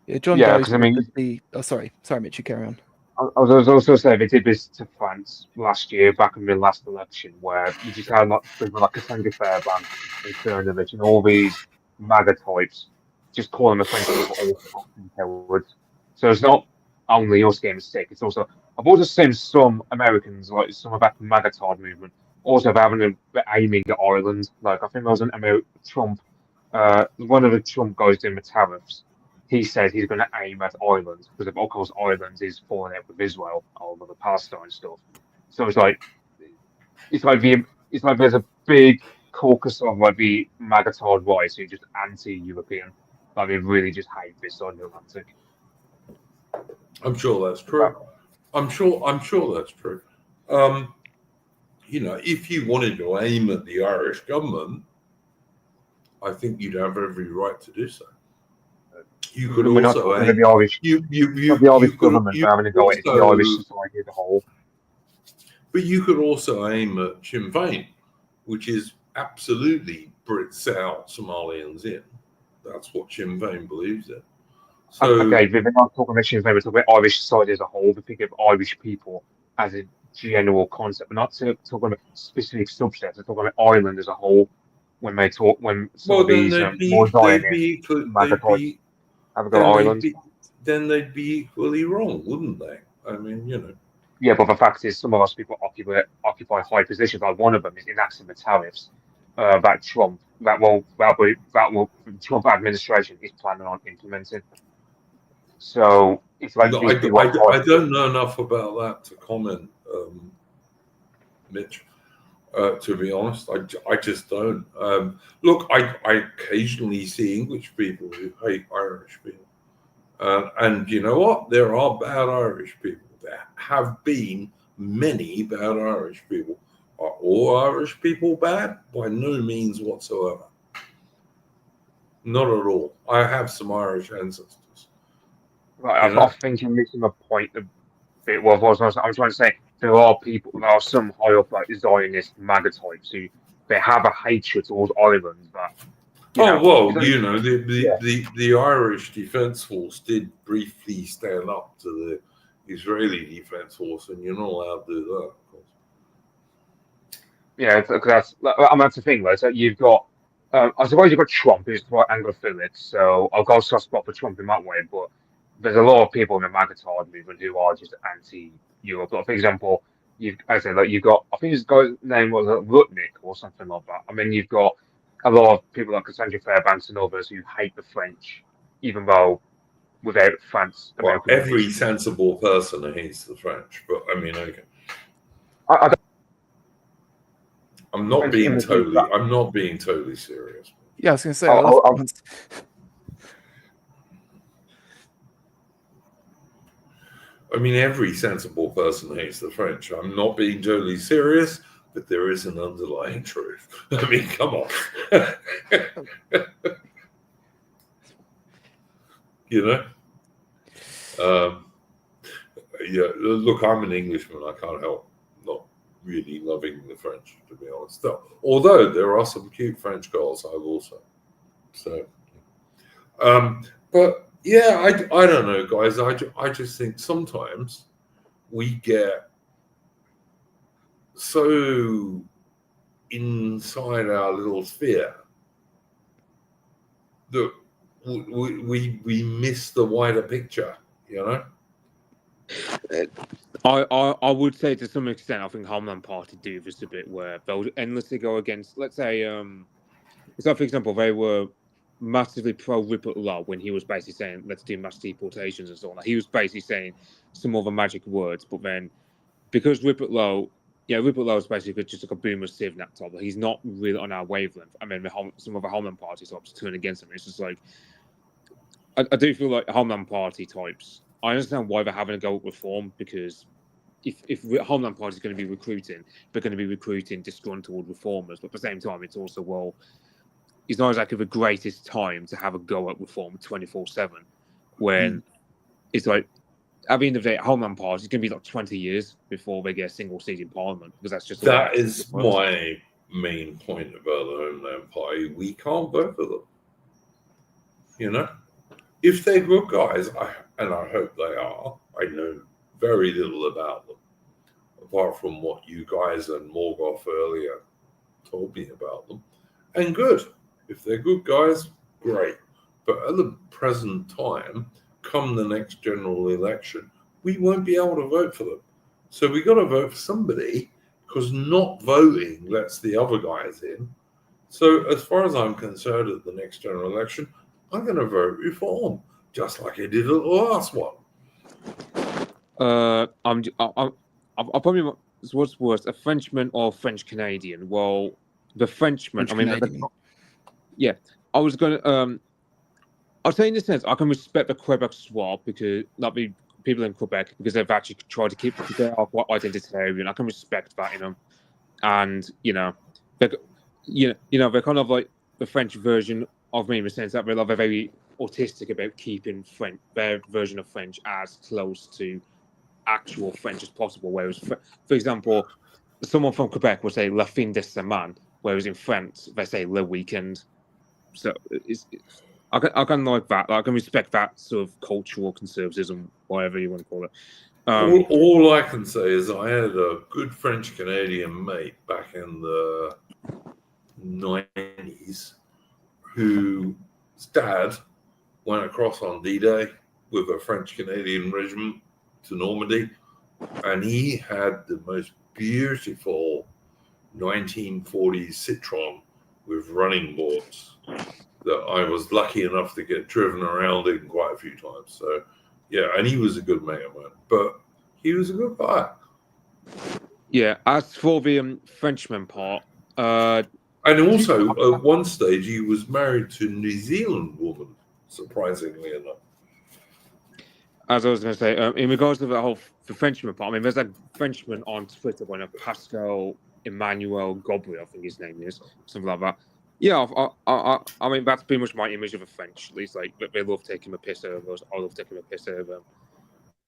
Yeah, John Yeah, Doe 'cause I mean- said the. Oh, sorry, Mitch, you carry on. I was also saying they did this to France last year, back in the last election, where you just had like people like Cassandra Fairbanks and Journalistic and all these MAGA types just calling the French people all fucking cowards. So it's not only us getting sick, it's also I've also seen some Americans, like some about the MAGA tide movement, also having a aiming at Ireland. Like I think there was an Trump, one of the Trump guys doing the tariffs. He said he's going to aim at Ireland because, of course, Ireland is falling out with Israel over the Palestine stuff. So it's like there's a big caucus of like the Magatard right who are just anti-European. Like they really just hate this side of the Atlantic. I'm sure that's true. I'm sure that's true. If you wanted to aim at the Irish government, I think you'd have every right to do so. You could We're not also talking aim about the Irish, the Irish government, but having to go into the Irish society as a whole. But you could also aim at Sinn Féin, which is absolutely Brits out, Somalians in. That's what Sinn Féin believes in. So, Okay, we're not talking about Sinn Féin, we're talking about Irish society as a whole. We think of Irish people as a general concept. We're not talking about specific subsets. We're talking about Ireland as a whole. When some of these more Zionists have a go at Ireland. Then they'd be equally wrong, wouldn't they? I mean, Yeah, but the fact is, some of those people occupy high positions. Like one of them is enacting the tariffs that the Trump administration is planning on implementing. So it's like I don't know enough about that to comment, Mitch. To be honest, I just don't. Look, I occasionally see English people who hate Irish people. And you know what? There are bad Irish people. There have been many bad Irish people. Are all Irish people bad? By no means whatsoever. Not at all. I have some Irish ancestors. Right, I think you're missing a point a bit. Well, I'm trying to say there are some high up like Zionist MAGA types who they have a hatred towards Ireland. But the Irish Defence Force did briefly stand up to the Israeli Defence Force, and you're not allowed to do that, of course. Yeah, that's the thing, right? So you've got, I suppose you've got Trump, who's quite Anglophilic, so I'll go soft spot for Trump in that way. But there's a lot of people in the MAGA movement who are just anti-Europe. Like, for example, you've got, I think his guy's name was Rutnick or something like that. I mean, you've got a lot of people like Cassandra Fairbanks and others who hate the French, even though without France, well, every sensible person hates the French. But I mean, okay. I'm not being totally serious. Yeah, I was going to say. I mean, every sensible person hates the French. I'm not being totally serious, but there is an underlying truth. I mean, come on. Look, I'm an Englishman. I can't help not really loving the French, to be honest. Although there are some cute French girls, I will say. So, but yeah, I don't know, guys. I just think sometimes we get so inside our little sphere that we miss the wider picture, I would say to some extent, I think Homeland Party do this a bit where they'll endlessly go against, let's say, so for example, they were massively pro Rupert Lowe when he was basically saying, let's do mass deportations and so on. Like, he was basically saying some other magic words, but then because Rupert Lowe is basically just like a boomer civ nap top. He's not really on our wavelength. I mean, some of the Homeland Party types turn against him. It's just like, I do feel like Homeland Party types, I understand why they're having a go at reform, because if Homeland Party is going to be recruiting, they're going to be recruiting disgruntled reformers. But at the same time, it's also, well, it's not exactly the greatest time to have a go at reform 24/7 when it's like, at the end of the day, Homeland Party is going to be like 20 years before they get a single seat in Parliament, because that's just the way That is my main point about the Homeland Party. We can't vote for them. You know, if they're good guys, and I hope they are, I know very little about them, apart from what you guys and Morgoth earlier told me about them. And good. If they're good guys, great. But at the present time, come the next general election, we won't be able to vote for them. So we got to vote for somebody, because not voting lets the other guys in. So as far as I'm concerned, at the next general election, I'm going to vote reform, just like I did at the last one. I'll probably, what's worse, a Frenchman or French Canadian? Well, the Frenchman. Yeah, I was going to. I'll say in a sense, I can respect the Quebec swap because not the people in Quebec, because they've actually tried to keep their identitarian. I can respect that in them, and they're kind of like the French version of me in the sense that they're very autistic about keeping their version of French as close to actual French as possible. Whereas, for example, someone from Quebec will say "la fin de semaine," whereas in France they say "le weekend." So I can like that. I can respect that sort of cultural conservatism, whatever you want to call it. All I can say is I had a good French Canadian mate back in the 90s whose dad went across on D-Day with a French Canadian regiment to Normandy, and he had the most beautiful 1940s Citroen with running boards that I was lucky enough to get driven around in quite a few times. So, yeah, and he was a good mate of mine, but he was a good guy. Yeah, as for the Frenchman part, and also at one stage he was married to a New Zealand woman, surprisingly enough. As I was going to say, in regards to the Frenchman part, I mean, there's a Frenchman on Twitter, Pascal Emmanuel Gobry, I think his name is, something like that. Yeah, I mean, that's pretty much my image of a French. At least, like, they love taking a piss over us. I love taking a piss over them.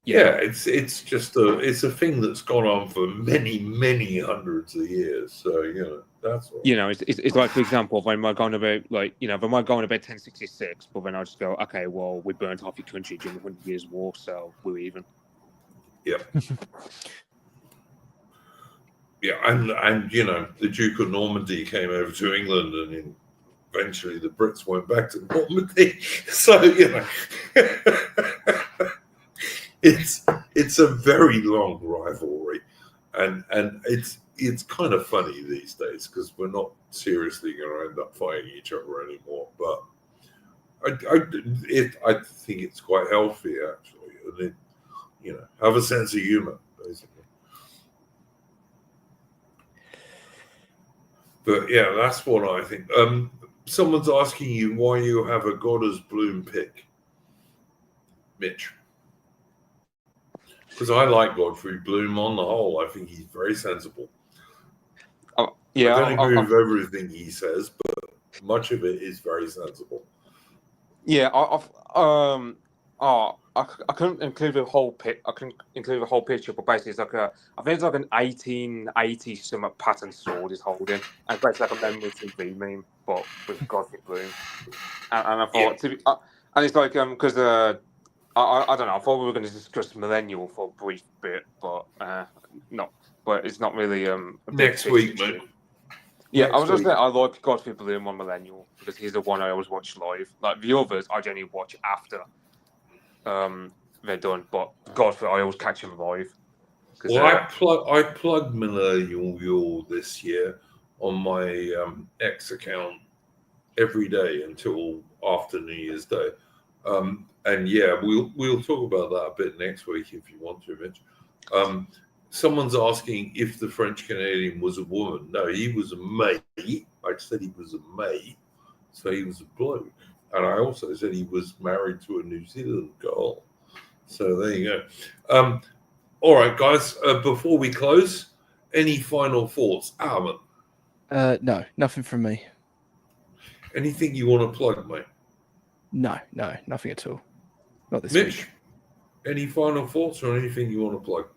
Yeah, it's just a thing that's gone on for many hundreds of years. So that's all. It's like, for example, when we're going about they might go on about 1066, but then I just go, okay, well, we burnt half your country during the 100 Years' War, so we're even. Yeah. Yeah, and the Duke of Normandy came over to England, and eventually the Brits went back to Normandy. So it's a very long rivalry, and it's kind of funny these days because we're not seriously going to end up fighting each other anymore. But I think it's quite healthy actually, and have a sense of humor basically. But yeah, that's what I think. Someone's asking you why you have a Goddard's Bloom pick, Mitch. Because I like Godfrey Bloom on the whole. I think he's very sensible. Yeah, I don't agree with everything he says, but much of it is very sensible. Yeah, I couldn't include the whole I can include the whole picture, but basically it's like I think it's like an 1880 somewhat pattern sword he's holding, and basically like a memory TV meme, but with Godfrey Bloom. And I thought, and it's like because I don't know, I thought we were going to discuss Millennial for a brief bit, but but it's not really next week, mate. Yeah, I was just saying I like Godfrey Bloom on Millennial because he's the one I always watch live. Like the others, I generally watch after they're done. But Godfrey, I always catch him live. Well, I plugged Millennial this year on my X account every day until after New Year's Day. And yeah, we'll talk about that a bit next week if you want to, Mitch. Someone's asking if the French Canadian was a woman. No, he was a mate. I said he was a mate, so he was a bloke. And I also said he was married to a New Zealand girl. So there you go. All right, guys. Before we close, any final thoughts, Alan? No, nothing from me. Anything you want to plug, mate? No, nothing at all. Not this Mitch, week. any final thoughts or anything you want to plug?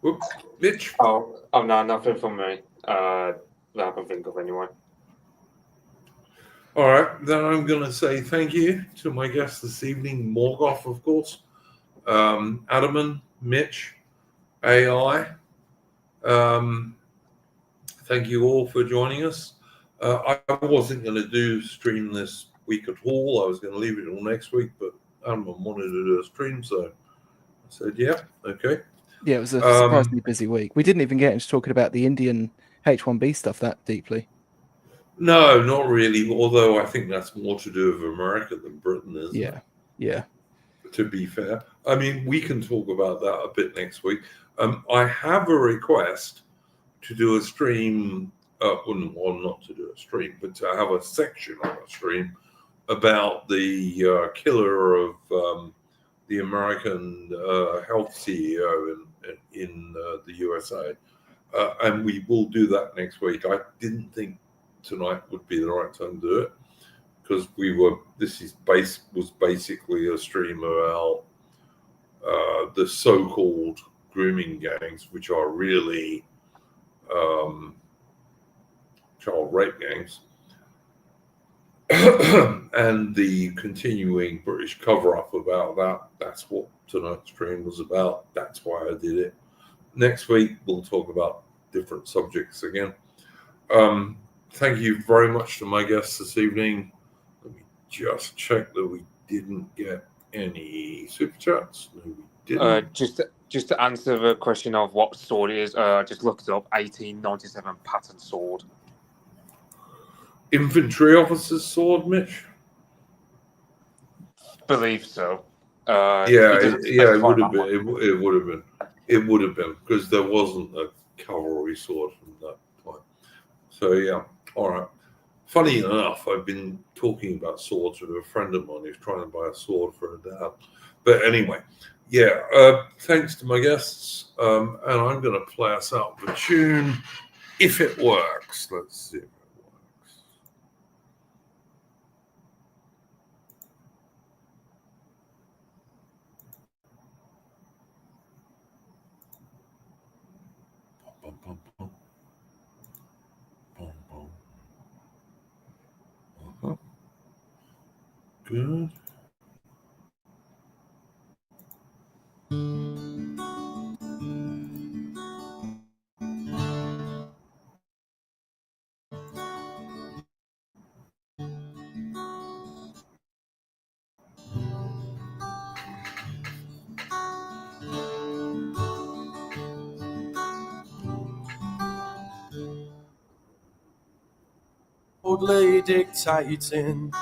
Whoop. Mitch? Oh no, nothing from me. That I can think of anyway. All right, then I'm going to say thank you to my guests this evening, Morgoth, of course, Adaman, Mitch, AI. Thank you all for joining us. I wasn't going to stream this week at all. I was going to leave it all next week, but Adaman wanted to do a stream, so I said, yeah, okay. Yeah, it was a surprisingly busy week. We didn't even get into talking about the Indian H-1B stuff that deeply. No, not really. Although I think that's more to do with America than Britain, isn't it? Yeah. To be fair, I mean, we can talk about that a bit next week. I have a request to do a stream. Well, not to do a stream, but to have a section on a stream about the killer of the American health CEO in the USA, and we will do that next week. I didn't think tonight would be the right time to do it because was basically a stream about the so-called grooming gangs, which are really child rape gangs, and the continuing British cover-up about that. That's what tonight's stream was about. That's why I did it. Next week we'll talk about different subjects again. Thank you very much to my guests this evening. Let me just check that we didn't get any super chats. No, we didn't. Just to answer the question of what sword it is, just looked it up. 1897 pattern sword. Infantry officer's sword, Mitch? Believe so. It would have been. It would have been because there wasn't a cavalry sword from that point. So yeah, all right. Funny enough, I've been talking about swords with a friend of mine who's trying to buy a sword for her dad. But anyway, yeah. Thanks to my guests, and I'm going to play us out with a tune if it works. Let's see if it works. Good. Boldly dictating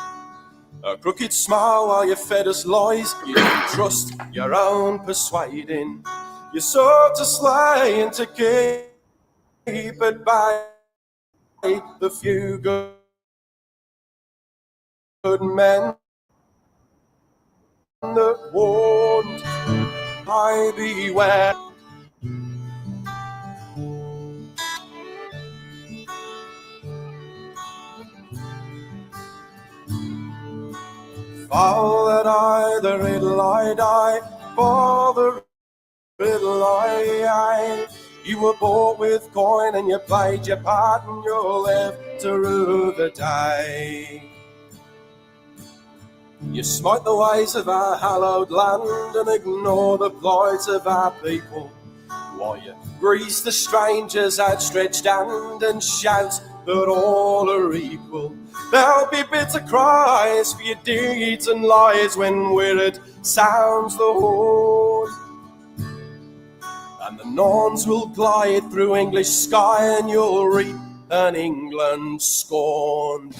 a crooked smile while you fed us lies. You didn't trust your own persuading. You sought to slay and to keep at bay the few good men that warned. I beware. For that I, the riddle I die, for the riddle I. You were bought with coin and you played your part and you'll live to rue the day. You smite the ways of our hallowed land and ignore the plight of our people, while you grease the stranger's outstretched hand and shout that all are equal. There'll be bitter cries for your deeds and lies when weird sounds the horn. And the Norns will glide through English sky and you'll reap an England scorned.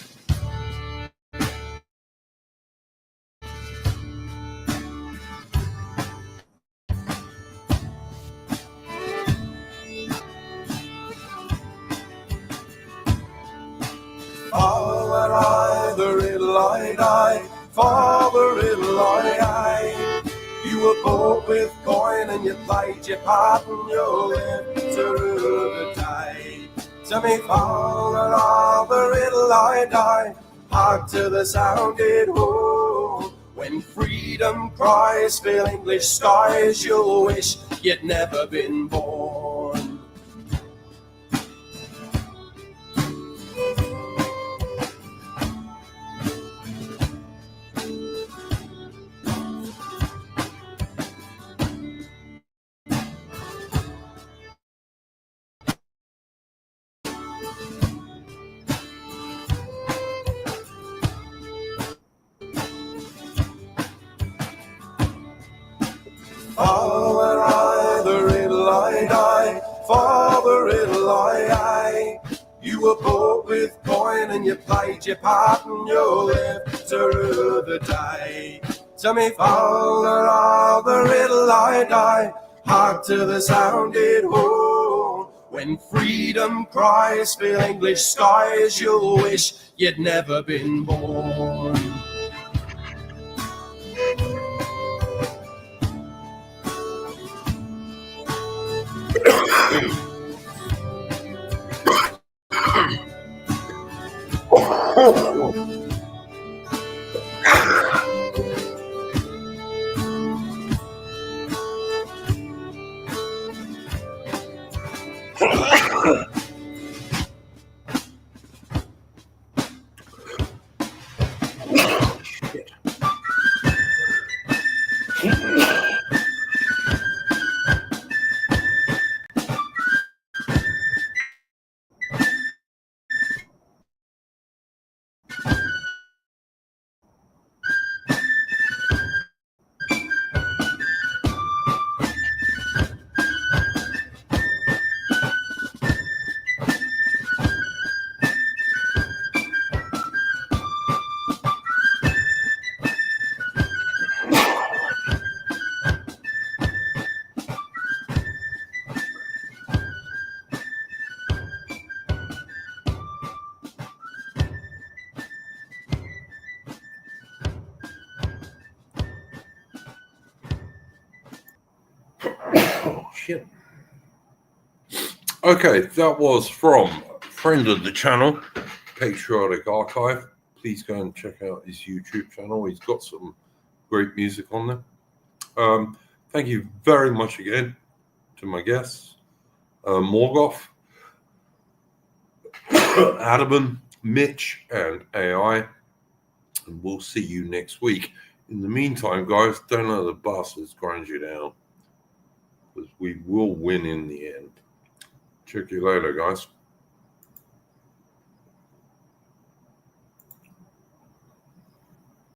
Oh, were I the I, father it'll I. You were bought with coin and you played your part and you lived to rue the day. To me father it'll I die. Hark to the sounded ho. When freedom cries, fill English skies, you'll wish you'd never been born. Father, either it'll I die, father, it'll I. You were bought with coin and you played your part and you lived to rue the day. To me, father, either it'll I die. Hark to the sounded horn. When freedom cries, fill English skies, you'll wish you'd never been born. Oh, shit. Okay, that was from a friend of the channel, Patriotic Archive. Please go and check out his YouTube channel. He's got some great music on there. Thank you very much again to my guests, Morgoth, Adam, Mitch, and AI. And we'll see you next week. In the meantime, guys, don't let the bastards grind you down, because we will win in the end. Check you later, guys.